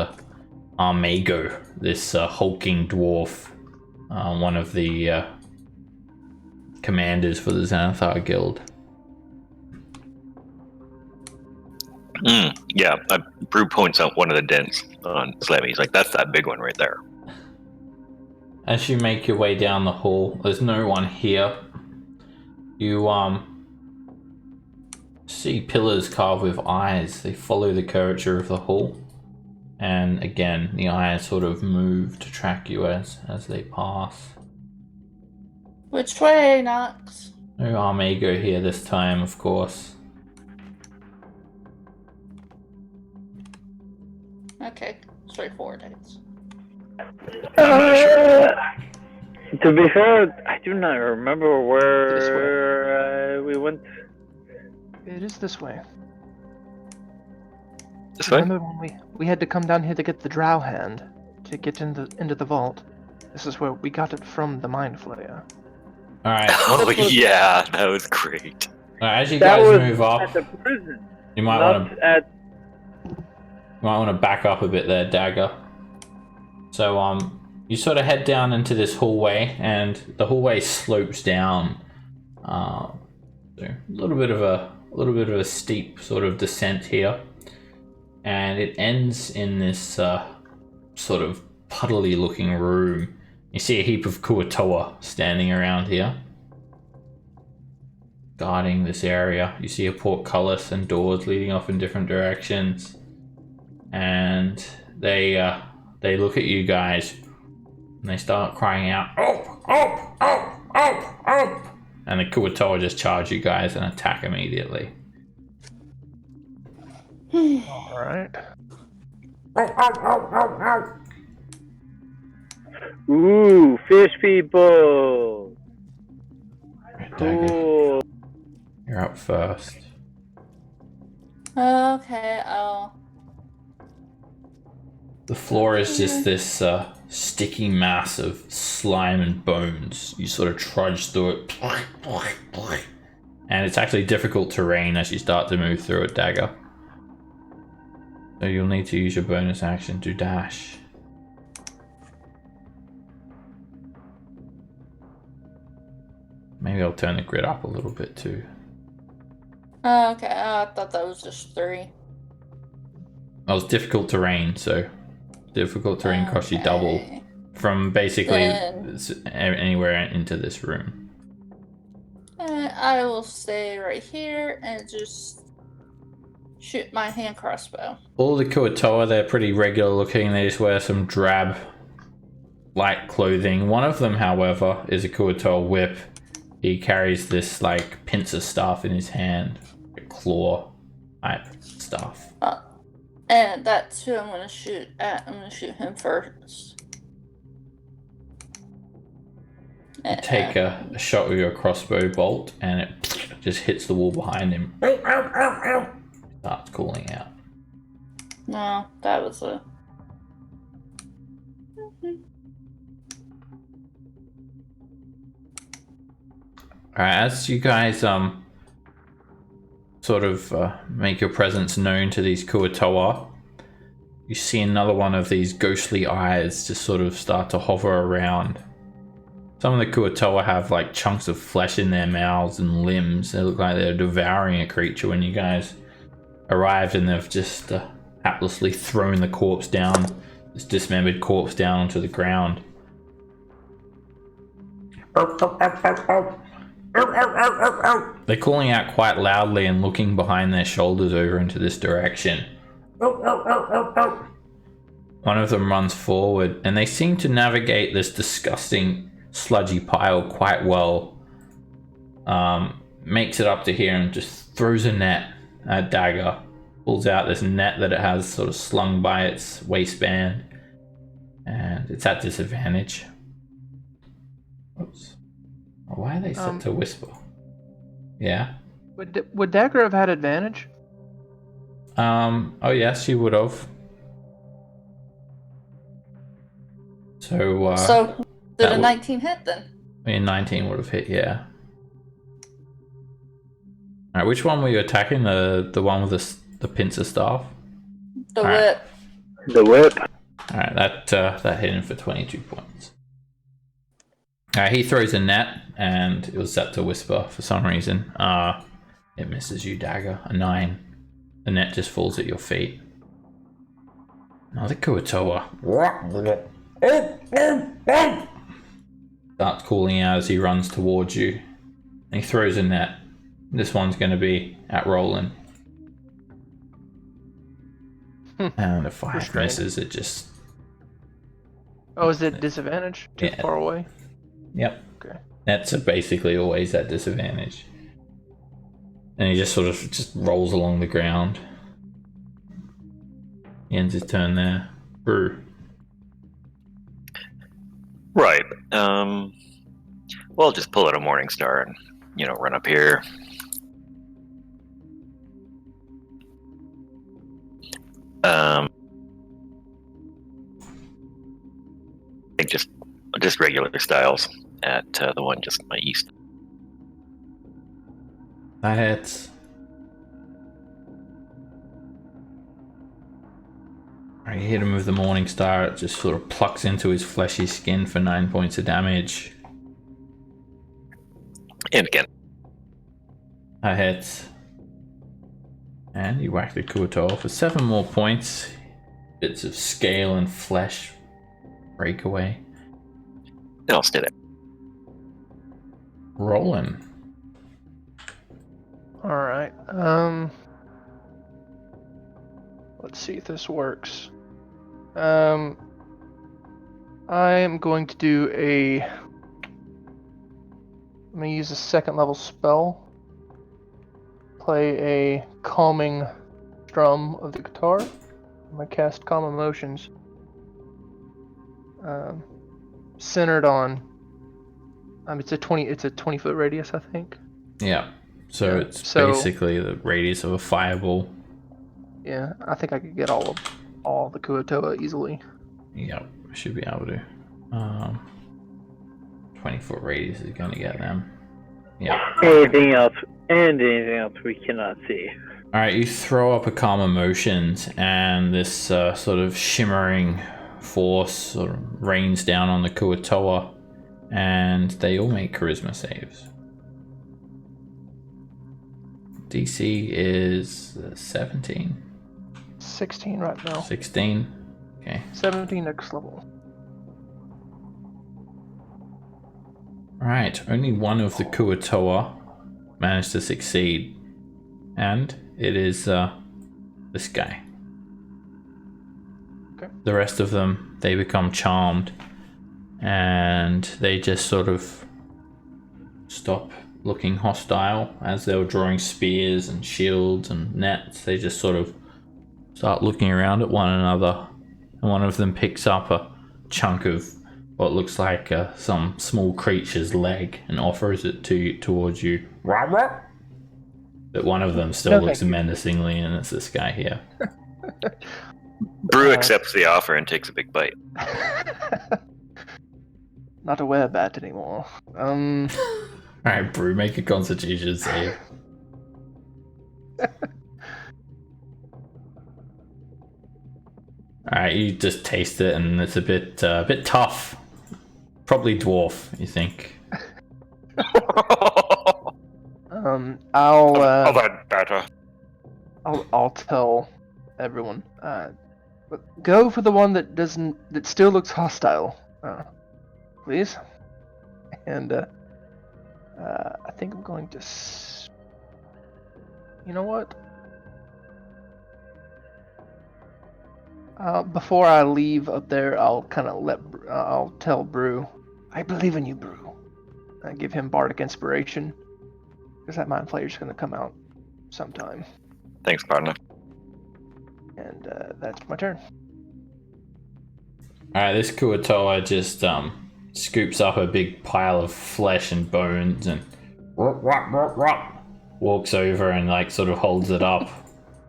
Speaker 1: Armago, this hulking dwarf, one of the commanders for the Xanathar Guild.
Speaker 2: Yeah, Brew points out one of the dents on Slammy. He's like, that's that big one right there.
Speaker 1: As you make your way down the hall, there's no one here. You see pillars carved with eyes. They follow the curvature of the hall. And again, the eyes sort of move to track you as they pass.
Speaker 5: Which way, Nox?
Speaker 1: No Armago here this time, of course.
Speaker 5: Okay, straightforward, I guess.
Speaker 4: To be fair, I do not remember where we went.
Speaker 3: It is this way.
Speaker 2: This way?
Speaker 3: Remember when we had to come down here to get the drow hand to get into the vault? This is where we got it from the mind flayer.
Speaker 1: Alright.
Speaker 2: Oh, yeah, that was great.
Speaker 1: As you
Speaker 4: That
Speaker 1: guys
Speaker 4: was
Speaker 1: move up,
Speaker 4: at the prison,
Speaker 1: you might
Speaker 4: not
Speaker 1: want to
Speaker 4: at.
Speaker 1: back up a bit there, Dagger. So you sort of head down into this hallway, and the hallway slopes down. So a little bit of a steep sort of descent here, and it ends in this sort of puddly looking room. You see a heap of Kuatoa standing around here, guarding this area. You see a portcullis and doors leading off in different directions, and they look at you guys and they start crying out, "Oh, oh, oh, oh, oh!" And the Kuatoa just charge you guys and attack immediately.
Speaker 3: All right.
Speaker 4: Ooh, fish people.
Speaker 1: Dagger,
Speaker 4: Cool.
Speaker 1: you're up first.
Speaker 5: Okay,
Speaker 1: The floor is just this sticky mass of slime and bones. You sort of trudge through it. And it's actually difficult terrain as you start to move through it, Dagger. So you'll need to use your bonus action to dash. Maybe I'll turn the grid up a little bit too.
Speaker 5: okay, I thought that was just 3.
Speaker 1: That was difficult terrain, so difficult terrain costs you double
Speaker 5: Okay.
Speaker 1: from basically
Speaker 5: Then-
Speaker 1: anywhere into this room.
Speaker 5: I will stay right here and just shoot my hand crossbow.
Speaker 1: All the Kuatoa, they're pretty regular looking. They just wear some drab, light clothing. One of them, however, is a Kuatoa whip. He carries this like pincer staff in his hand, a claw type staff.
Speaker 5: And that's who I'm gonna shoot at. I'm gonna shoot him first.
Speaker 1: You take a shot with your crossbow bolt, and it just hits the wall behind him. Starts calling out.
Speaker 5: No, that was a.
Speaker 1: Alright, as you guys sort of make your presence known to these Kuatoa, you see another one of these ghostly eyes just sort of start to hover around. Some of the Kuatoa have like chunks of flesh in their mouths and limbs. They look like they're devouring a creature when you guys arrived, and they've just haplessly thrown the corpse down, this dismembered corpse down onto the ground. They're calling out quite loudly and looking behind their shoulders over into this direction. One of them runs forward, and they seem to navigate this disgusting sludgy pile quite well. Makes it up to here and just throws a net at Dagger. Pulls out this net that it has sort of slung by its waistband, and it's at disadvantage. Oops. Why are they set to whisper? Yeah.
Speaker 3: Would Dagger have had advantage?
Speaker 1: Oh yes, you would have. So
Speaker 5: So did
Speaker 1: that
Speaker 5: a
Speaker 1: would-
Speaker 5: 19 hit then?
Speaker 1: I mean 19 would have hit, yeah. Alright, which one were you attacking? The one with the pincer staff?
Speaker 5: The
Speaker 1: Alright.
Speaker 5: whip.
Speaker 4: The whip.
Speaker 1: Alright, that hit him for 22 points. Alright, he throws a net, and it was set to whisper for some reason. It misses you, Dagger. A 9. The net just falls at your feet. Another Kuatoa. Starts calling out as he runs towards you. And he throws a net. This one's going to be at Roland. And the 5
Speaker 3: Restrained.
Speaker 1: misses. It just...
Speaker 3: Oh, is it disadvantage? Too
Speaker 1: Yeah.
Speaker 3: far away?
Speaker 1: Yep.
Speaker 3: Okay.
Speaker 1: Nets are basically always at disadvantage. And he just sort of just rolls along the ground. He ends his turn there. Brew.
Speaker 2: Right. Well, I'll just pull out a Morning Star and, run up here. I think just regular styles at the one just to my east.
Speaker 1: That hits. I hit him with the Morning Star. It just sort of plucks into his fleshy skin for 9 points of damage.
Speaker 2: And again,
Speaker 1: That hits. And you whack the Kuatoa for 7 more points. Bits of scale and flesh break away.
Speaker 2: I'll stay there.
Speaker 1: Rolling.
Speaker 3: Alright. Let's see if this works. I am going to do I'm going to use a 2nd level spell. Play a calming strum of the guitar. I'm going to cast Calm Emotions. Centered on. It's a 20-foot radius, I think.
Speaker 1: Yeah. So
Speaker 3: Yeah,
Speaker 1: it's
Speaker 3: so-
Speaker 1: basically the radius of a fireball.
Speaker 3: Yeah, I think I could get all the Kuatoa easily.
Speaker 1: Yep, should be able to. 20-foot radius is going to get them. Yep.
Speaker 4: Anything else we cannot see.
Speaker 1: Alright, you throw up a Calm Emotions, and this sort of shimmering force sort of rains down on the Kuatoa, and they all make charisma saves. DC is 17.
Speaker 3: 16 right now.
Speaker 1: 16. Okay.
Speaker 3: 17 next level.
Speaker 1: Right, only one of the Kuatoa managed to succeed, and it is this guy.
Speaker 3: Okay.
Speaker 1: The rest of them, they become charmed, and they just sort of stop looking hostile as they were drawing spears and shields and nets. They just sort of start looking around at one another, and one of them picks up a chunk of what looks like some small creature's leg and offers it towards you. But one of them still
Speaker 3: No,
Speaker 1: looks
Speaker 3: thank you.
Speaker 1: menacingly, and it's this guy here.
Speaker 2: Brew accepts the offer and takes a big bite.
Speaker 3: Not a werebat anymore.
Speaker 1: Alright, Brew, make a constitution save. Alright, you just taste it and it's a bit tough. Probably dwarf, you think.
Speaker 3: I'll
Speaker 2: that better.
Speaker 3: I'll tell everyone. But go for the one that still looks hostile, please. And I think I'm going to. You know what? Before I leave up there, I'll kind of I'll tell Brew, I believe in you, Brew. I give him bardic inspiration, because that mind flayer's going to come out sometime.
Speaker 2: Thanks, partner.
Speaker 3: And that's my turn.
Speaker 1: Alright, this Kuatoa just scoops up a big pile of flesh and bones and walks over and like sort of holds it up,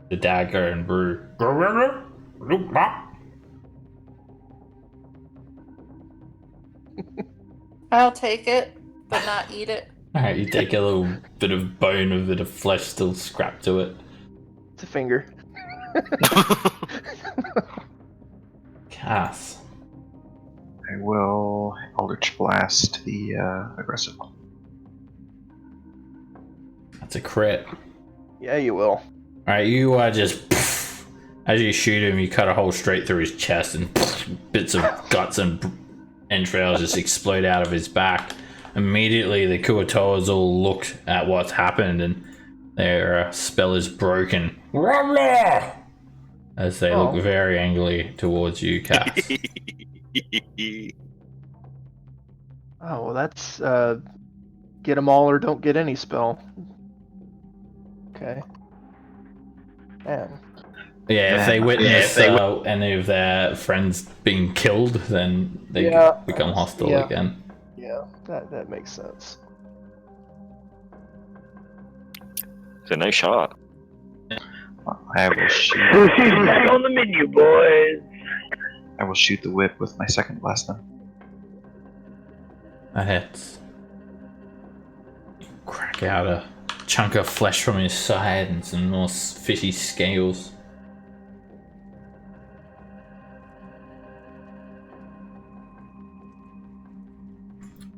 Speaker 1: the dagger, and Brew.
Speaker 5: I'll take it, but not eat it.
Speaker 1: Alright, you take a little bit of bone, a bit of flesh still scrapped to it.
Speaker 3: It's a finger.
Speaker 1: Cass.
Speaker 6: I will Eldritch Blast the aggressive one.
Speaker 1: That's a crit.
Speaker 3: Yeah, you will.
Speaker 1: Alright, you just as you shoot him, you cut a hole straight through his chest, and bits of guts and entrails just explode out of his back. Immediately, the Kuatoas all look at what's happened, and their spell is broken. As they look very angrily towards you, Cass.
Speaker 3: Oh, well, that's get them all or don't get any spell. Okay. Man.
Speaker 1: Yeah, if they witness any of their friends being killed, then they become hostile again.
Speaker 3: Yeah, that makes sense.
Speaker 2: It's a nice shot.
Speaker 6: I will shoot.
Speaker 4: Sushi's back on the menu, boys.
Speaker 6: I will shoot the whip with my second blast then.
Speaker 1: That hits. Crack out a chunk of flesh from his side and some more fishy scales.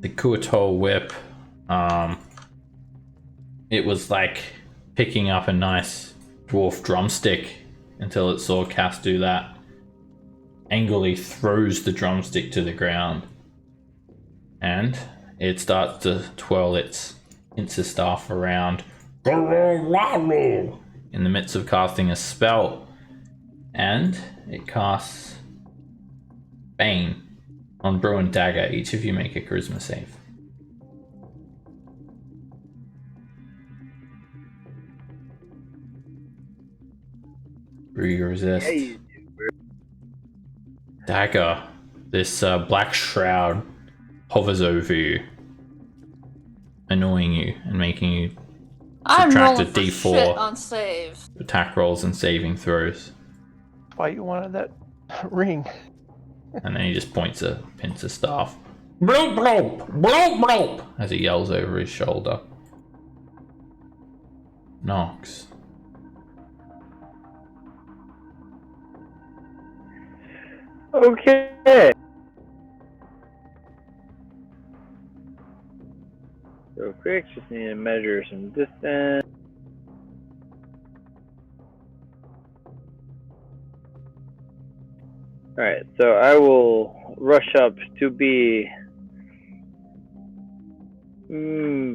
Speaker 1: The Kuatoa whip, it was like picking up a nice dwarf drumstick until it saw Cass do that. Angrily throws the drumstick to the ground, and it starts to twirl its staff around in the midst of casting a spell, and it casts Bane on Brew and Dagger. Each of you make a charisma save. Brew, you resist.
Speaker 4: Hey.
Speaker 1: Dagger, this black shroud hovers over you, annoying you and making you
Speaker 5: I'm
Speaker 1: subtract a
Speaker 5: rolling for
Speaker 1: d4
Speaker 5: shit on save.
Speaker 1: attack rolls and saving throws.
Speaker 3: Why you wanted that ring?
Speaker 1: And then he just pins a staff. Bloop, bloop, bloop, bloop, as he yells over his shoulder. Nox.
Speaker 4: Okay. Real quick, just need to measure some distance. Alright, so I will rush up to be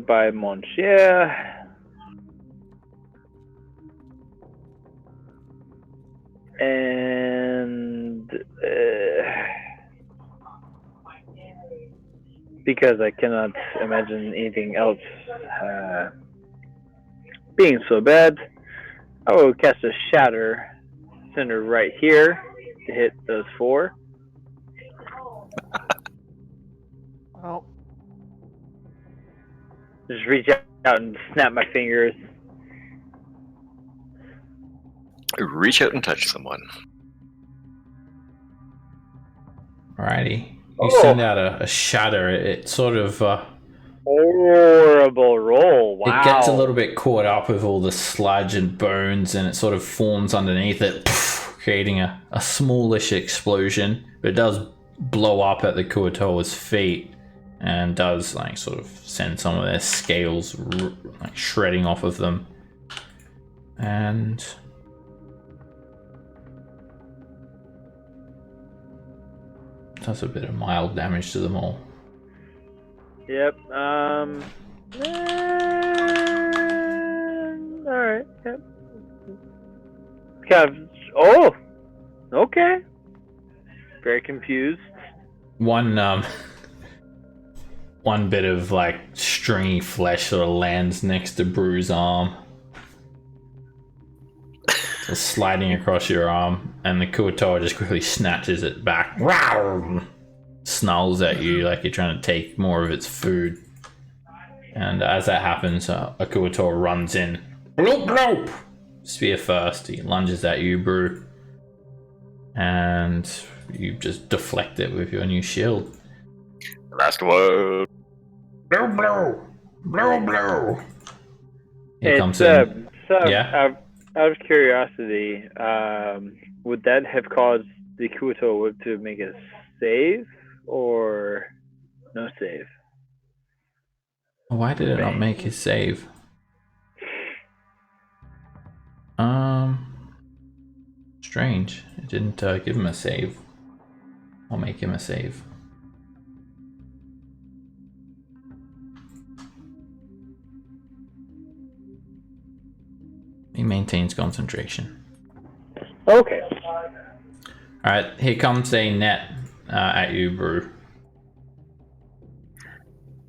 Speaker 4: Goodbye, Monsieur. And because I cannot imagine anything else being so bad, I will cast a Shatter center right here to hit those 4.
Speaker 3: Oh,
Speaker 4: Just reach out and snap my fingers.
Speaker 2: Reach out and touch someone.
Speaker 1: Alrighty. You send out a shatter. It sort of
Speaker 4: Horrible roll. Wow.
Speaker 1: it gets a little bit caught up with all the sludge and bones, and it sort of forms underneath it, creating a smallish explosion. But it does blow up at the Kuatoa's feet, and does like sort of send some of their scales like shredding off of them, and does a bit of mild damage to them all.
Speaker 4: Yep. Alright. Yep. Oh! Okay. Very confused.
Speaker 1: One one bit of like stringy flesh sort of lands next to Brew's arm. So sliding across your arm, and the Kuatoa just quickly snatches it back. Snarls at you like you're trying to take more of its food. And as that happens, a Kuatoa runs in. Bloop, bloop! Spear first, he lunges at you, Brew. And you just deflect it with your new shield.
Speaker 2: Last word.
Speaker 1: Blow, blow! Blow, blow! Here
Speaker 4: It's,
Speaker 1: comes in.
Speaker 4: So,
Speaker 1: Yeah?
Speaker 4: out of curiosity, would that have caused the Kuatoa to make a save or no save?
Speaker 1: Why did it not make his save? Strange. It didn't give him a save. I'll make him a save. He maintains concentration.
Speaker 4: Okay.
Speaker 1: Alright, here comes a net at you, Brew.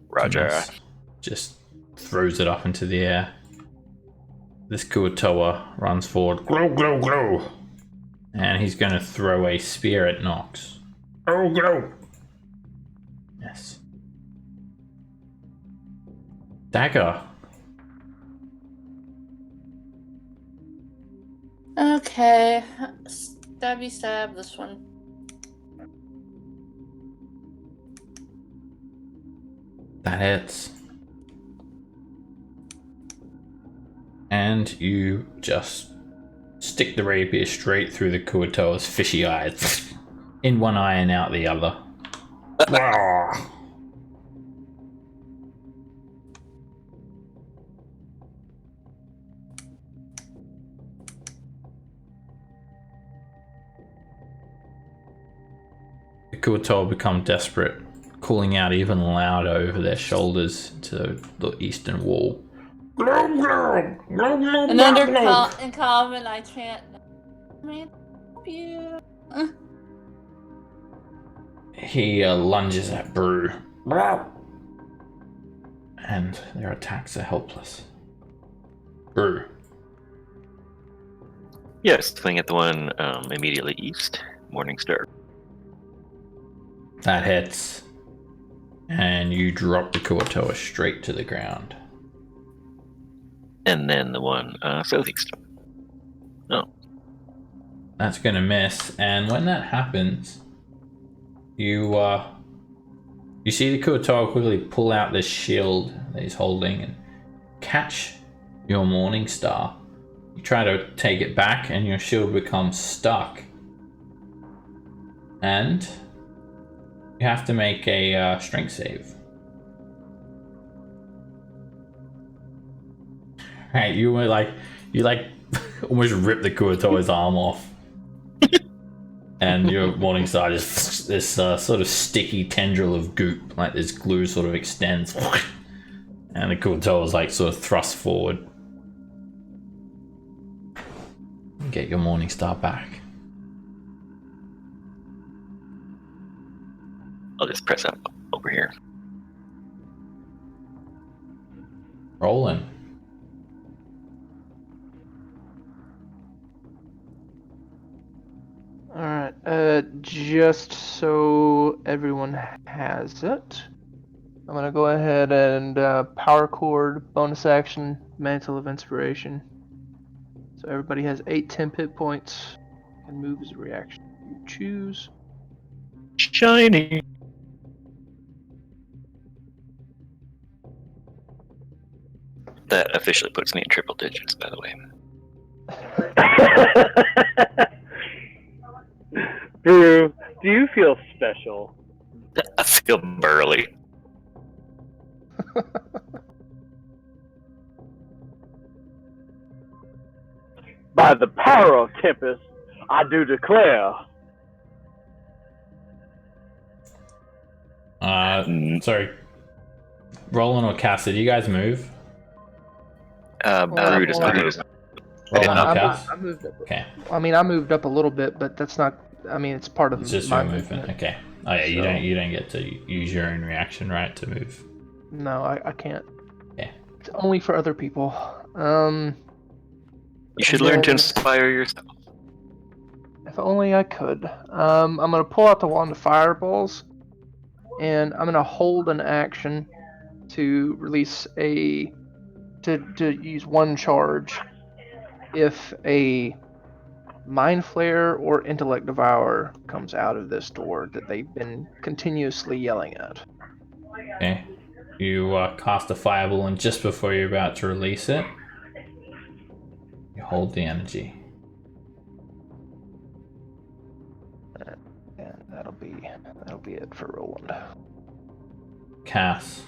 Speaker 2: Roger.
Speaker 1: Just throws it up into the air. This Kuatoa runs forward. Glow, glow, glow! And he's going to throw a spear at Nox. Oh, glow! Yes. Dagger.
Speaker 5: Okay. Stabby stab this one.
Speaker 1: That hits. And you just stick the rapier straight through the Kuatoa's fishy eyes. In one eye and out the other. The Kuatoa become desperate, calling out even louder over their shoulders to the eastern wall.
Speaker 5: And under in common, I chant, "Man, help you."
Speaker 1: He lunges at Brew. And their attacks are helpless. Brew.
Speaker 2: Yes, swing at the one immediately east. Morning Star.
Speaker 1: That hits. And you drop the Kuatoa straight to the ground.
Speaker 2: And then the one southeast. Oh.
Speaker 1: That's gonna miss. And when that happens, you see the Kuatoa quickly pull out this shield that he's holding and catch your Morning Star. You try to take it back and your shield becomes stuck. And you have to make a strength save. Right, you almost ripped the Kuatoa's arm off. And your Morning Star just this sort of sticky tendril of goop, like this glue sort of extends And the Kuto is like sort of thrust forward. Get your morning star back.
Speaker 2: I'll just press up over here.
Speaker 1: Rolling.
Speaker 3: Alright, just so everyone has it, I'm gonna go ahead and power chord, bonus action, mantle of inspiration. So everybody has 8 temp hit points. Can move as a reaction. You choose.
Speaker 2: Shiny. That officially puts me in triple digits, by the way.
Speaker 4: Brew, do you feel special?
Speaker 2: I feel burly.
Speaker 4: By the power of Tempest, I do declare.
Speaker 1: Sorry. Roland or Cass, did you guys move?
Speaker 2: Brew does not move.
Speaker 1: Roland or
Speaker 3: I
Speaker 1: Cass?
Speaker 3: moved up.
Speaker 1: Okay.
Speaker 3: I mean, I moved up a little bit, but that's not. I mean, it's part of
Speaker 1: It's just
Speaker 3: my
Speaker 1: your movement. Okay. Oh yeah, you
Speaker 3: So-
Speaker 1: don't get to use your own reaction, right, to move.
Speaker 3: No, I can't.
Speaker 1: Yeah.
Speaker 3: It's only for other people.
Speaker 2: You should learn to
Speaker 3: then-
Speaker 2: inspire yourself.
Speaker 3: If only I could. I'm gonna pull out the wand of fireballs, and I'm gonna hold an action to release to use one charge if a mind flare or intellect devour comes out of this door that they've been continuously yelling at.
Speaker 1: Okay. You cast a fireball, and just before you're about to release it, you hold the energy.
Speaker 3: And that'll be it for Roland.
Speaker 1: Cass.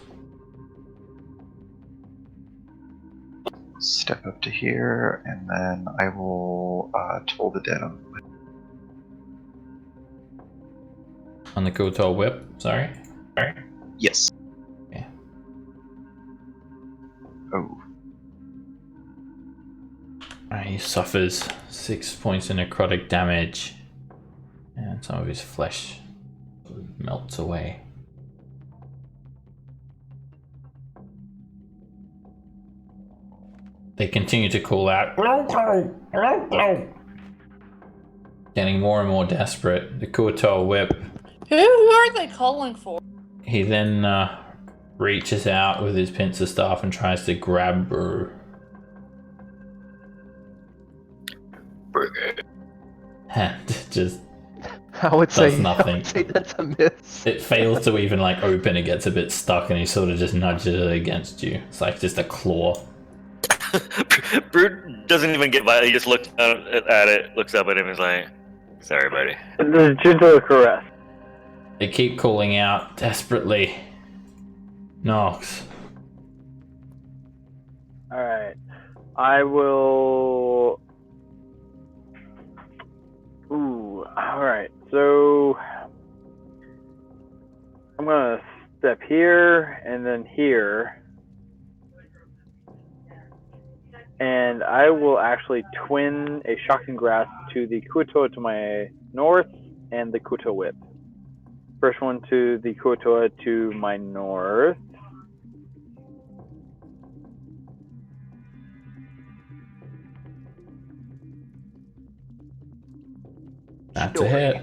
Speaker 6: Step up to here, and then I will toll the dead on.
Speaker 1: On the Kuto whip, sorry.
Speaker 6: Yes.
Speaker 1: Okay.
Speaker 6: Oh.
Speaker 1: He suffers 6 points of necrotic damage, and some of his flesh melts away. They continue to call out, getting more and more desperate. The Kuto whip.
Speaker 5: Who are they calling for?
Speaker 1: He then reaches out with his pincer staff and tries to grab Brew. And just
Speaker 3: I would say
Speaker 1: does nothing.
Speaker 3: I would say that's a miss.
Speaker 1: It fails to even like open. It gets a bit stuck, and he sort of just nudges it against you. It's like just a claw.
Speaker 2: Brew doesn't even get by. He just looks at it, looks up at him, and is like, "Sorry, buddy."
Speaker 4: The gentle caress.
Speaker 1: They keep calling out desperately. Nox.
Speaker 4: Alright. I will. Ooh, alright. So. I'm gonna step here and then here. And I will actually twin a shocking grasp to the Kuto to my north and the Kuto whip. First one to the Kuto to my north.
Speaker 1: That's a hit.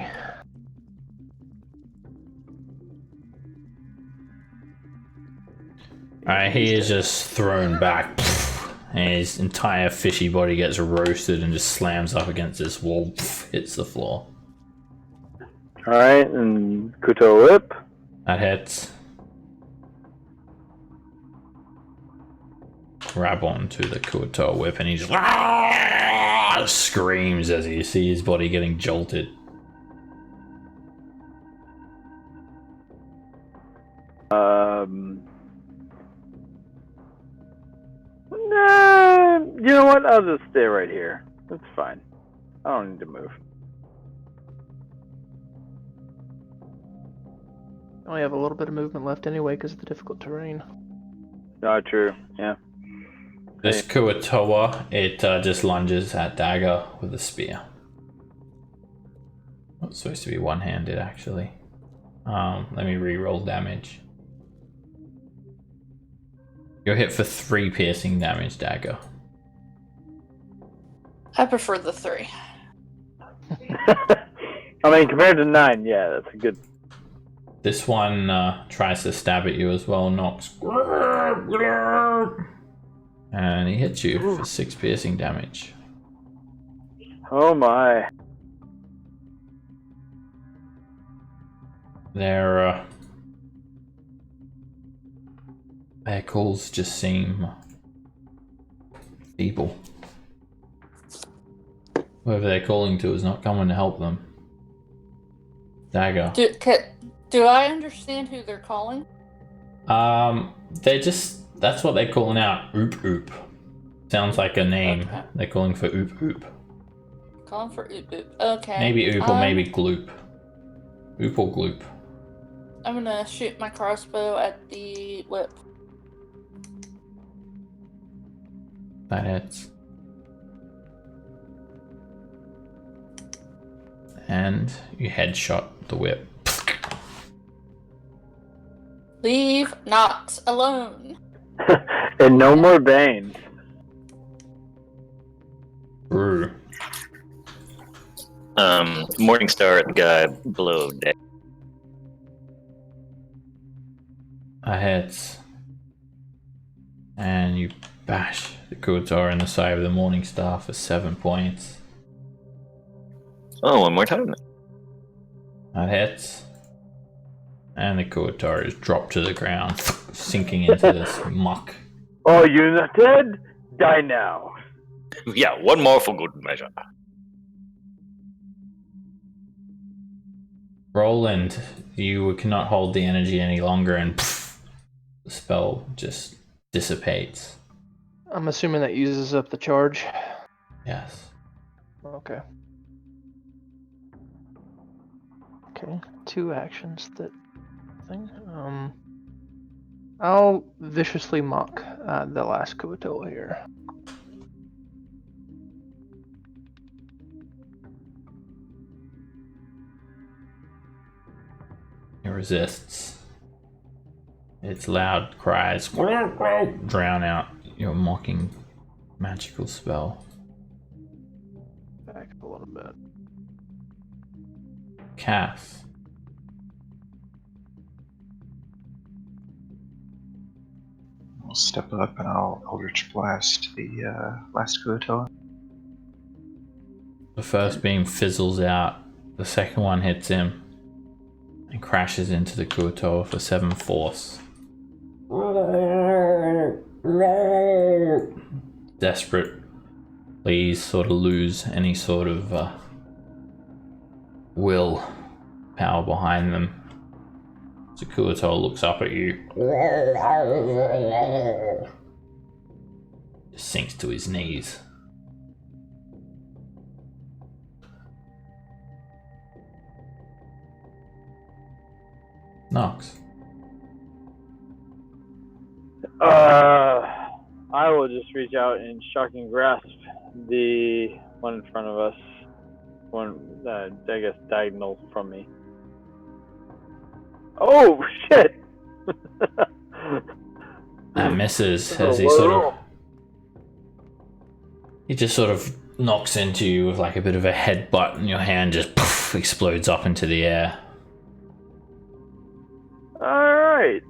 Speaker 1: Alright, he is just thrown back. And his entire fishy body gets roasted and just slams up against this wall. Hits the floor.
Speaker 4: Alright, and Kuto whip.
Speaker 1: That hits. Grab onto the Kuto whip and he just screams as you see his body getting jolted.
Speaker 4: Nah, you know what? I'll just stay right here. That's fine. I don't need to move.
Speaker 3: I only have a little bit of movement left anyway because of the difficult terrain.
Speaker 4: Not true. Yeah.
Speaker 1: This Kuatoa, it just lunges at Dagger with a spear. It's supposed to be one-handed, actually. Let me re-roll damage. You're hit for 3 piercing damage, Dagger.
Speaker 5: I prefer the 3.
Speaker 4: I mean, compared to 9, yeah, that's a good.
Speaker 1: This one tries to stab at you as well, Nox. And he hits you for 6 piercing damage.
Speaker 4: Oh my.
Speaker 1: Their calls just seem feeble. Whoever they're calling to is not coming to help them. Dagger.
Speaker 5: Do I understand who they're calling?
Speaker 1: That's what they're calling out. Oop oop. Sounds like a name.
Speaker 5: Okay.
Speaker 1: They're calling for oop oop.
Speaker 5: Calling for Oop Oop. Okay.
Speaker 1: Maybe oop or maybe gloop. Oop or gloop.
Speaker 5: I'm gonna shoot my crossbow at the whip.
Speaker 1: That hits. And you headshot the whip.
Speaker 5: Leave Nox alone.
Speaker 4: And no more Banes.
Speaker 1: Brew.
Speaker 2: Morningstar at the guy below deck.
Speaker 1: That hits. And you bash the Kuatar in the side of the Morningstar for 7 points.
Speaker 2: Oh, one more time.
Speaker 1: That hits. And the Kuatar is dropped to the ground, sinking into this muck.
Speaker 4: Oh, you're not dead? Die now.
Speaker 2: Yeah, one more for good measure.
Speaker 1: Roland, you cannot hold the energy any longer, and the spell just dissipates.
Speaker 3: I'm assuming that uses up the charge.
Speaker 1: Yes.
Speaker 3: Okay. Okay, 2 actions that thing. I'll viciously mock the last Kuato here.
Speaker 1: It resists. Its loud cries drown out your mocking magical spell.
Speaker 3: Back up a little bit.
Speaker 1: Cass.
Speaker 6: I'll step up and I'll Eldritch Blast the last Kuatoa.
Speaker 1: The first beam fizzles out. The second one hits him and crashes into the Kuatoa for 7 force. Desperate, please sort of lose any sort of will power behind them. So Kuatoa looks up at you. Just sinks to his knees. Nox.
Speaker 4: I will just reach out and shocking grasp the one in front of us. One, I guess, diagonal from me. Oh, shit!
Speaker 1: That misses as he he just sort of knocks into you with like a bit of a headbutt, and your hand just explodes up into the air.
Speaker 4: Alright,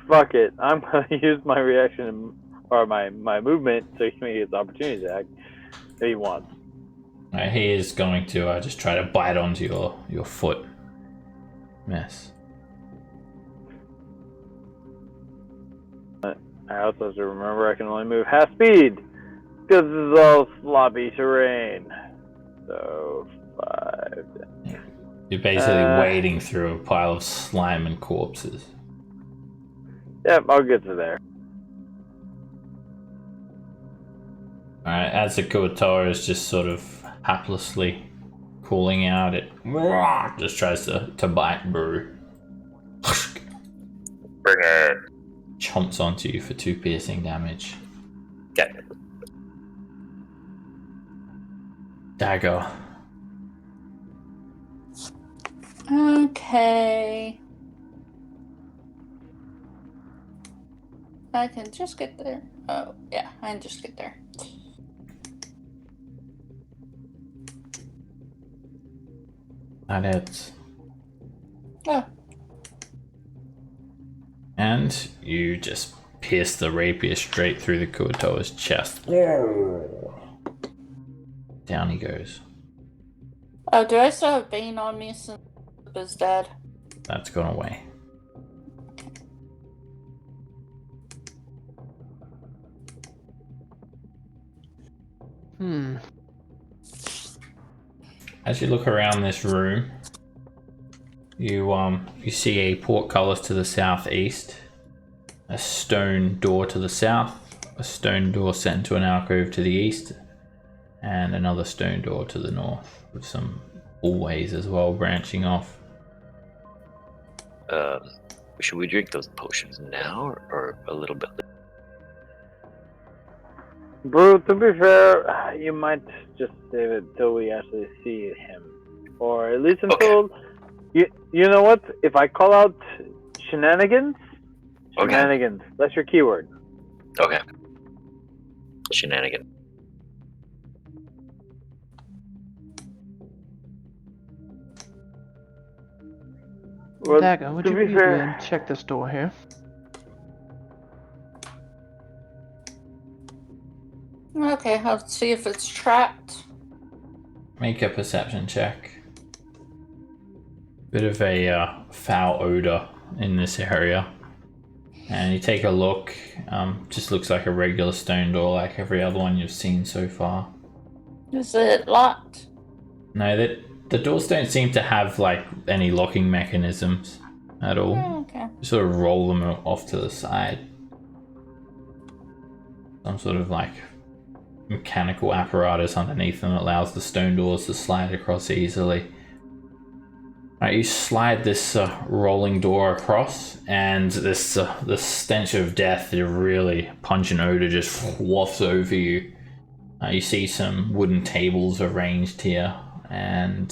Speaker 4: fuck it. I'm gonna use my reaction, or my movement, so he may get the opportunity to act if he wants.
Speaker 1: He is going to just try to bite onto your foot. Miss.
Speaker 4: I also have to remember I can only move half speed, because this is all sloppy terrain. So, 5.
Speaker 1: You're basically wading through a pile of slime and corpses.
Speaker 4: Yep, I'll get to there.
Speaker 1: Alright, as the Kuatoa is just sort of haplessly calling out. It just tries to bite Brew.
Speaker 2: Bring it.
Speaker 1: Chomps onto you for 2 piercing damage.
Speaker 2: Okay.
Speaker 1: Dagger.
Speaker 5: Okay. I can just get there. Oh, yeah, I can just get there.
Speaker 1: That hits.
Speaker 5: Oh.
Speaker 1: And you just pierce the rapier straight through the Kuatoa's chest. Down he goes.
Speaker 5: Oh, do I still have Bane on me since is dead?
Speaker 1: That's gone away. As you look around this room, you see a portcullis to the southeast, a stone door to the south, a stone door set into an alcove to the east, and another stone door to the north, with some hallways as well branching off.
Speaker 2: Should we drink those potions now or a little bit later?
Speaker 4: Bro, to be fair, you might just save it till we actually see him. Or at least until... Okay. You know what? If I call out shenanigans... Shenanigans. Okay. That's your keyword.
Speaker 2: Okay. Shenanigans.
Speaker 4: Well,
Speaker 3: Dagger, would you be able to check this door here?
Speaker 5: Okay, I'll see if it's trapped.
Speaker 1: Make a perception check. Bit of a foul odor in this area. And you take a look, just looks like a regular stone door like every other one you've seen so far.
Speaker 5: Is it locked?
Speaker 1: No, the doors don't seem to have like any locking mechanisms at all.
Speaker 5: Oh, okay.
Speaker 1: You sort of roll them off to the side. Some sort of like mechanical apparatus underneath them that allows the stone doors to slide across easily. Right, you slide this rolling door across, and this stench of death, a really pungent odor, just wafts over you. You see some wooden tables arranged here, and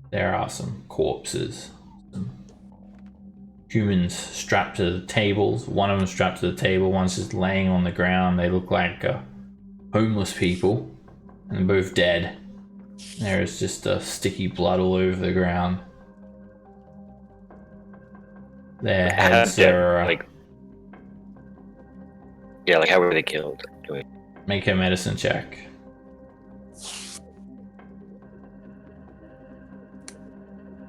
Speaker 1: there are some corpses. Some humans strapped to the tables. One of them strapped to the table, one's just laying on the ground. They look like homeless people, and they're both dead. There is just sticky blood all over the ground. Their heads are...
Speaker 2: like how were they killed?
Speaker 1: Make a medicine check.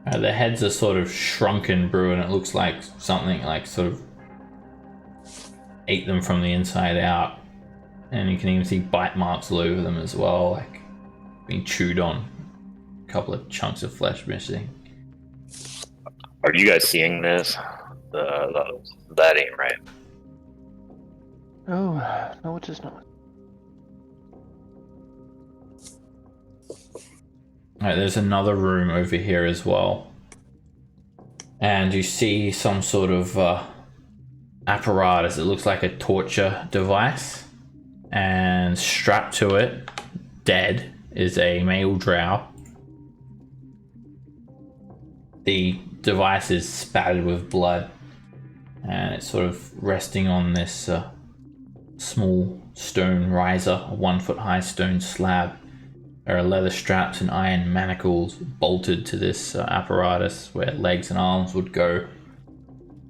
Speaker 1: Their heads are sort of shrunken, Brew, and it looks like something like sort of ate them from the inside out. And you can even see bite marks all over them as well, like being chewed on. A couple of chunks of flesh missing.
Speaker 2: Are you guys seeing this? That ain't right.
Speaker 3: Oh, no, it is not.
Speaker 1: Alright, there's another room over here as well. And you see some sort of apparatus. It looks like a torture device. And strapped to it, dead, is a male drow. The device is spattered with blood. And it's sort of resting on this small stone riser, a 1 foot high stone slab. There are leather straps and iron manacles bolted to this apparatus where legs and arms would go.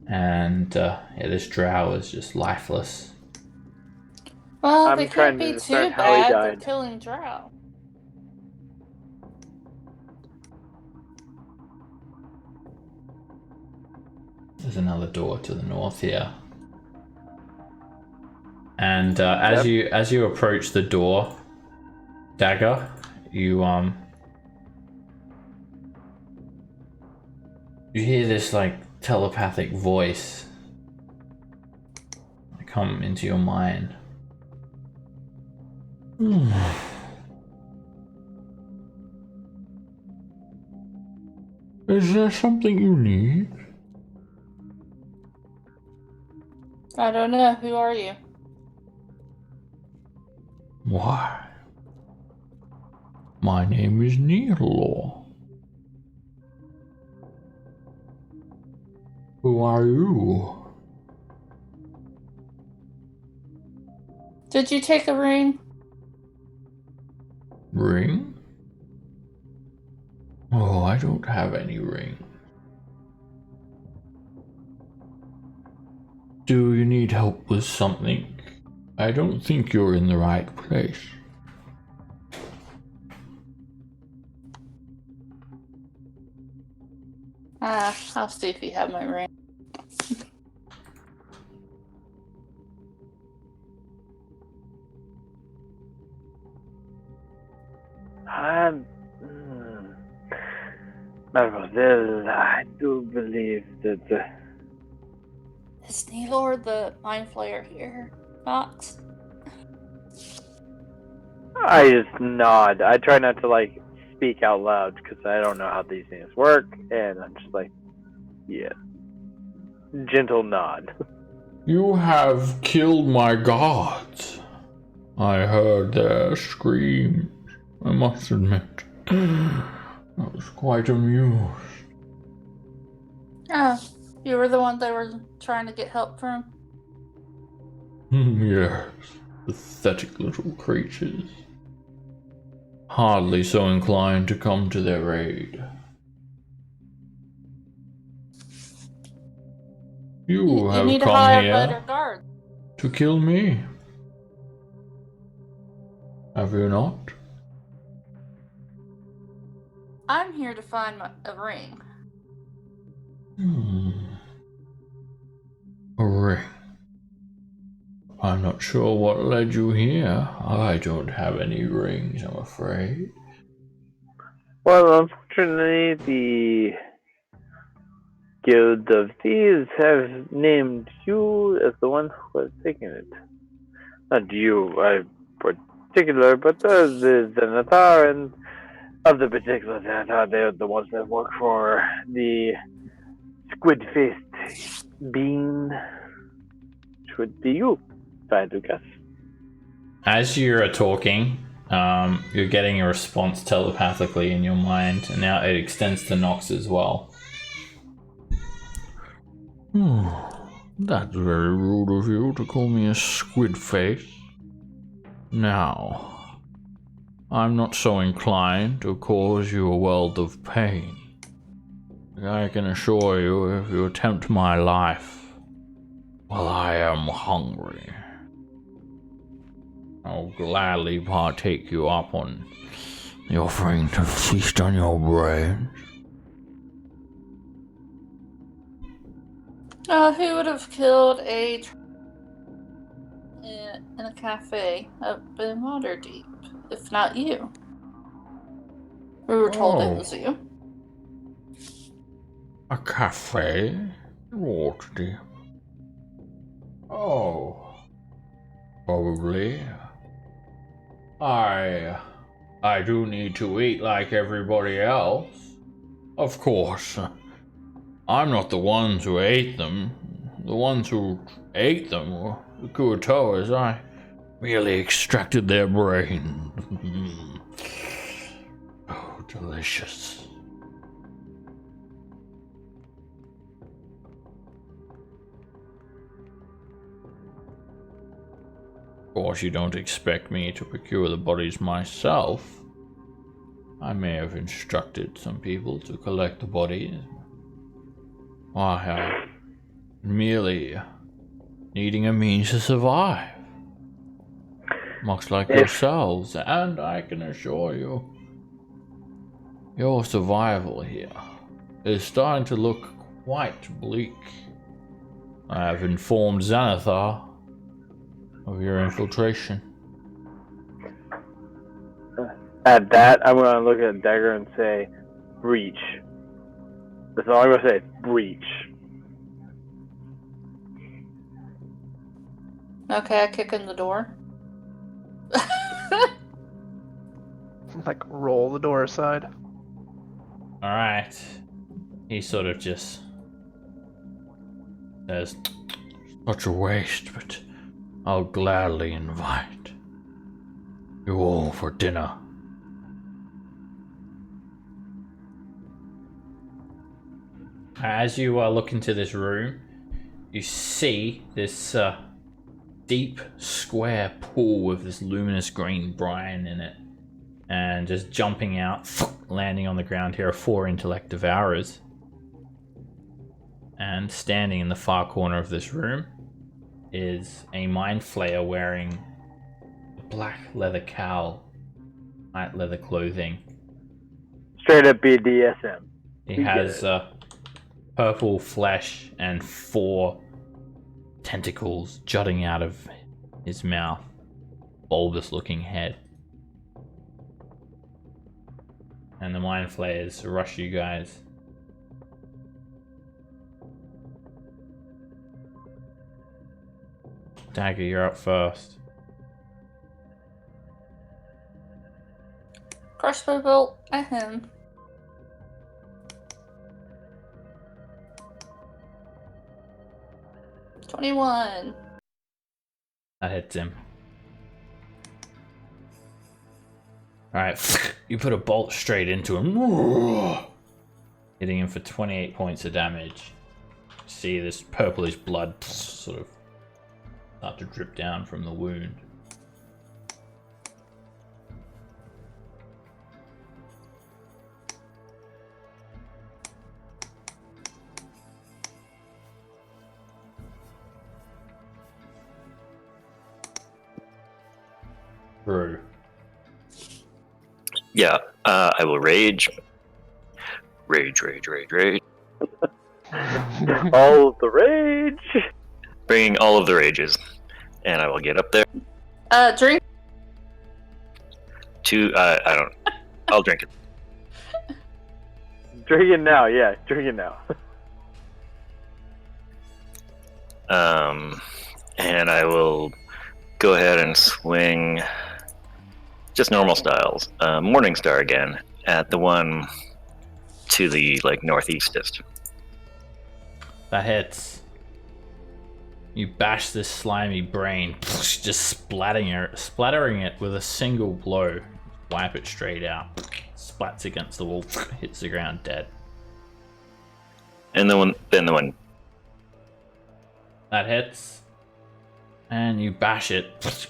Speaker 1: And this drow is just lifeless.
Speaker 5: Well, they can't be too bad. They're killing drow.
Speaker 1: There's another door to the north here. And as you approach the door, Dagger, you hear this like telepathic voice come into your mind. Is there something you need?
Speaker 5: I don't know. Who are you?
Speaker 1: Why? My name is Neelaw. Who are you?
Speaker 5: Did you take a ring?
Speaker 1: Ring? Oh, I don't have any ring. Do you need help with something? I don't think you're in the right place.
Speaker 5: I'll see if you have my ring.
Speaker 4: Mademoiselle, I do believe that
Speaker 5: Is Neelor the Mind Flayer here? Not?
Speaker 4: I just nod. I try not to like speak out loud because I don't know how these things work, and I'm just like, yeah, gentle nod.
Speaker 1: You have killed my gods. I heard their screams. I must admit, I was quite amused.
Speaker 5: Oh, you were the one they were trying to get help from?
Speaker 1: Yes, pathetic little creatures. Hardly so inclined to come to their aid. You have
Speaker 5: need to
Speaker 1: come
Speaker 5: hire
Speaker 1: here
Speaker 5: better guards.
Speaker 1: to kill me. Have you not?
Speaker 5: I'm here to find a ring.
Speaker 1: A ring. I'm not sure what led you here. I don't have any rings, I'm afraid.
Speaker 4: Well, unfortunately, the Guild of Thieves have named you as the one who has taken it. Not you, in particular, but the Zanatar and of the particular Zanatar, they're the ones that work for the squid-faced being, which would be you, if I had to guess.
Speaker 1: As you're talking, you're getting a response telepathically in your mind, and now it extends to Nox as well. That's very rude of you to call me a squid face. Now, I'm not so inclined to cause you a world of pain. I can assure you, if you attempt my life, well, I am hungry. I'll gladly partake you up on the offering to feast on your brains.
Speaker 5: Who would have killed in a cafe up in Waterdeep, if not you? We were told it was you.
Speaker 1: A cafe? Waterdeep? Oh, probably. I do need to eat like everybody else. Of course. I'm not the ones who ate them. The ones who ate them were the Kuatoas. I merely extracted their brain. Oh, delicious. Of course, you don't expect me to procure the bodies myself. I may have instructed some people to collect the bodies. Why, merely needing a means to survive. Much like yourselves, and I can assure you, your survival here is starting to look quite bleak. I have informed Xanathar of your infiltration.
Speaker 4: At that, I'm going to look at Dagger and say, breach. That's all I'm going to say, breach.
Speaker 5: Okay, I kick in the door.
Speaker 3: Like, roll the door aside.
Speaker 1: Alright. he sort of just says, "Such a waste, but I'll gladly invite you all for dinner." As you look into this room, you see this deep square pool with this luminous green brine in it. And just jumping out, landing on the ground here are 4 intellect devourers. And standing in the far corner of this room is a mind flayer wearing a black leather cowl, light leather clothing.
Speaker 4: Straight up BDSM.
Speaker 1: He
Speaker 4: We get
Speaker 1: has purple flesh and 4 tentacles jutting out of his mouth, bulbous looking head. And the mind flayers rush you guys. Dagger, you're up first.
Speaker 5: Crossbow bolt at him. $21.
Speaker 1: That hits him. Alright, you put a bolt straight into him, hitting him for 28 points of damage. See this purplish blood sort of start to drip down from the wound. Brew.
Speaker 2: Yeah, I will rage. Rage.
Speaker 4: All of the rage.
Speaker 2: Bringing all of the rages. And I will get up there
Speaker 5: Drink.
Speaker 2: to, I don't, I'll drink it.
Speaker 4: Drink it now, yeah, drink it now.
Speaker 2: And I will go ahead and swing just normal styles. Morning Star again at the one to the northeastest.
Speaker 1: That hits. You bash this slimy brain, just splattering it with a single blow. Wipe it straight out. Splats against the wall, hits the ground dead.
Speaker 2: And the one
Speaker 1: That hits. And you bash it.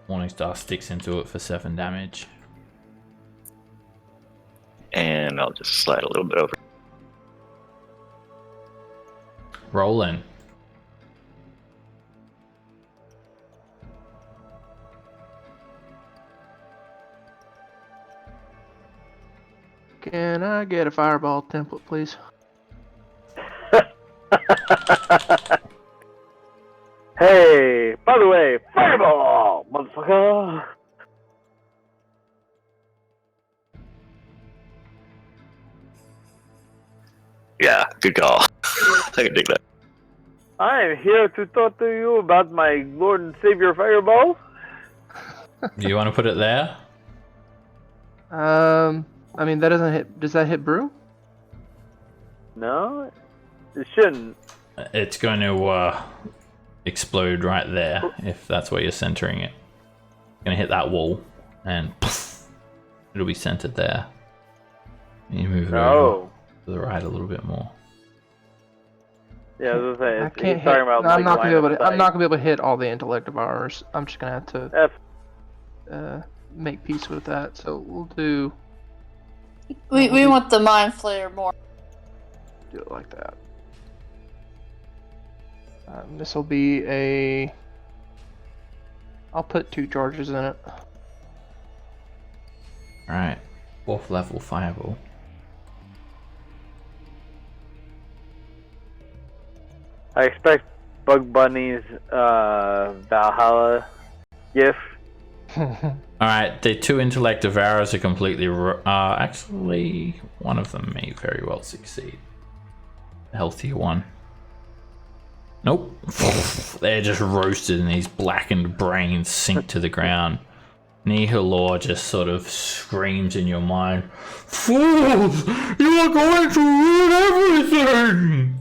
Speaker 1: Morningstar sticks into it for 7 damage.
Speaker 2: and I'll just slide a little bit over.
Speaker 1: Rolling.
Speaker 3: Can I get a fireball template, please?
Speaker 4: Hey, by the way, fireball, motherfucker.
Speaker 2: Yeah, good call. I can dig that.
Speaker 4: I am here to talk to you about my Lord and Savior fireball.
Speaker 1: Do you want to put it there?
Speaker 3: I mean, that doesn't hit. Does that hit Brew?
Speaker 4: No, it shouldn't.
Speaker 1: It's going to explode right there, if that's where you're centering it. Gonna hit that wall, and poof, it'll be centered there. And you move it over to the right a little bit more.
Speaker 4: Yeah, I was gonna say,
Speaker 3: I
Speaker 4: he's
Speaker 3: can't hit.
Speaker 4: talking about,
Speaker 3: No, I'm
Speaker 4: like,
Speaker 3: not gonna be
Speaker 4: line
Speaker 3: able
Speaker 4: of
Speaker 3: to. I'm
Speaker 4: sight.
Speaker 3: not gonna be able to hit all the intellect of ours. I'm just gonna have to make peace with that. So we'll do
Speaker 5: We want the mind flayer more.
Speaker 3: it like that. This will be a. I'll put 2 charges in it.
Speaker 1: Alright, 4th level fireball.
Speaker 4: I expect Bug Bunny's Valhalla gift.
Speaker 1: Alright, the 2 intellect devourers are completely. Actually, one of them may very well succeed. The healthier one. Nope. They're just roasted and these blackened brains sink to the ground. Nihilor just sort of screams in your mind, "Fools! You are going to ruin everything!"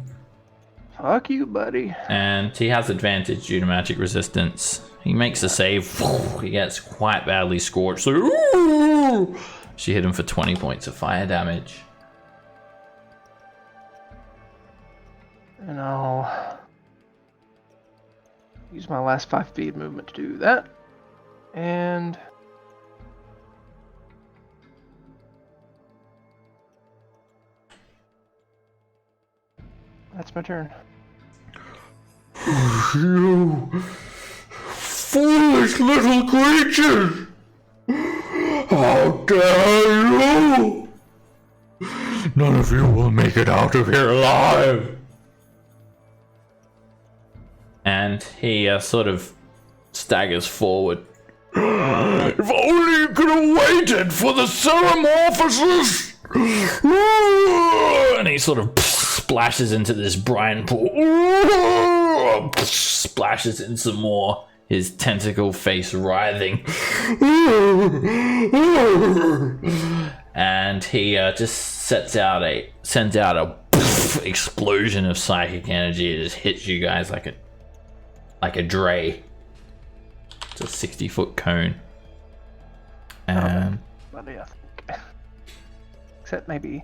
Speaker 3: Fuck you, buddy.
Speaker 1: And he has advantage due to magic resistance. He makes a save. He gets quite badly scorched. So, ooh! She hit him for 20 points of fire damage.
Speaker 3: And I'll use my last 5 feet movement to do that. And that's my turn.
Speaker 1: You foolish little creatures! How dare you! None of you will make it out of here alive! And he sort of staggers forward. If only you could have waited for the Ceramorphosis! And he sort of splashes into this brine pool. Splashes in some more. His tentacle face writhing. And he just sends out a explosion of psychic energy. It just hits you guys like a dray. It's a 60-foot cone. And
Speaker 3: except maybe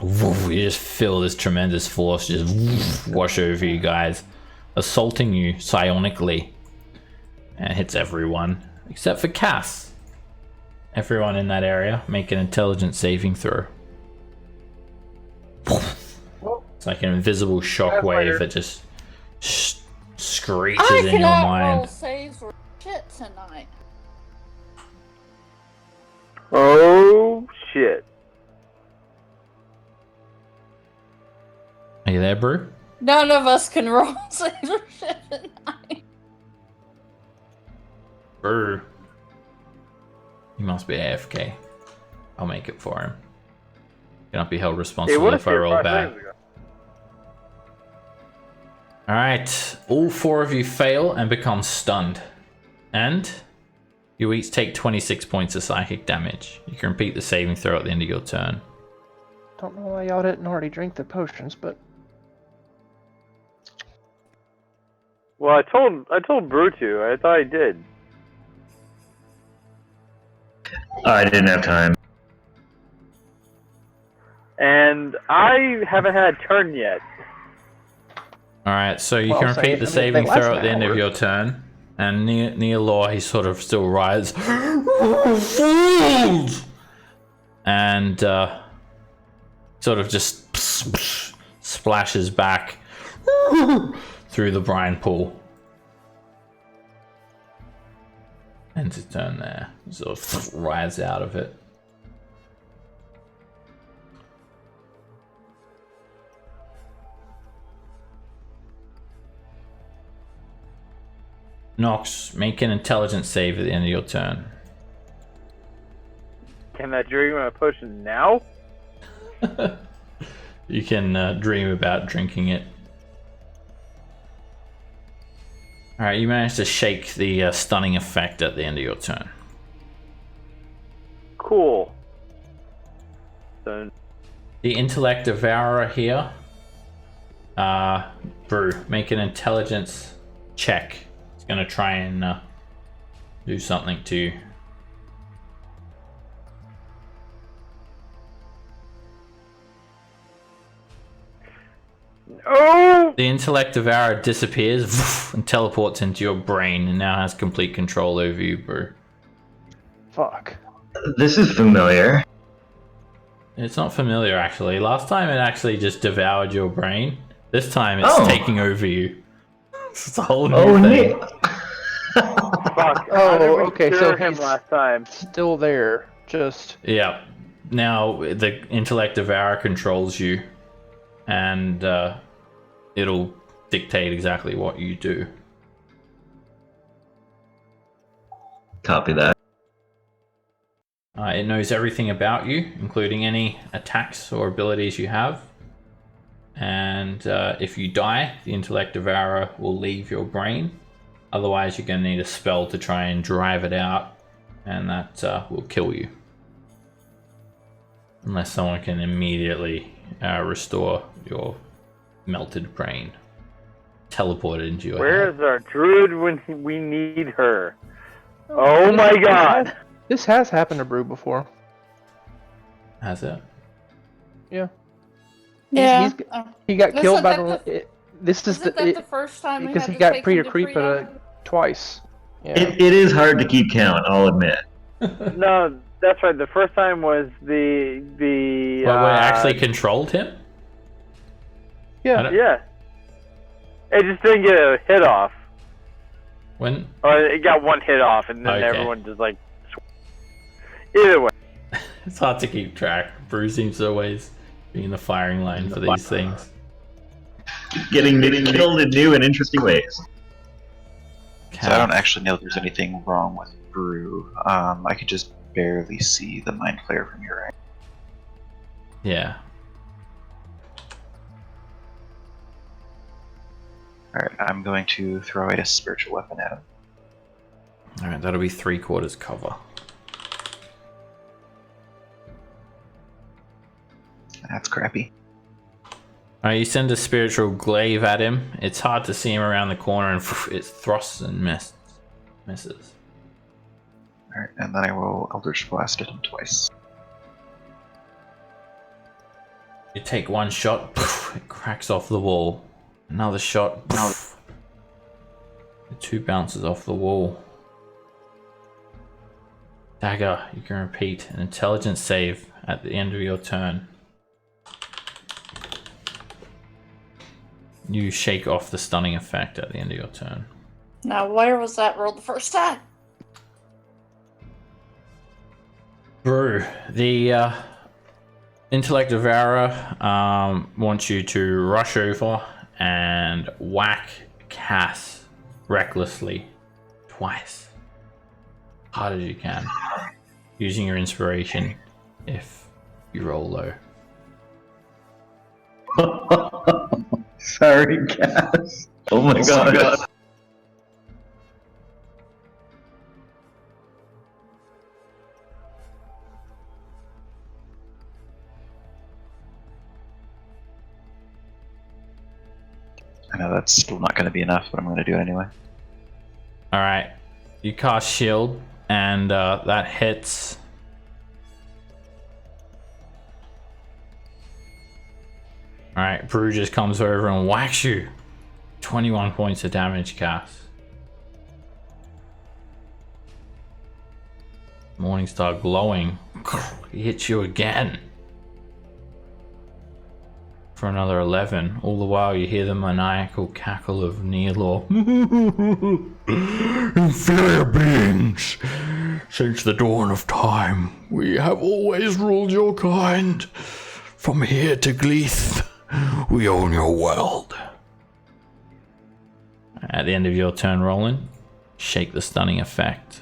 Speaker 1: you just feel this tremendous force just wash over you guys, assaulting you psionically, and hits everyone except for Cass. Everyone in that area make an intelligence saving throw. It's like an invisible shockwave that just screeches in your mind.
Speaker 5: Roll saves for shit tonight.
Speaker 4: Oh shit.
Speaker 1: Are you there, Brew?
Speaker 5: None of us can roll saves for shit tonight.
Speaker 1: Brew. He must be AFK. I'll make it for him. Cannot be held responsible if I roll bad. Alright, all 4 of you fail and become stunned. And you each take 26 points of psychic damage. You can repeat the saving throw at the end of your turn.
Speaker 3: don't know why y'all didn't already drink the potions, but
Speaker 4: Well, I told Brew to. I thought I did.
Speaker 2: I didn't have time.
Speaker 4: And I haven't had a turn yet.
Speaker 1: Alright, so you
Speaker 3: Well,
Speaker 1: can
Speaker 3: so
Speaker 1: repeat
Speaker 3: I
Speaker 1: the
Speaker 3: mean,
Speaker 1: saving
Speaker 3: they last
Speaker 1: throw
Speaker 3: an
Speaker 1: at the end of
Speaker 3: hour.
Speaker 1: your turn. And near Law, he sort of still rides. Fools! And sort of just splashes back through the brine pool. Ends his turn there. Sort of rides out of it. Nox, make an intelligence save at the end of your turn.
Speaker 4: Can I drink my potion now?
Speaker 1: You can dream about drinking it. Alright, you managed to shake the stunning effect at the end of your turn.
Speaker 4: Cool. So,
Speaker 1: The Intellect Devourer here. Brew, make an intelligence check. It's gonna try and do something to you.
Speaker 4: oh!
Speaker 1: The Intellect Devourer disappears and teleports into your brain and now has complete control over you, Brew.
Speaker 3: fuck.
Speaker 2: This is familiar.
Speaker 1: It's not familiar, actually. Last time it actually just devoured your brain. This time it's
Speaker 2: Oh.
Speaker 1: taking over you. It's a whole new
Speaker 2: Oh,
Speaker 1: thing.
Speaker 2: neat.
Speaker 4: Fuck.
Speaker 3: Oh,
Speaker 4: How did we
Speaker 3: okay,
Speaker 4: cure
Speaker 3: so
Speaker 4: him
Speaker 3: he's-
Speaker 4: last time.
Speaker 3: Still there, just
Speaker 1: Yeah. Now the Intellect Devourer controls you, and it'll dictate exactly what you do.
Speaker 2: Copy that.
Speaker 1: It knows everything about you, including any attacks or abilities you have. And if you die, the Intellect Devourer will leave your brain. Otherwise, you're going to need a spell to try and drive it out. and that will kill you. Unless someone can immediately restore your melted brain. Teleport it into your
Speaker 4: Where
Speaker 1: head.
Speaker 4: is our druid when we need her? Oh my god!
Speaker 3: This has happened to Brew before.
Speaker 1: Has it?
Speaker 3: Yeah.
Speaker 5: Yeah.
Speaker 3: He got
Speaker 5: Isn't
Speaker 3: killed by
Speaker 5: that
Speaker 3: the. This is
Speaker 5: Isn't that the first time we
Speaker 3: because
Speaker 5: had
Speaker 3: he
Speaker 5: to
Speaker 3: got
Speaker 5: take
Speaker 3: pre
Speaker 5: him
Speaker 3: to
Speaker 5: to
Speaker 3: creep
Speaker 5: freedom?
Speaker 3: twice. Yeah.
Speaker 7: It is hard to keep count, I'll admit.
Speaker 4: No, that's right. The first time was the
Speaker 1: Well, we actually controlled him?
Speaker 3: Yeah.
Speaker 4: Yeah. It just didn't get a hit off.
Speaker 1: When?
Speaker 4: Or it got one hit off, and then
Speaker 1: Okay.
Speaker 4: everyone just like. Either way.
Speaker 1: It's hard to keep track. Bruce seems to always be in the firing line for these things.
Speaker 7: Getting killed in new and interesting ways.
Speaker 6: So I don't actually know if there's anything wrong with Brew. I could just barely see the Mind Flayer from here, right?
Speaker 1: Yeah.
Speaker 6: Alright, I'm going to throw a spiritual weapon at him.
Speaker 1: Alright, that'll be 3/4 cover.
Speaker 6: That's crappy.
Speaker 1: Alright, you send a spiritual glaive at him. It's hard to see him around the corner, and it thrusts and misses.
Speaker 6: Alright, and then I will Eldritch Blast at him twice.
Speaker 1: You take one shot, it cracks off the wall. Another shot, the 2 bounces off the wall. Dagger, you can repeat an intelligence save at the end of your turn. You shake off the stunning effect at the end of your turn.
Speaker 5: Now, where was that rolled the first time?
Speaker 1: Brew, the Intellect Devourer wants you to rush over and whack Cass recklessly twice. Hard as you can. Using your inspiration if you roll low.
Speaker 7: Sorry, Cass. Oh my god.
Speaker 6: I know that's still not going to be enough, but I'm going to do it anyway.
Speaker 1: Alright. You cast Shield, and that hits. Alright, Brew just comes over and whacks you. 21 points of damage, Cass. Morningstar glowing. He hits you again. For another 11. All the while you hear the maniacal cackle of Neelor. Inferior beings! Since the dawn of time, we have always ruled your kind. From here to Gleath, we own your world. At the end of your turn, Roland, shake the stunning effect.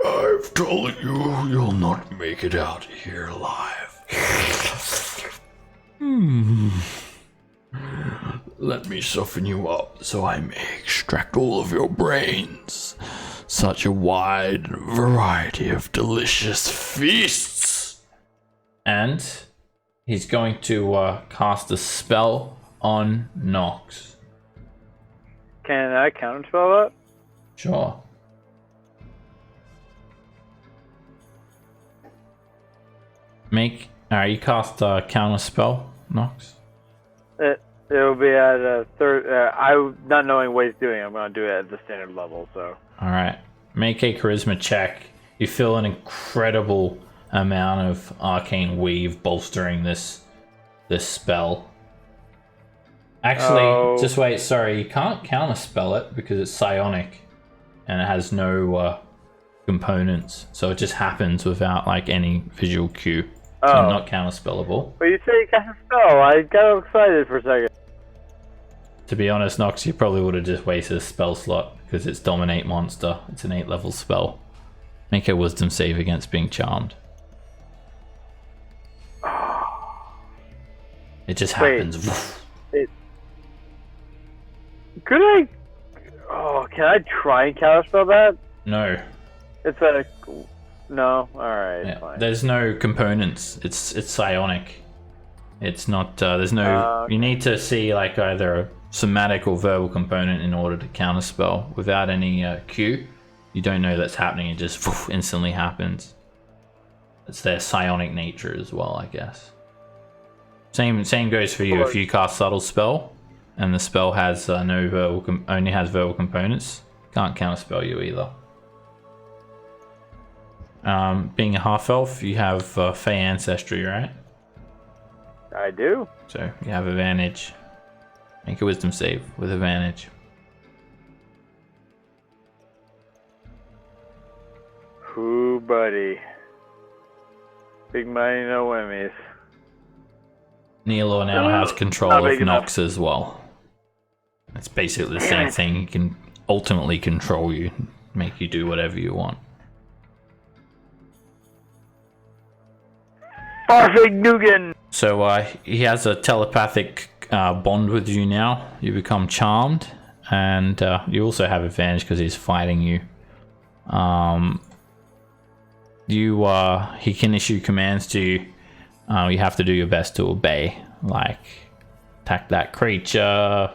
Speaker 1: I've told you, you'll not make it out here alive. Let me soften you up so I may extract all of your brains. Such a wide variety of delicious feasts. And he's going to cast a spell on Nox.
Speaker 4: Can I counterspell that?
Speaker 1: Sure. You cast a counter spell, Nox?
Speaker 4: It'll be at a third. I not knowing what he's doing, I'm gonna do it at the standard level. So.
Speaker 1: All right. Make a charisma check. You feel an incredible amount of arcane weave bolstering this spell. Actually, just wait. Sorry, you can't counter spell it because it's psionic, and it has no components, so it just happens without like any visual cue. So not counterspellable.
Speaker 4: But you say you cast a spell. I got excited for a second.
Speaker 1: To be honest, Nox, you probably would have just wasted a spell slot because it's Dominate Monster. It's an 8th level spell. Make a Wisdom save against being charmed. It just happens.
Speaker 4: Could I? Oh, can I try and counterspell that?
Speaker 1: No.
Speaker 4: It's a no. All right,
Speaker 1: Yeah.
Speaker 4: fine.
Speaker 1: There's no components. It's psionic. It's not. There's no.
Speaker 4: Okay.
Speaker 1: You need to see like either a somatic or verbal component in order to counterspell. Without any cue, you don't know that's happening. It just instantly happens. It's their psionic nature as well, I guess. Same goes for you. If you cast subtle spell, and the spell has no verbal, only has verbal components, can't counterspell you either. Being a half elf, you have Fey ancestry, right?
Speaker 4: I do.
Speaker 1: So you have advantage. Make a wisdom save with advantage.
Speaker 4: Ooh, buddy. Big money, no whammies.
Speaker 1: Neilor now has control
Speaker 4: Not
Speaker 1: of
Speaker 4: big enough.
Speaker 1: Nox as well. It's basically the same thing. He can ultimately control you, make you do whatever you want.
Speaker 4: Farfig Nugan!
Speaker 1: So he has a telepathic bond with you now. You become charmed, and you also have advantage because he's fighting you. He can issue commands to you. You have to do your best to obey, like attack that creature,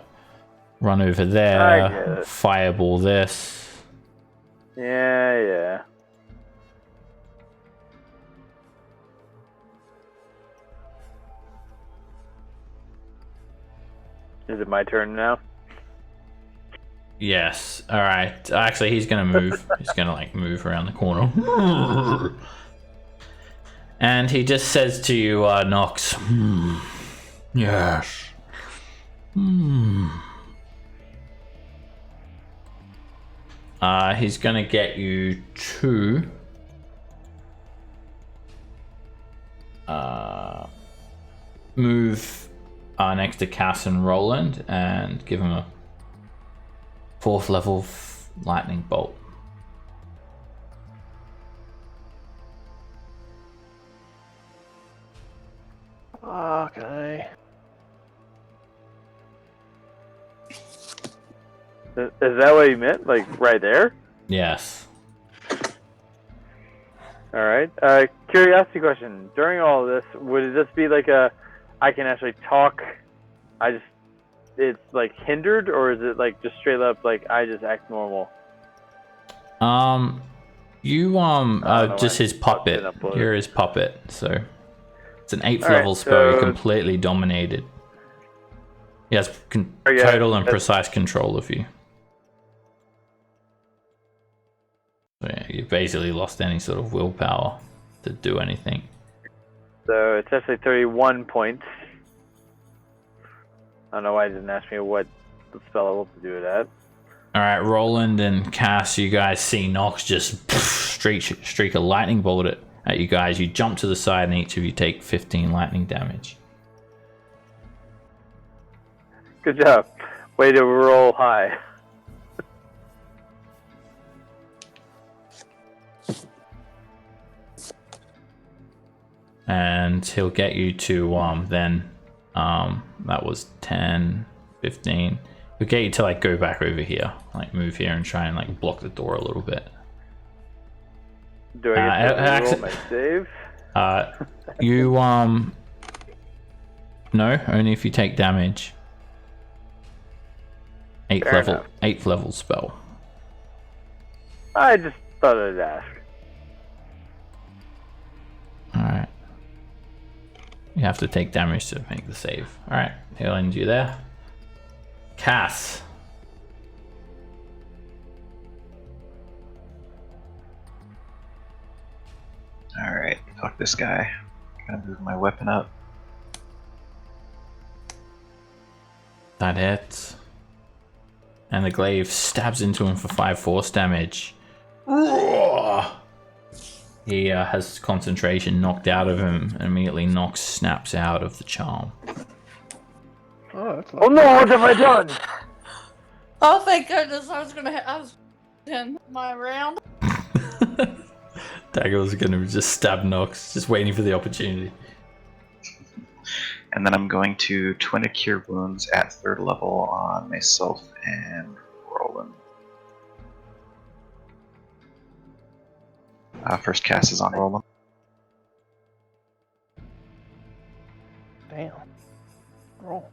Speaker 1: run over there, fireball this.
Speaker 4: Yeah. Is it my turn now?
Speaker 1: Yes. All right. Actually, he's gonna move. He's gonna like move around the corner. And he just says to you, Nox, yes. He's gonna get you to move next to Cass and Roland and give him a 4th level lightning bolt.
Speaker 3: Okay.
Speaker 4: Is that what you meant? Like, right there?
Speaker 1: Yes.
Speaker 4: Alright. Curiosity question. During all of this, would this be like I can actually talk, it's like hindered, or is it like just straight up like I just act normal?
Speaker 1: You just his puppet. You're his puppet, so it's an 8th level spell. He completely dominated. He has total and precise control of you. So yeah, you basically lost any sort of willpower to do anything.
Speaker 4: So it's actually 31 points. I don't know why it didn't ask me what the spell I want to do with that.
Speaker 1: Alright, Roland and Cass, you guys see Nox just streak a lightning bolt at you guys. You jump to the side and each of you take 15 lightning damage.
Speaker 4: Good job. Way to roll high.
Speaker 1: And he'll get you to that was 10, 15. He'll get you to like go back over here, like move here and try and like block the door a little bit.
Speaker 4: Do I get to roll my save?
Speaker 1: You no, only if you take damage. 8th level spell.
Speaker 4: I just thought I'd ask.
Speaker 1: Alright. You have to take damage to make the save. Alright, he'll end you there. Cass.
Speaker 6: Alright, fuck this guy. Gotta move my weapon up.
Speaker 1: That hits. And the glaive stabs into him for 5 force damage. He has concentration knocked out of him, and immediately Nox snaps out of the charm.
Speaker 3: Oh, that's
Speaker 4: Oh no, what have I done?
Speaker 5: Oh, thank goodness! I was in my round.
Speaker 1: Dagger was gonna just stab Nox, just waiting for the opportunity.
Speaker 6: And then I'm going to Twin a Cure Wounds at 3rd level on myself and Roland. First cast is on Roland.
Speaker 3: Damn. Roll.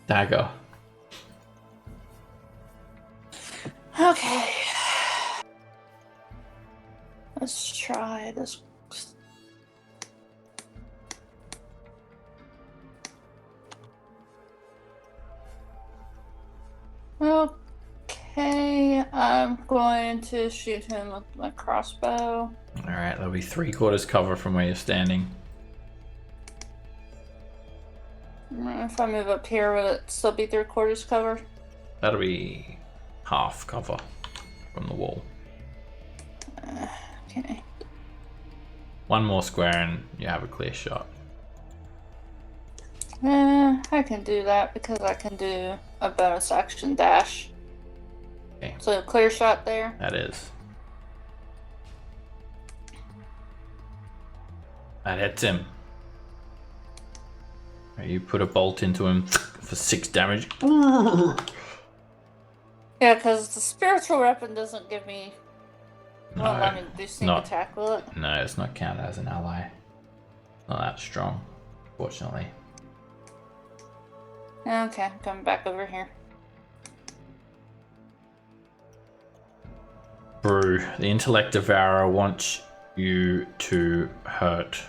Speaker 1: Dagger.
Speaker 5: Okay. Let's try this. Okay, I'm going to shoot him with my crossbow.
Speaker 1: Alright, that'll be 3/4 cover from where you're standing.
Speaker 5: If I move up here, will it still be 3/4 cover?
Speaker 1: That'll be half cover from the wall.
Speaker 5: Okay.
Speaker 1: One more square and you have a clear shot.
Speaker 5: I can do that because I can do a bonus action dash.
Speaker 1: Okay.
Speaker 5: So clear shot there.
Speaker 1: That is. That hits him. You put a bolt into him for 6 damage.
Speaker 5: Yeah, because the spiritual weapon doesn't give me.
Speaker 1: No,
Speaker 5: Won't let me do sneak
Speaker 1: not-
Speaker 5: attack, will it?
Speaker 1: No, it's not counted as an ally. Not that strong, fortunately.
Speaker 5: Okay, I'm coming back over here.
Speaker 1: Brew, the Intellect Devourer wants you to hurt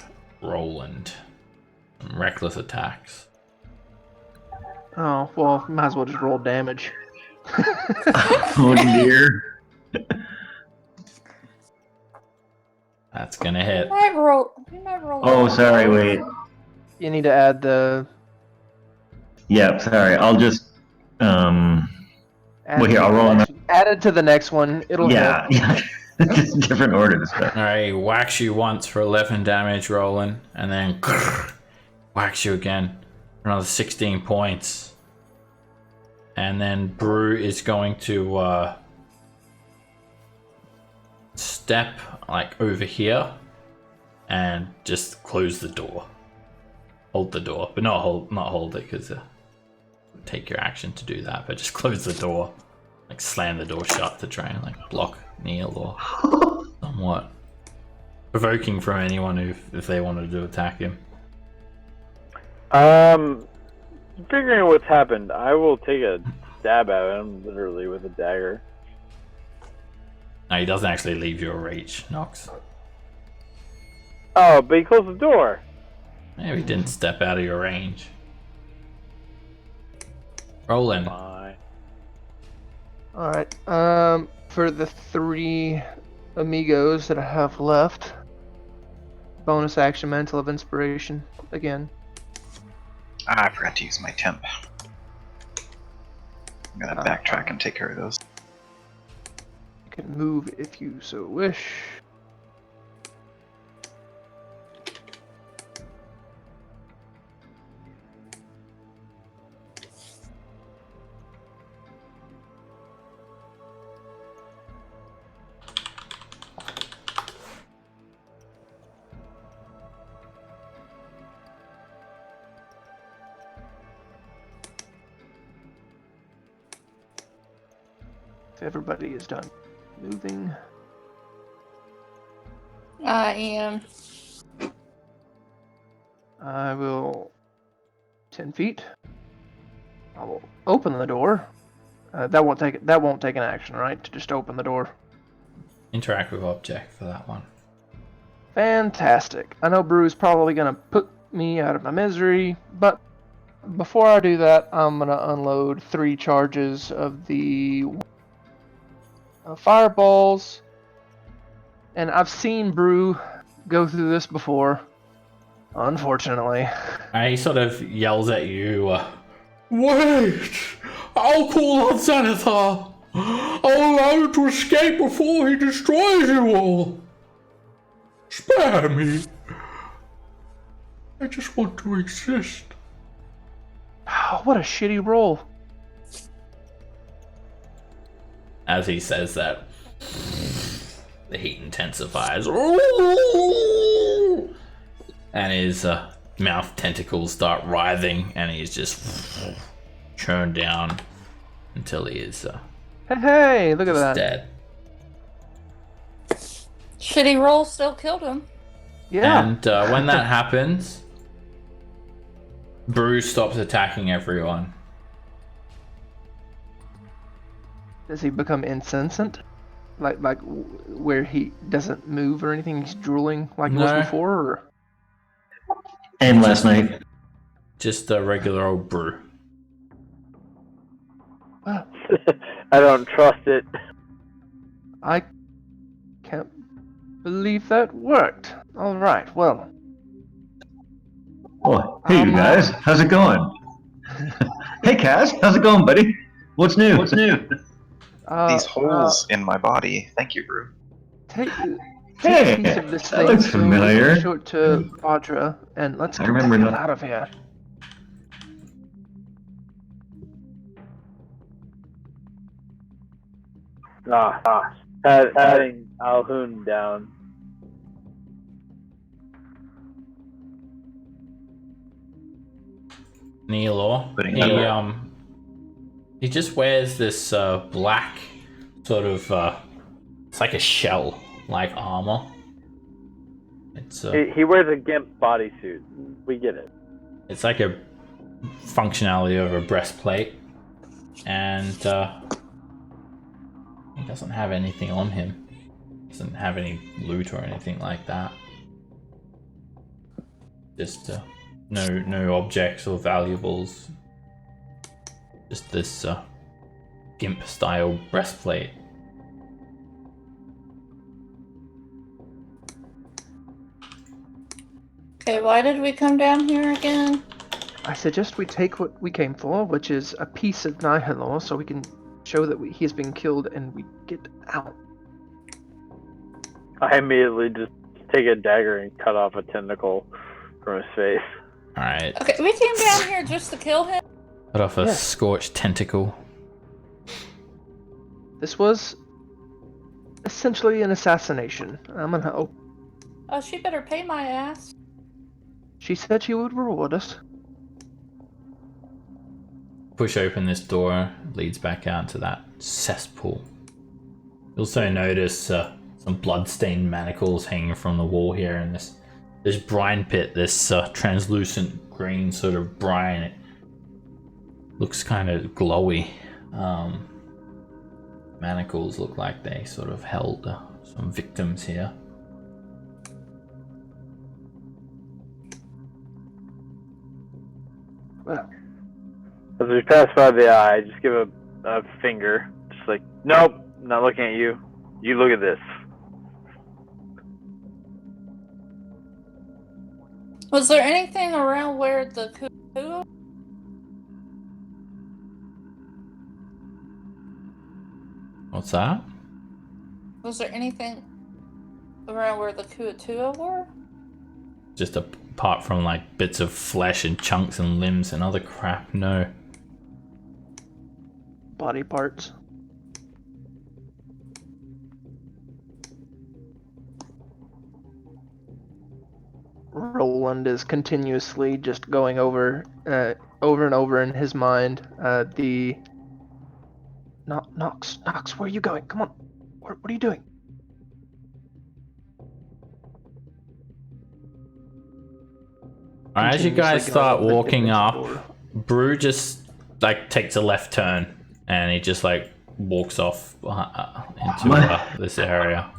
Speaker 1: Roland. Reckless attacks.
Speaker 3: Oh, well, might as well just roll damage.
Speaker 7: Oh dear.
Speaker 1: That's gonna hit.
Speaker 5: You might roll.
Speaker 7: Oh, sorry, wait.
Speaker 3: You need to add the.
Speaker 7: Yep, sorry. I'll just
Speaker 3: Add
Speaker 7: Well, here,
Speaker 3: to
Speaker 7: I'll
Speaker 3: the
Speaker 7: roll
Speaker 3: next- Add it to the next one. It'll
Speaker 7: yeah,
Speaker 3: hit.
Speaker 7: yeah. Just a different order this time.
Speaker 1: Alright, he whacks you once for 11 damage, Roland, and then whacks you again for another 16 points. And then Brew is going to step like over here and just close the door. Hold the door, but not hold it because take your action to do that, but just close the door, like slam the door shut to try and like block Neil or somewhat provoking from anyone if they wanted to attack him.
Speaker 4: Figuring what's happened, I will take a stab at him, literally with a dagger.
Speaker 1: No, he doesn't actually leave your reach, Nox.
Speaker 4: Oh, but he closed the door.
Speaker 1: Maybe he didn't step out of your range. Roland.
Speaker 4: Fine.
Speaker 3: Alright, for the 3 amigos that I have left, bonus action Mantle of Inspiration again.
Speaker 6: I forgot to use my temp. I'm gonna backtrack and take care of those.
Speaker 3: You can move if you so wish. Everybody is done moving.
Speaker 5: I am.
Speaker 3: I will 10 feet. I will open the door. That won't take an action, right? To just open the door.
Speaker 1: Interact with object for that one.
Speaker 3: Fantastic. I know Brew's probably gonna put me out of my misery, but before I do that, I'm gonna unload 3 charges of the fireballs. And I've seen Brew go through this before, unfortunately.
Speaker 1: He sort of yells at you. Wait! I'll call on Xanathar! I'll allow you to escape before he destroys you all! spare me. I just want to exist.
Speaker 3: Oh, what a shitty roll.
Speaker 1: As he says that, the heat intensifies. And his mouth tentacles start writhing, and he's just churned down until he is
Speaker 3: Hey, look at that.
Speaker 1: dead.
Speaker 5: Shitty roll still killed him.
Speaker 3: Yeah.
Speaker 1: And when that happens, Bruce stops attacking everyone.
Speaker 3: Does he become insensate? Like where he doesn't move or anything? He's drooling like he was
Speaker 1: No.
Speaker 3: before? Or?
Speaker 7: And last night.
Speaker 1: Just a regular old Brew.
Speaker 3: Well,
Speaker 4: I don't trust it.
Speaker 3: I can't believe that worked. All right, well.
Speaker 7: Oh, hey, you guys. How's it going? Hey, Kaz. How's it going, buddy? What's new? What's new?
Speaker 6: These holes in my body. Thank you, Brew.
Speaker 3: Take
Speaker 7: Hey,
Speaker 3: a piece of this
Speaker 7: that
Speaker 3: thing
Speaker 7: looks
Speaker 3: so we
Speaker 7: familiar.
Speaker 3: can show it to Audra, and let's
Speaker 7: I
Speaker 3: get the
Speaker 7: remember
Speaker 3: hell
Speaker 7: not-
Speaker 3: out of here.
Speaker 4: Patting Alhoon down.
Speaker 1: Neelor.
Speaker 6: Putting
Speaker 1: He
Speaker 6: that
Speaker 1: he just wears this black sort of it's like a shell like armor. It's
Speaker 4: He wears a gimp bodysuit. We get it.
Speaker 1: it's like a functionality of a breastplate, and he doesn't have anything on him. Doesn't have any loot or anything like that. Just no objects or valuables. Just this gimp style breastplate.
Speaker 5: Okay, why did we come down here again?
Speaker 3: I suggest we take what we came for, which is a piece of Nihilor, so we can show that he has been killed and we get out.
Speaker 4: I immediately just take a dagger and cut off a tentacle from his face.
Speaker 1: Alright.
Speaker 5: Okay, we came down here just to kill him.
Speaker 1: Cut off a
Speaker 3: Yes.
Speaker 1: scorched tentacle.
Speaker 3: This was essentially an assassination. I'm gonna hope.
Speaker 5: Oh, she better pay my ass.
Speaker 3: She said she would reward us.
Speaker 1: Push open this door, leads back out to that cesspool. You also notice some blood-stained manacles hanging from the wall here, and this brine pit, this translucent green sort of brine. It looks kind of glowy. Manacles look like they sort of held some victims here.
Speaker 3: Well,
Speaker 4: As we pass by the eye, I just give a finger. Just like, nope, not looking at you. You look at this.
Speaker 5: Was there anything around where the Kuatu?
Speaker 1: What's that?
Speaker 5: Was there anything around where the Kuatua were?
Speaker 1: Just apart from like bits of flesh and chunks and limbs and other crap, no.
Speaker 3: body parts. Roland is continuously just going over and over in his mind the Nox, where are you going? Come on. What are you doing?
Speaker 1: Alright, as you guys
Speaker 3: Continuously
Speaker 1: start
Speaker 3: going over
Speaker 1: walking
Speaker 3: the
Speaker 1: up,
Speaker 3: door.
Speaker 1: Brew just like takes a left turn and he just like walks off into this area.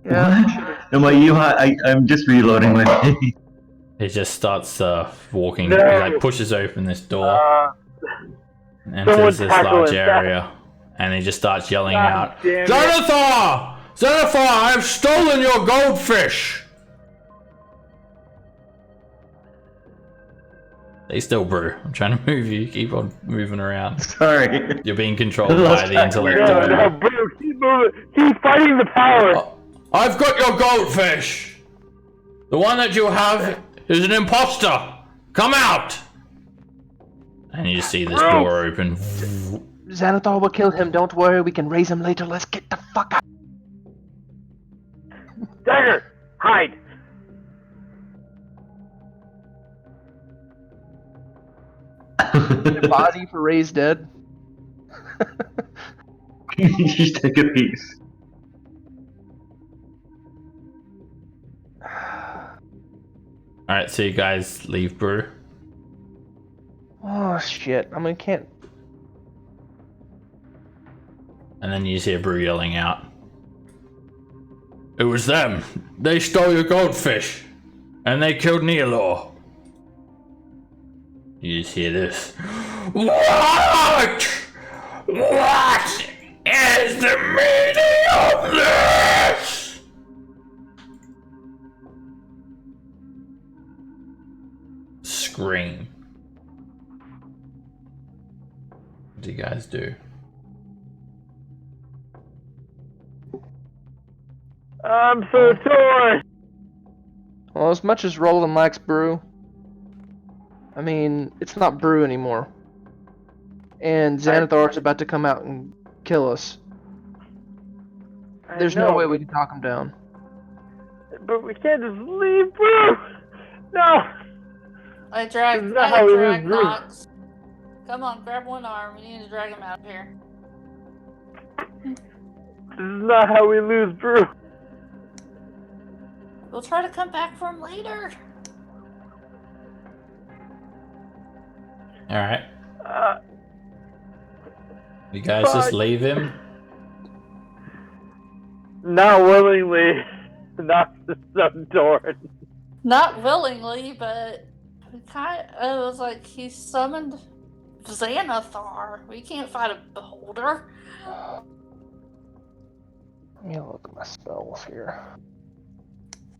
Speaker 3: Yeah.
Speaker 7: Am I you? I'm just reloading my.
Speaker 1: He just starts walking.
Speaker 4: No.
Speaker 1: He like pushes open this door, enters
Speaker 4: someone
Speaker 1: this
Speaker 4: tackle
Speaker 1: large
Speaker 4: him.
Speaker 1: area, and he just starts yelling out,
Speaker 4: damn it.
Speaker 1: "Xanathar! Xanathar, I have stolen your goldfish!" Stay still, Brew. I'm trying to move you. Keep on moving around.
Speaker 7: Sorry.
Speaker 1: You're being controlled by the intellect of
Speaker 4: No, bro, keep moving. Keep fighting the power.
Speaker 1: I've got your goldfish! The one that you have is an imposter! Come out! And you see this door open.
Speaker 3: Xanathar will kill him. Don't worry. We can raise him later. Let's get the fuck out.
Speaker 4: Dagger, hide.
Speaker 3: Your body for raised dead.
Speaker 7: Just take a piece.
Speaker 1: Alright, so you guys leave Brew.
Speaker 3: Oh shit! I mean, can't.
Speaker 1: And then you just hear Brew yelling out. It was them. They stole your goldfish. And they killed Neolor. You just hear this. What? What is the meaning of this? Scream. What do you guys do?
Speaker 4: I'm so torn.
Speaker 3: Well, as much as Roland likes Brew, I mean, it's not Brew anymore. And Xanathar's about to come out and kill us. There's no way we can talk him down.
Speaker 4: But we can't just leave Brew. No.
Speaker 5: I drag Nox. Come on, grab one arm. We need to drag him out of here.
Speaker 4: This is not how we lose Brew.
Speaker 5: We'll try to come back for him later.
Speaker 1: Alright.
Speaker 4: Uh,
Speaker 1: You guys just leave him?
Speaker 4: Not willingly. Not so torn.
Speaker 5: Not willingly, but it was like he summoned Xanathar. We can't fight a beholder.
Speaker 3: Let me look at my spells here.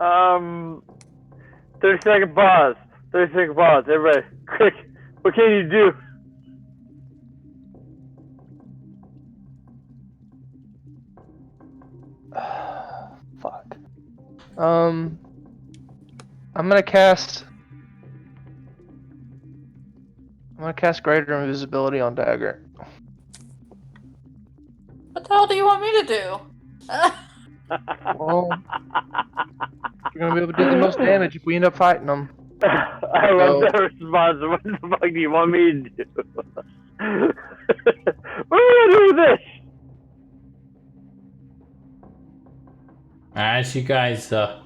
Speaker 4: 30-second pause. 30-second pause. Everybody, quick. What can you do?
Speaker 3: Fuck. I'm gonna cast Greater Invisibility on Dagger.
Speaker 5: What the hell do you want me to do?
Speaker 3: Well, we're gonna be able to do the most damage if we end up fighting them.
Speaker 4: I love that response. What the fuck do you want me to do? What are we gonna do with this?
Speaker 1: As you guys are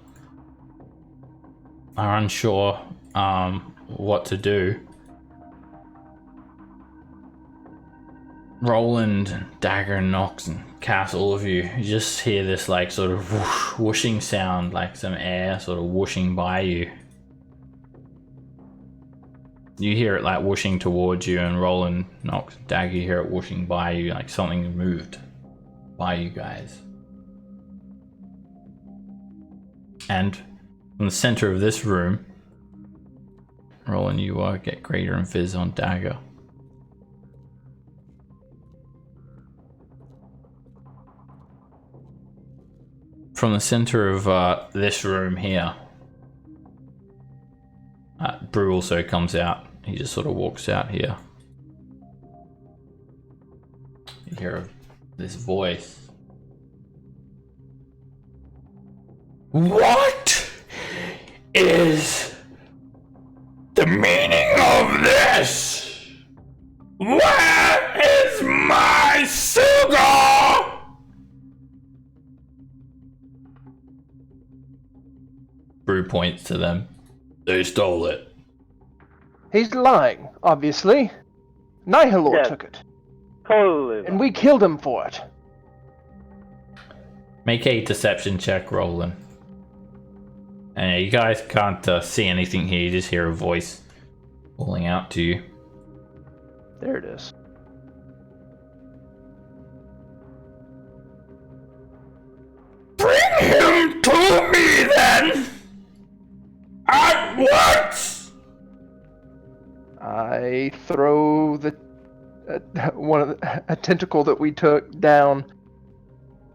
Speaker 1: unsure what to do, Roland, Dagger, and Nox, and Cass, all of you just hear this like sort of whoosh, whooshing sound, like some air sort of whooshing by you. You hear it like whooshing towards you, and Roland, Nox, Dagger, you hear it whooshing by you, like something moved by you guys. And from the center of this room, Roland, you get Greater Invis on Dagger. From the center of this room here, Brew also comes out. He just sort of walks out here. You hear this voice. What is the meaning of this? Where is my sugar? Brew points to them. They stole it.
Speaker 3: He's lying, obviously. Nihilor
Speaker 4: Yeah.
Speaker 3: took it,
Speaker 4: Totally.
Speaker 3: and we killed him for it.
Speaker 1: Make a deception check, Roland. And you guys can't see anything here, you just hear a voice calling out to you.
Speaker 3: There it is.
Speaker 1: Bring him to me then! At once!
Speaker 3: I throw the a tentacle that we took down.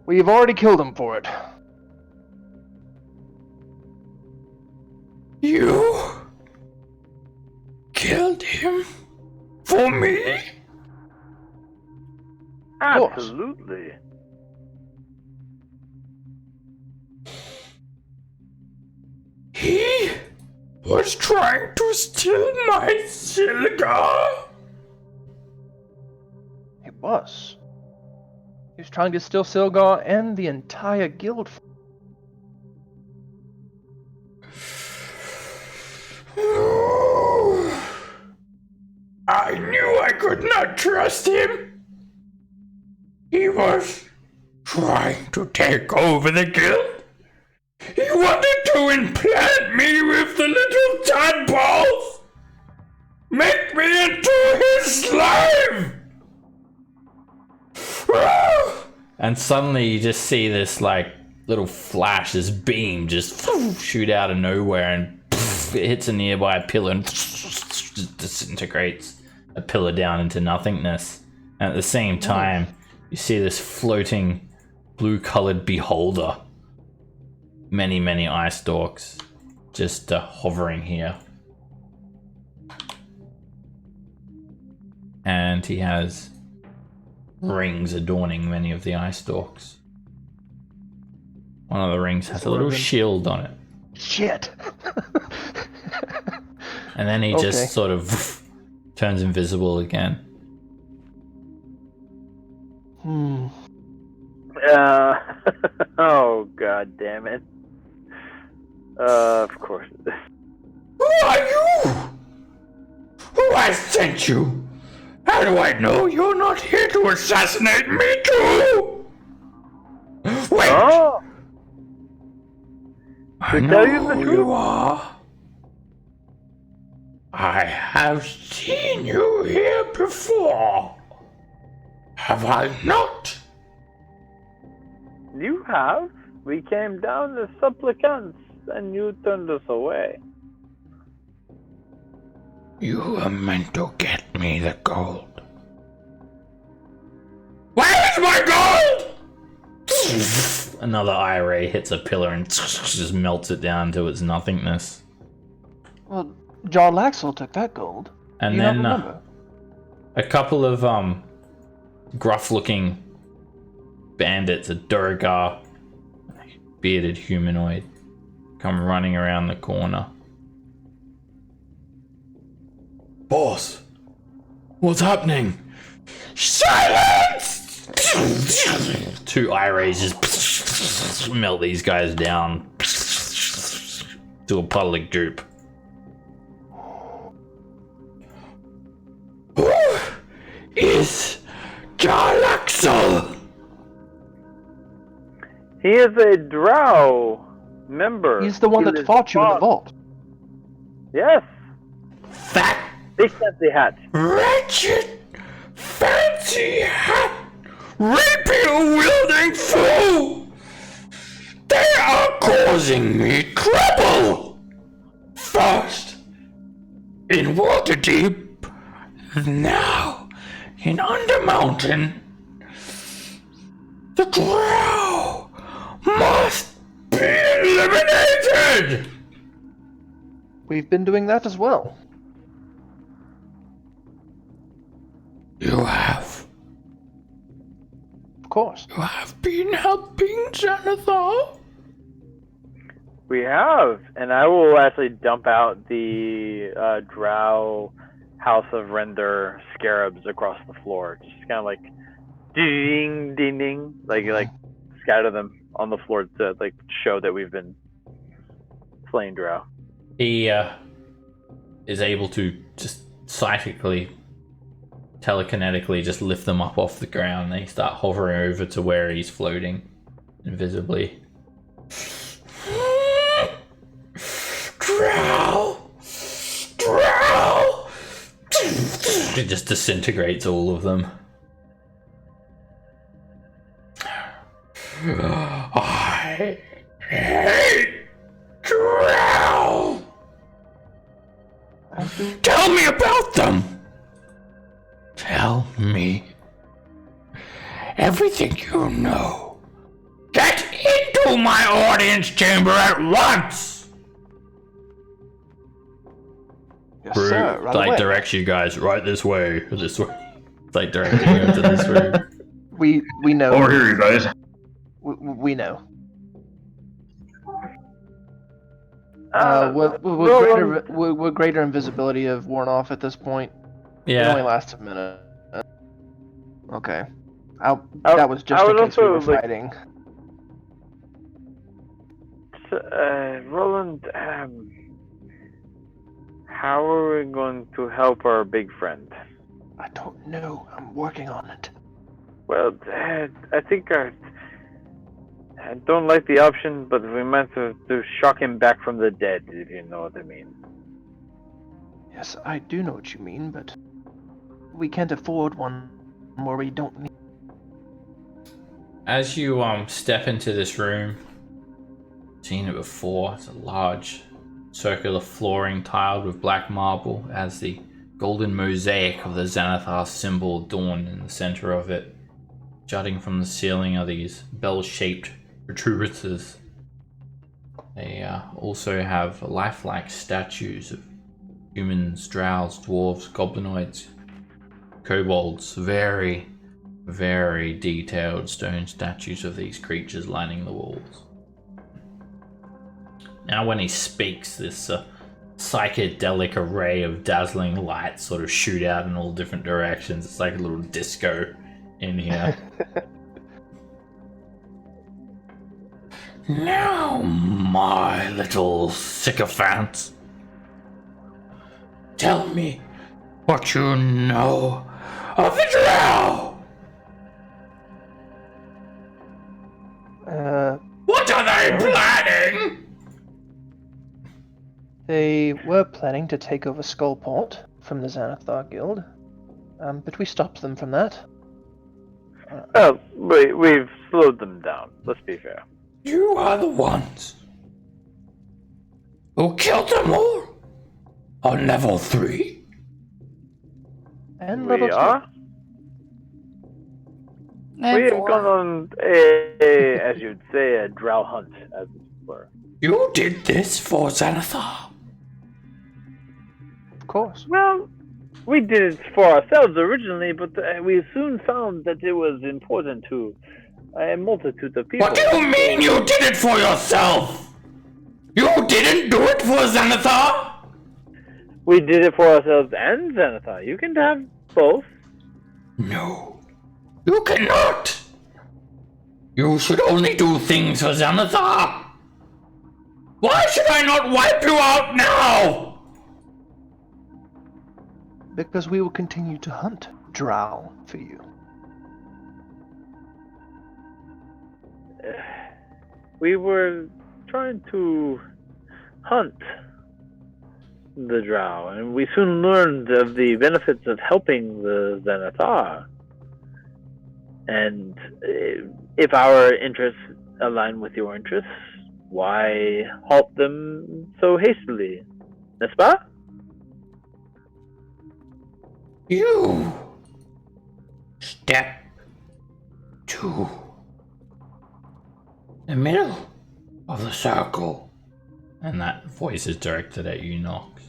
Speaker 3: We've already killed him for it.
Speaker 1: You killed him for me?
Speaker 4: Absolutely.
Speaker 1: He was trying to steal my silver.
Speaker 3: He was. He was trying to steal Silgar and the entire guild.
Speaker 1: I knew I could not trust him. He was trying to take over the guild. He wanted to implant me with the little tadpoles. Make me into his slave. And suddenly you just see this like little flash, this beam just shoot out of nowhere, and it hits a nearby pillar and disintegrates a pillar down into nothingness. And at the same time, you see this floating blue-colored beholder. Many, many ice stalks just hovering here. And he has rings adorning many of the ice stalks. One of the rings has a little shield on it.
Speaker 3: Shit.
Speaker 1: And then he just sort of turns invisible again.
Speaker 4: Oh, god damn it. Of course it is.
Speaker 1: Who are you? Who has sent you? How do I know you're not here to assassinate me too? Wait!
Speaker 4: Oh!
Speaker 1: I
Speaker 4: To
Speaker 1: know
Speaker 4: tell you the
Speaker 1: who
Speaker 4: truth.
Speaker 1: you are. I have seen you here before. Have I not?
Speaker 4: You have? We came down as supplicants, and you turned us away.
Speaker 1: You were meant to get me the gold. Where's my gold? Another eye ray hits a pillar and just melts it down to its nothingness.
Speaker 3: Well, John Laxell took that gold.
Speaker 1: And
Speaker 3: Do you
Speaker 1: then
Speaker 3: not remember?
Speaker 1: a couple of gruff-looking bandits, a Durgar bearded humanoid, come running around the corner. Boss, what's happening? Silence! Two eye rays just melt these guys down to a puddle of goop. Who is Jarlaxle?
Speaker 4: He is a drow member.
Speaker 3: He's the one
Speaker 4: He
Speaker 3: that
Speaker 4: lives
Speaker 3: fought you in the
Speaker 4: far-
Speaker 3: vault.
Speaker 4: Yes!
Speaker 1: That
Speaker 4: Big fancy hat.
Speaker 1: wretched, fancy hat, rapier-wielding fool! They are causing me trouble! First, in Waterdeep, now in Undermountain. The Drow must be eliminated!
Speaker 3: We've been doing that as well.
Speaker 1: You have.
Speaker 3: Of course.
Speaker 1: You have been helping Xanathar?
Speaker 4: We have, and I will actually dump out the drow House of Render scarabs across the floor. Just kind of like ding, ding, ding, like scatter them on the floor to like show that we've been slaying drow.
Speaker 1: He is able to just psychically, telekinetically just lift them up off the ground. They start hovering over to where he's floating invisibly. Drow! Drow! It just disintegrates all of them. I hate Drow! Tell me about them! Tell me everything you know. Get into my audience chamber at once!
Speaker 3: Yes,
Speaker 1: Brew,
Speaker 3: sir. Right
Speaker 1: like
Speaker 3: away.
Speaker 1: directs you guys right this way or this way. It's like directing you into this room.
Speaker 3: We know.
Speaker 7: Over here, you guys.
Speaker 3: We know. Would greater invisibility have worn off at this point? It only
Speaker 1: Yeah.
Speaker 3: lasts a minute. Okay. That was just
Speaker 4: I
Speaker 3: in
Speaker 4: would
Speaker 3: case we were
Speaker 4: also, like,
Speaker 3: fighting.
Speaker 4: Roland, how are we going to help our big friend?
Speaker 3: I don't know. I'm working on it.
Speaker 4: Well, I think I don't like the option, but we meant to shock him back from the dead, if you know what I mean.
Speaker 3: Yes, I do know what you mean, but we can't afford one where we don't need.
Speaker 1: As you step into this room, seen it before. It's a large circular flooring tiled with black marble, as the golden mosaic of the Xanathar symbol adorned in the center of it. Jutting from the ceiling are these bell-shaped protuberances. They also have lifelike statues of humans, drows, dwarves, goblinoids, kobolds. Very, very detailed stone statues of these creatures lining the walls. Now when he speaks, this psychedelic array of dazzling lights sort of shoot out in all different directions. It's like a little disco in here. Now, my little sycophant, tell me what you know of the drow. What are they planning?
Speaker 3: They were planning to take over Skullport from the Xanathar Guild, but we stopped them from that.
Speaker 4: Well, we've slowed them down, let's be fair.
Speaker 1: You are the ones who killed them all on level 3.
Speaker 3: And
Speaker 4: We
Speaker 3: level 2.
Speaker 4: are?
Speaker 5: And
Speaker 4: We have
Speaker 5: four.
Speaker 4: gone on a, as you'd say, a drow hunt, as it were.
Speaker 1: You did this for Xanathar.
Speaker 3: Of course.
Speaker 4: Well, we did it for ourselves originally, but we soon found that it was important to a multitude of people.
Speaker 1: What do you mean you did it for yourself? You didn't do it for Xanathar?
Speaker 4: We did it for ourselves and Xanathar. You can have both.
Speaker 1: No, you cannot. You should only do things for Xanathar. Why should I not wipe you out now?
Speaker 3: Because we will continue to hunt drow for you.
Speaker 4: We were trying to hunt the drow, and we soon learned of the benefits of helping the Xanathar. And if our interests align with your interests, why halt them so hastily? N'est-ce pas?
Speaker 1: You step to the middle of the circle. And that voice is directed at you, Nox.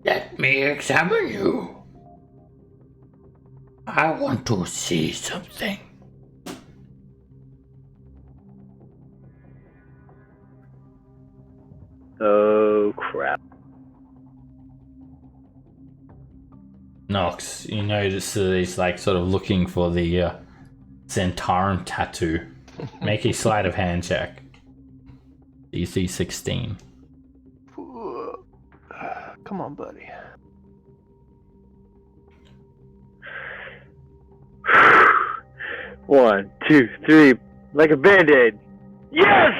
Speaker 1: Let me examine you. I want to see something.
Speaker 4: Oh, crap.
Speaker 1: Nox, you notice that he's like sort of looking for the Zentarum tattoo. Make a sleight of hand check. DC 16.
Speaker 3: Come on, buddy.
Speaker 4: One, two, three, like a band-aid. Yes!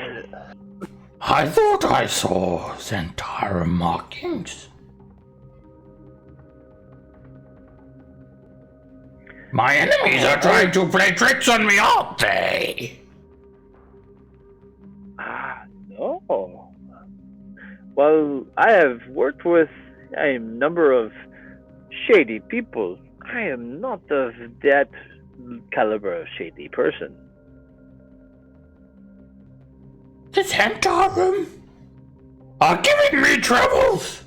Speaker 1: I thought I saw Zentarum markings. My enemies are trying to play tricks on me, aren't they?
Speaker 4: No. Well, I have worked with a number of shady people. I am not of that caliber of shady person.
Speaker 1: The Zentarum are giving me troubles.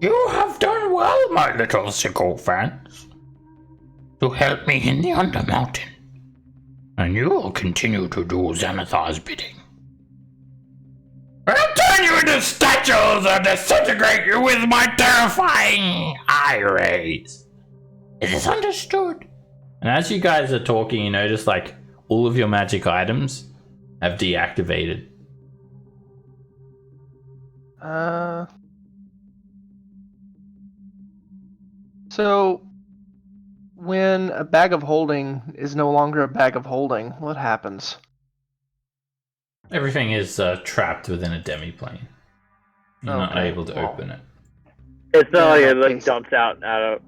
Speaker 1: You have done well, my little sycophants, to help me in the Undermountain. And you will continue to do Xanathar's bidding. I'll turn you into statues and disintegrate you with my terrifying eye rays. It is understood. And as you guys are talking, you notice like all of your magic items have deactivated.
Speaker 3: So, when a bag of holding is no longer a bag of holding, what happens?
Speaker 1: Everything is trapped within a demiplane. You're not
Speaker 3: Okay,
Speaker 1: able to
Speaker 3: well.
Speaker 1: open it.
Speaker 4: It's not like
Speaker 3: Yeah,
Speaker 4: it like
Speaker 3: okay.
Speaker 4: dumps out of.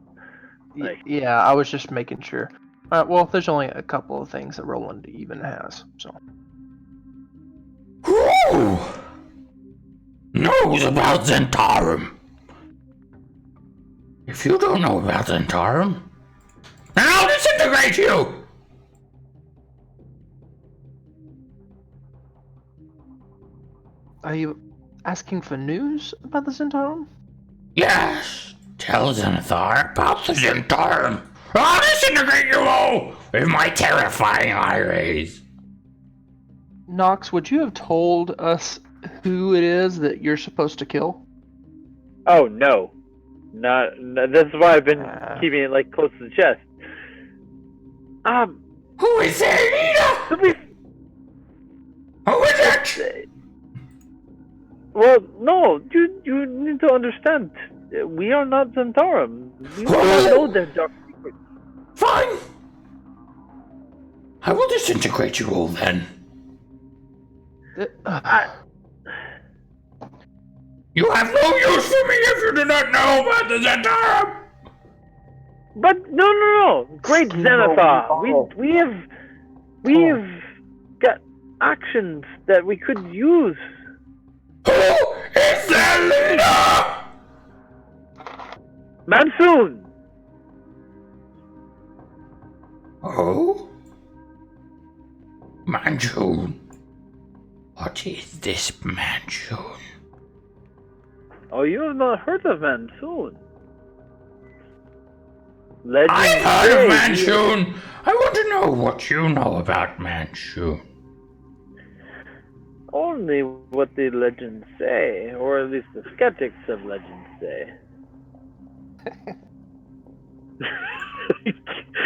Speaker 3: Yeah, I was just making sure. Alright, well, there's only a couple of things that Roland even has, so.
Speaker 1: Who knows about Zentarum? If you don't know about Zentarum, then I'll disintegrate you!
Speaker 3: Are you asking for news about the Zentarum?
Speaker 1: Yes, tell Xanathar about the Zentarum. I'll disintegrate you all with my terrifying eye rays.
Speaker 3: Nox, would you have told us who it is that you're supposed to kill?
Speaker 4: Oh no, not. That's why I've been keeping it like close to the chest.
Speaker 1: Who is it, Lita? Who is it?
Speaker 4: Well, no, you need to understand. We are not Zentarum. We do not know their dark secrets.
Speaker 1: Fine. I will disintegrate you all then. You have no use for me if you do not know about the Zentarum.
Speaker 4: But no. Great Xanathar. We have got actions that we could use.
Speaker 1: Who is their leader?
Speaker 4: Monsoon.
Speaker 1: Oh? Manchun. What is this Manchun?
Speaker 4: Oh, you have not heard of Monsoon? Legends
Speaker 1: I've heard of
Speaker 4: say
Speaker 1: Manchun. I want to know what you know about Manchun.
Speaker 4: only what the legends say, or at least the skeptics of legends say.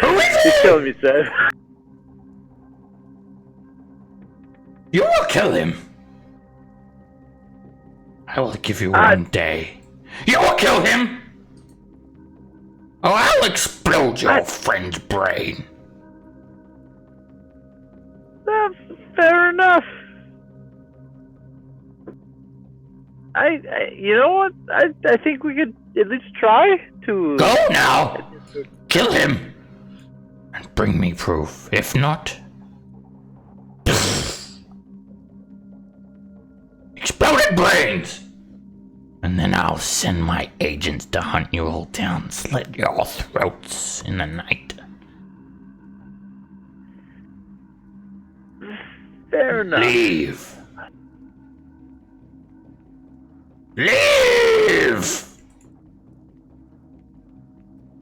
Speaker 1: Who is
Speaker 4: You're
Speaker 1: it?
Speaker 4: killing me, Seth.
Speaker 1: You will kill him. I will give you one day. You will kill him. Or I'll explode your friend's brain.
Speaker 4: Fair enough. You know what? I think we could at least try to.
Speaker 1: Go now. Kill him. And bring me proof. If not... exploded brains! And then I'll send my agents to hunt you all down, slit your throats in the night.
Speaker 4: Fair enough.
Speaker 1: Leave! Leave!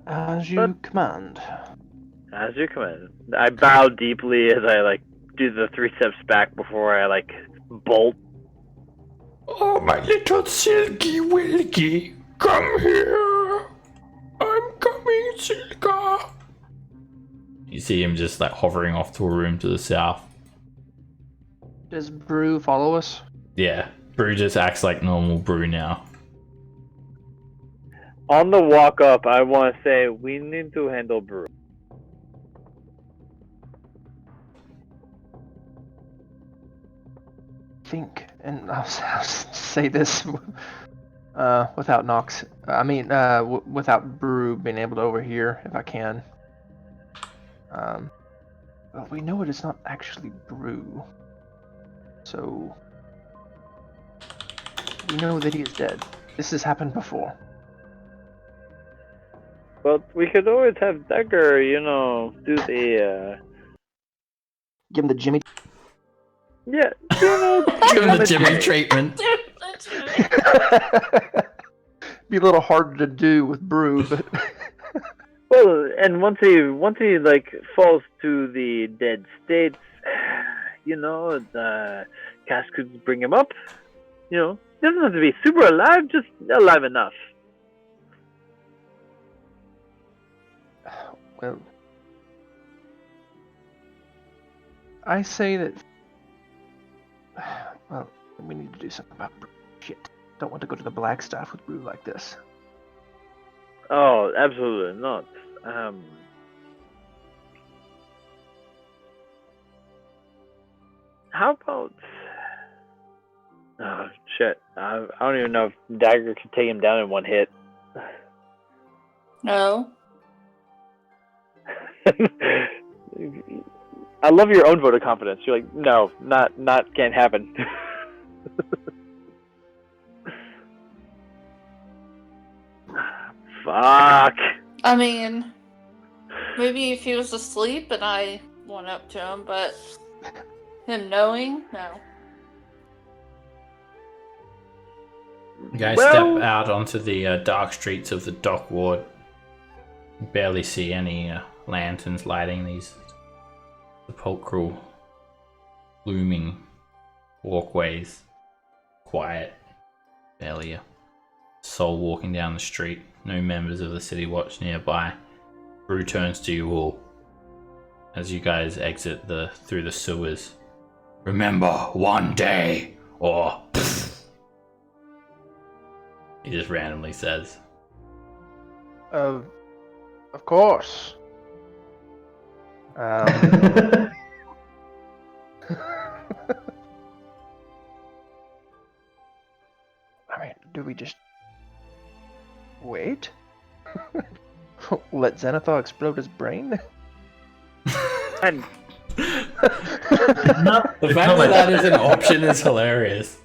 Speaker 3: As you command.
Speaker 4: As you command. I bow deeply as I do the 3 steps back before I bolt.
Speaker 1: Oh, my little Silky Wilky, come here. I'm coming, Silka. You see him just hovering off to a room to the south.
Speaker 3: Does Brew follow us?
Speaker 1: Yeah, Brew just acts like normal Brew now.
Speaker 4: On the walk up, I want to say we need to handle Brew.
Speaker 3: Think, and I'll say this without Nox. I mean, without Brew being able to overhear, if I can. Well, we know it is not actually Brew, so we know that he is dead. This has happened before.
Speaker 4: But we could always have Dagger, do the.
Speaker 3: Give him the Jimmy.
Speaker 4: Yeah,
Speaker 1: Give him the Jimmy treatment.
Speaker 3: Be a little harder to do with brew, but
Speaker 4: Well, and once he like falls to the dead states, the cast could bring him up. Doesn't have to be super alive, just alive enough.
Speaker 3: well, I say that. Well, we need to do something about brew. Shit, don't want to go to the black staff with brew like this.
Speaker 4: Oh, absolutely not. How about? Oh shit! I don't even know if Dagger could take him down in one hit.
Speaker 5: No.
Speaker 4: I love your own vote of confidence. You're like, no, not can't happen. Fuck.
Speaker 5: I mean, maybe if he was asleep and I went up to him, but him knowing, no.
Speaker 1: You guys
Speaker 4: Well-
Speaker 1: step out onto the dark streets of the dock ward. You barely see any lanterns lighting these sepulchral, looming walkways. Quiet. Barely a soul walking down the street. No members of the city watch nearby. Brew turns to you all as you guys exit through the sewers. Remember, one day, or he just randomly says.
Speaker 3: Of course. I mean, do we just wait? Let Xanathar explode his brain?
Speaker 4: And
Speaker 1: The fact that that is an option is hilarious.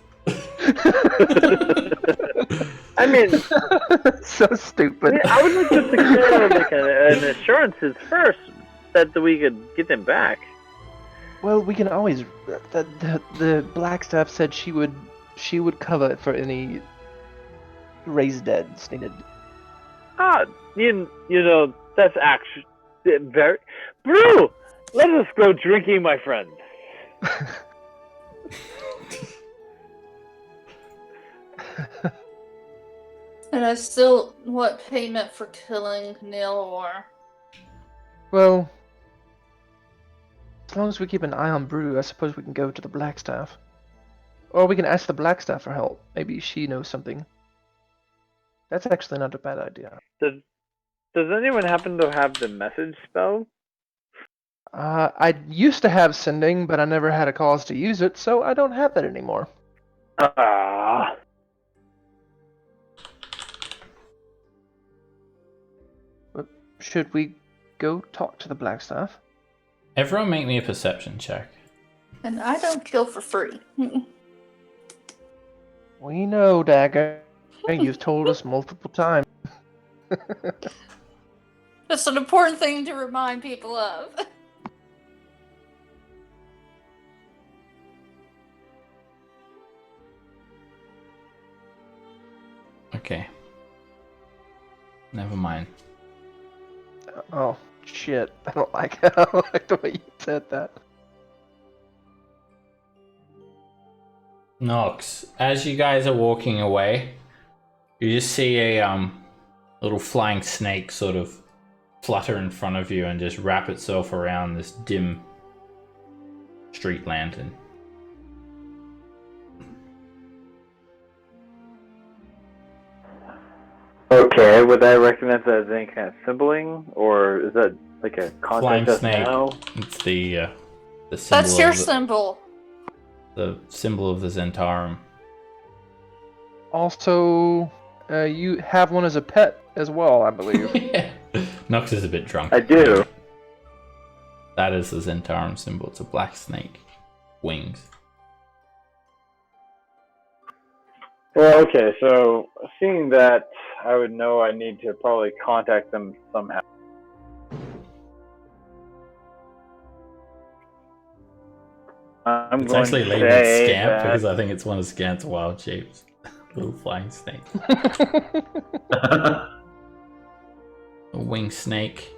Speaker 4: I mean,
Speaker 3: So stupid.
Speaker 4: I would like to secure like an assurances first that we could get them back.
Speaker 3: Well, we can always. The Blackstaff said she would cover for any raised deads needed.
Speaker 4: You know that's actually very. Brew, let us go drinking, my friend.
Speaker 5: And I still want payment for killing Nilor.
Speaker 3: Well, as long as we keep an eye on Brew, I suppose we can go to the Blackstaff. Or we can ask the Blackstaff for help. Maybe she knows something. That's actually not a bad idea.
Speaker 4: Does anyone happen to have the message spell?
Speaker 3: I used to have sending, but I never had a cause to use it, so I don't have that anymore.
Speaker 4: Ah.
Speaker 3: Should we go talk to the Blackstaff?
Speaker 1: Everyone make me a perception check.
Speaker 5: And I don't kill for free.
Speaker 3: We know, Dagger. You've told us multiple times.
Speaker 5: That's an important thing to remind people of.
Speaker 1: Okay. Never mind.
Speaker 3: Oh, shit. I don't like the way you said that.
Speaker 1: Nox, as you guys are walking away, you just see a little flying snake sort of flutter in front of you and just wrap itself around this dim street lantern.
Speaker 4: Okay, would I recognize that as any kind of symboling, or is that like a
Speaker 1: Flying
Speaker 4: contact us
Speaker 1: snake.
Speaker 4: now?
Speaker 1: It's the symbol.
Speaker 5: That's your
Speaker 1: of
Speaker 5: symbol.
Speaker 1: the symbol of the Zentarum.
Speaker 3: Also, you have one as a pet as well, I believe.
Speaker 1: Nox is a bit drunk.
Speaker 4: I do.
Speaker 1: That is the Zentarum symbol. It's a black snake. Wings.
Speaker 4: Well, okay, so seeing that, I would know I need to probably contact them somehow. I'm
Speaker 1: It's
Speaker 4: going
Speaker 1: actually
Speaker 4: to
Speaker 1: labeled
Speaker 4: say
Speaker 1: Scamp
Speaker 4: that...
Speaker 1: because I think it's one of Scamp's wild shapes. Little flying snake. A wing snake.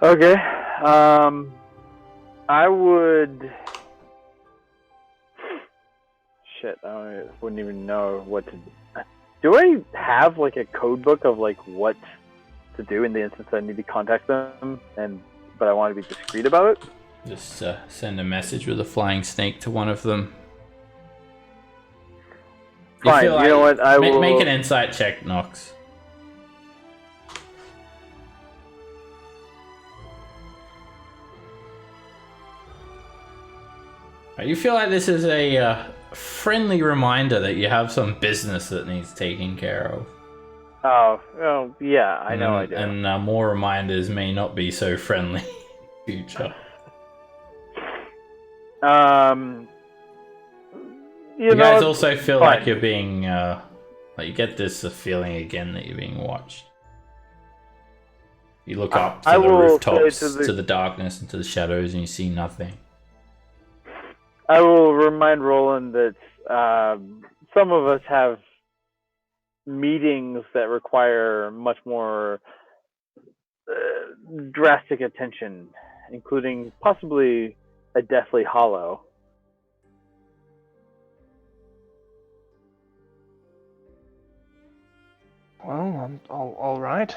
Speaker 4: Okay. I would. Shit, wouldn't even know what to. Do I have like a code book of like what to do in the instance I need to contact them, but I want to be discreet about it?
Speaker 1: Just send a message with a flying snake to one of them.
Speaker 4: Fine. You know what? I will
Speaker 1: make an insight check, Nox. You feel like this is a friendly reminder that you have some business that needs taking care of.
Speaker 4: Oh, well, yeah, I know I do.
Speaker 1: And more reminders may not be so friendly in future. You guys also feel like you're being, like you get this feeling again that you're being watched. You look up to the rooftops, to the darkness, and to the shadows, and you see nothing.
Speaker 4: I will remind Roland that some of us have meetings that require much more drastic attention, including possibly a Deathly Hollow.
Speaker 3: Well, I'm all right.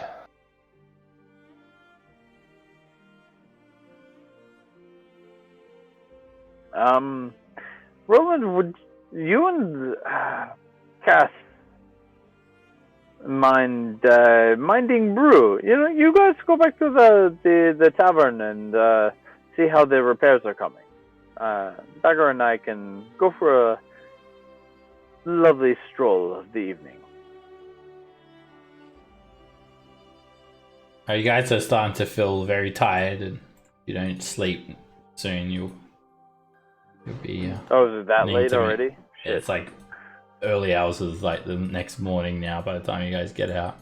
Speaker 4: Roland, would you and Cass minding brew? You know, you guys go back to the tavern and see how the repairs are coming. Dagger and I can go for a lovely stroll of the evening.
Speaker 1: You guys are starting to feel very tired, and you don't sleep soon. You'll be.
Speaker 4: Oh, is it that late already?
Speaker 1: Yeah, it's like early hours of like the next morning now. By the time you guys get out,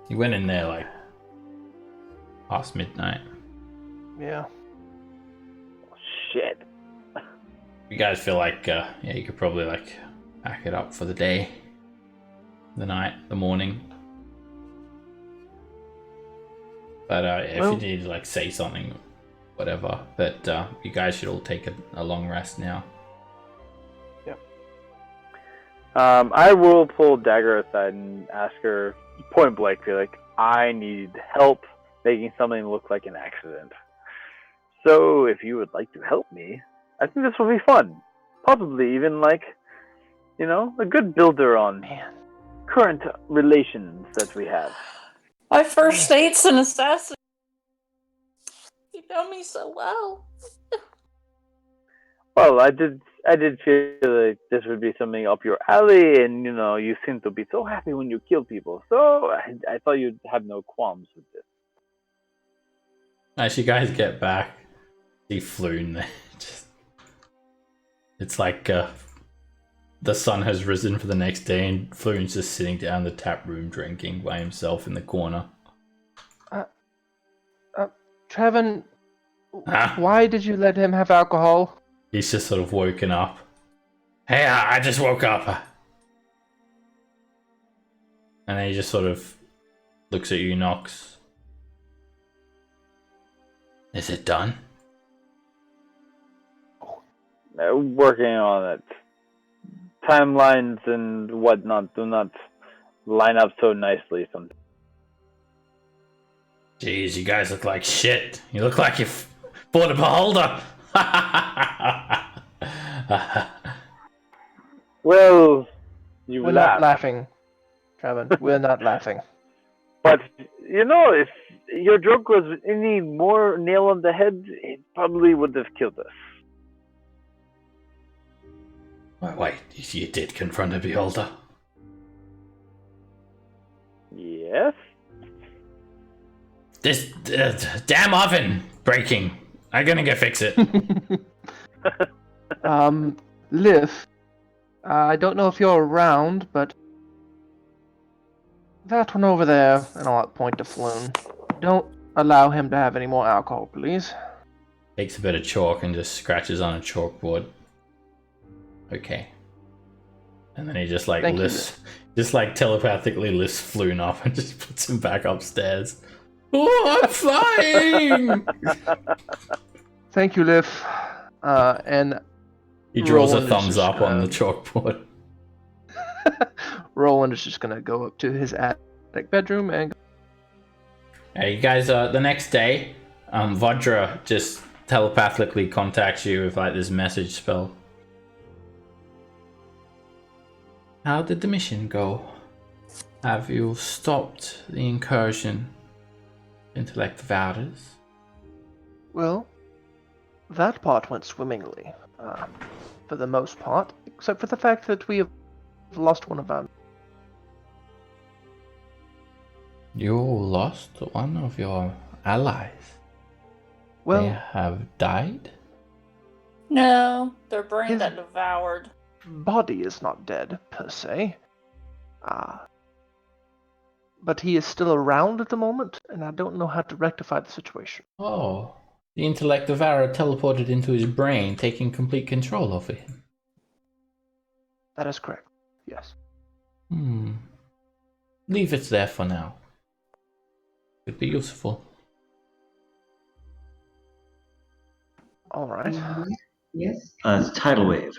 Speaker 1: you went in there like past midnight.
Speaker 3: Yeah.
Speaker 4: Shit.
Speaker 1: You guys feel like you could probably like pack it up for the day, the night, the morning. But if you need to like say something, whatever, but you guys should all take a long rest now.
Speaker 4: Yep. I will pull Dagger aside and ask her point blank, be like, I need help making something look like an accident. So if you would like to help me, I think this will be fun. Possibly even like, you know, a good builder on current relations that we have.
Speaker 5: My first date's an assassin. You know me so well.
Speaker 4: Well, I did feel like this would be something up your alley, and you know, you seem to be so happy when you kill people. So I thought you'd have no qualms with this.
Speaker 1: As you guys get back, see Floon there. It's like the sun has risen for the next day, and Floon's just sitting down in the tap room drinking by himself in the corner.
Speaker 3: Trevin, why did you let him have alcohol?
Speaker 1: He's just sort of woken up. Hey, I just woke up. And then he just sort of looks at you, Nox. Is it done?
Speaker 4: Working on it. Timelines and whatnot do not line up so nicely sometimes.
Speaker 1: Jeez, you guys look like shit. You look like you've bought a beholder.
Speaker 4: Well,
Speaker 3: we're not laughing, Trevin. We're not laughing.
Speaker 4: But, you know, if your joke was any more nail on the head, it probably would have killed us.
Speaker 1: Wait, you did confront a beholder?
Speaker 4: Yes?
Speaker 1: This damn oven breaking. I'm gonna go fix it.
Speaker 3: Liv, I don't know if you're around, but that one over there, and I'll point to Floon. Don't allow him to have any more alcohol, please.
Speaker 1: Takes a bit of chalk and just scratches on a chalkboard. Okay. And then he just like
Speaker 3: Thank you,
Speaker 1: lifts, just like telepathically lifts Floon up and just puts him back upstairs. Oh, I'm flying!
Speaker 3: Thank you, Liv. And
Speaker 1: He draws a
Speaker 3: Roland is
Speaker 1: thumbs
Speaker 3: just
Speaker 1: up on the
Speaker 3: gonna-
Speaker 1: chalkboard.
Speaker 3: Roland is just gonna go up to his attic bedroom and
Speaker 1: Hey, you guys, the next day, Vajra just telepathically contacts you with like this message spell. How did the mission go? Have you stopped the incursion into like the Varas?
Speaker 3: well, that part went swimmingly, for the most part, except for the fact that we have lost one of our.
Speaker 1: You lost one of your allies.
Speaker 3: Well,
Speaker 1: They have died?
Speaker 5: No, their brain
Speaker 3: His-
Speaker 5: got devoured.
Speaker 3: body is not dead per se. But he is still around at the moment, and I don't know how to rectify the situation.
Speaker 1: Oh, the intellect of Vara teleported into his brain, taking complete control over him.
Speaker 3: That is correct. Yes.
Speaker 1: Leave it there for now. Could be useful.
Speaker 3: All right.
Speaker 7: Yes. It's tidal wave.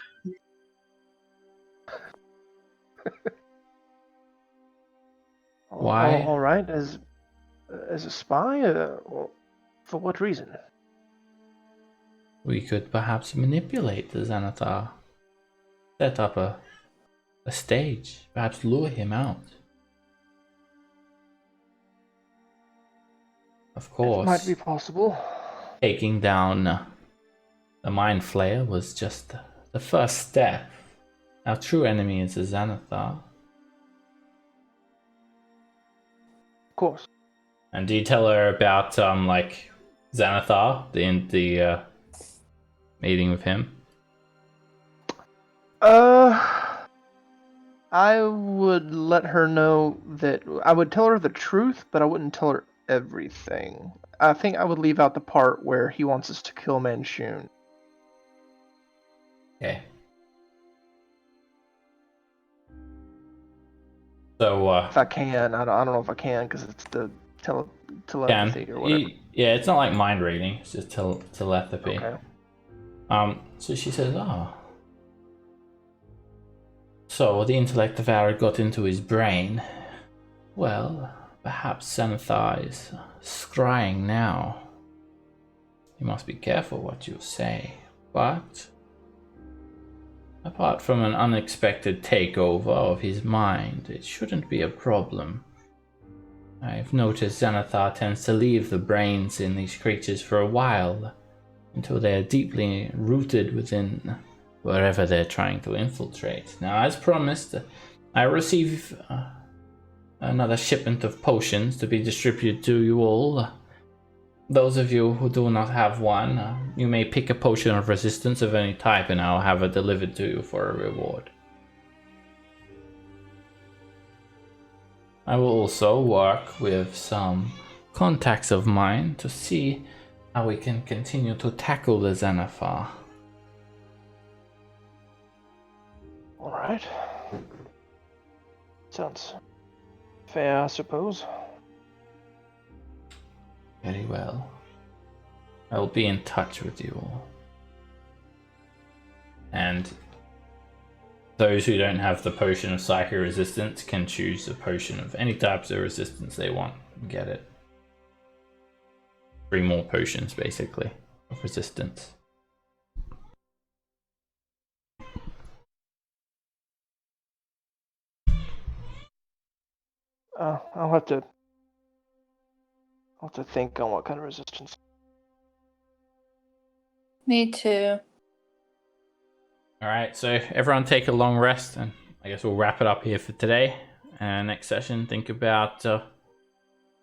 Speaker 1: Why?
Speaker 3: All right. As a spy, or for what reason?
Speaker 1: We could perhaps manipulate the Xanathar. Set up a stage. Perhaps lure him out. Of course.
Speaker 3: It might be possible.
Speaker 1: Taking down the Mind Flayer was just the first step. Our true enemy is the Xanathar.
Speaker 3: Of course.
Speaker 1: And do you tell her about like Xanathar, the meeting with him?
Speaker 3: I would let her know that I would tell her the truth, but I wouldn't tell her everything. I think I would leave out the part where he wants us to kill Manchun.
Speaker 1: Okay. So
Speaker 3: If I can, I don't know if I can because it's the telepathy or whatever.
Speaker 1: yeah, it's not like mind reading. It's just telepathy.
Speaker 3: Okay.
Speaker 1: So she says, "Oh, so the intellect of Vara got into his brain. Well, perhaps Xanathar is scrying now. You must be careful what you say. But apart from an unexpected takeover of his mind, it shouldn't be a problem. I've noticed Xanathar tends to leave the brains in these creatures for a while, until they are deeply rooted within wherever they're trying to infiltrate. Now, as promised, I receive another shipment of potions to be distributed to you all. Those of you who do not have one, you may pick a potion of resistance of any type and I'll have it delivered to you for a reward. I will also work with some contacts of mine to see how we can continue to tackle the Xanathar.
Speaker 3: All right. Sounds fair, I suppose.
Speaker 1: Very well. I will be in touch with you all. And those who don't have the potion of psychic resistance can choose a potion of any types of resistance they want and get it. 3 more potions, basically, of resistance.
Speaker 3: I'll have to think on what kind of resistance.
Speaker 5: Me too.
Speaker 1: Alright, so everyone take a long rest, and I guess we'll wrap it up here for today. And next session, think about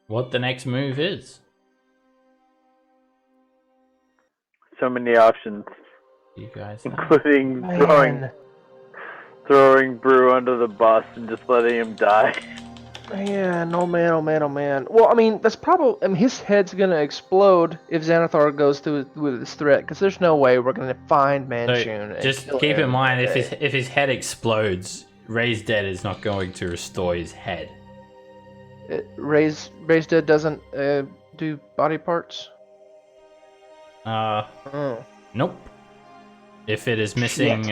Speaker 1: what the next move is.
Speaker 4: So many options,
Speaker 1: You guys have.
Speaker 4: including
Speaker 3: Man.
Speaker 4: throwing Brew under the bus and just letting him die.
Speaker 3: Man, oh man, oh man, oh man. Well, I mean, that's probably. I mean, his head's gonna explode if Xanathar goes through with this threat, because there's no way we're gonna find
Speaker 1: So
Speaker 3: Manchun and
Speaker 1: just
Speaker 3: kill
Speaker 1: keep in
Speaker 3: him
Speaker 1: mind,
Speaker 3: a
Speaker 1: if his head explodes, Raised Dead is not going to restore his head.
Speaker 3: Raised Dead doesn't do body parts. Oh.
Speaker 1: Nope. If it is missing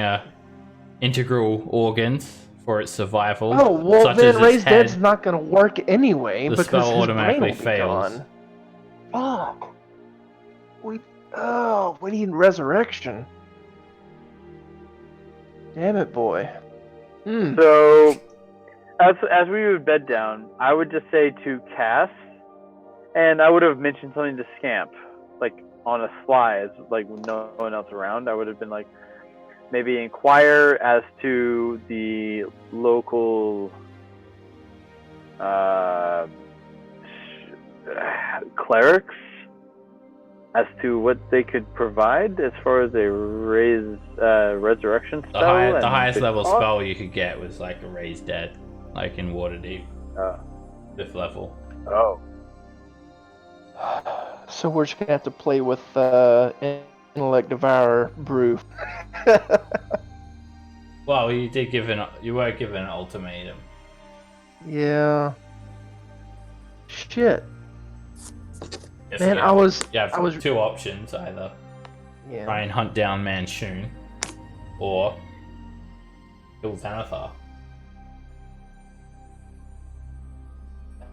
Speaker 1: integral organs for its survival,
Speaker 3: Oh well,
Speaker 1: such
Speaker 3: then
Speaker 1: as its
Speaker 3: Raised
Speaker 1: head,
Speaker 3: Dead's not gonna work anyway
Speaker 1: the
Speaker 3: because
Speaker 1: spell
Speaker 3: his brain
Speaker 1: automatically
Speaker 3: will be
Speaker 1: fails.
Speaker 3: gone. Fuck. We need resurrection. Damn it, boy. Hmm.
Speaker 4: So, as we would bed down, I would just say to Cass, and I would have mentioned something to Scamp, like on a sly, as like no one else around. I would have been like, maybe inquire as to the local clerics as to what they could provide as far as a resurrection spell.
Speaker 1: The highest
Speaker 4: good
Speaker 1: level
Speaker 4: cost.
Speaker 1: spell you could get was like a Raised Dead, like in Waterdeep, 5th level.
Speaker 4: Oh.
Speaker 3: So we're just gonna have to play with Intellect Devourer brew.
Speaker 1: Well, you were given an ultimatum.
Speaker 3: Yeah. Shit.
Speaker 1: Yes,
Speaker 3: Man,
Speaker 1: you
Speaker 3: I was
Speaker 1: two options: either
Speaker 3: yeah.
Speaker 1: try and hunt down Manchun, or kill Xanathar.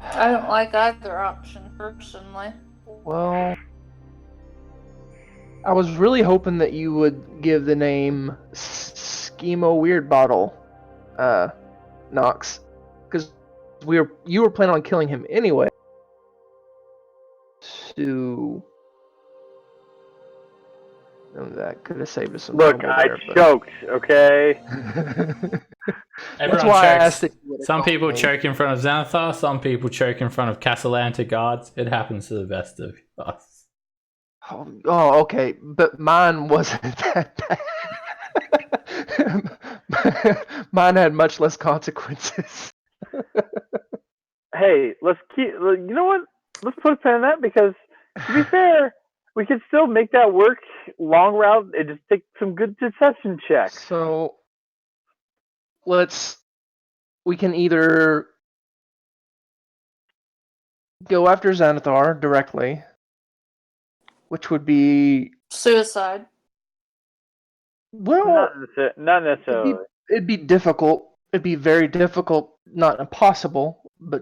Speaker 5: I don't like either option personally.
Speaker 3: Well, I was really hoping that you would give the name Schemo Weird Bottle, Nox, because you were planning on killing him anyway. To that could have saved us some
Speaker 4: Look,
Speaker 3: trouble
Speaker 4: I
Speaker 3: there.
Speaker 4: choked, okay?
Speaker 3: That's why I asked if you would've
Speaker 1: Some
Speaker 3: called
Speaker 1: people
Speaker 3: me.
Speaker 1: choke in front of Xanathar, some people choke in front of Castellanta guards. It happens to the best of us.
Speaker 3: Oh, okay, but mine wasn't that bad. Mine had much less consequences.
Speaker 4: Hey, let's keep. You know what? Let's put a pin in that because, to be fair, we can still make that work long route and just take some good deception checks.
Speaker 3: So we can either go after Xanathar directly, which would be
Speaker 5: Suicide.
Speaker 3: well,
Speaker 4: Not necessarily.
Speaker 3: it'd be difficult. It'd be very difficult, not impossible, but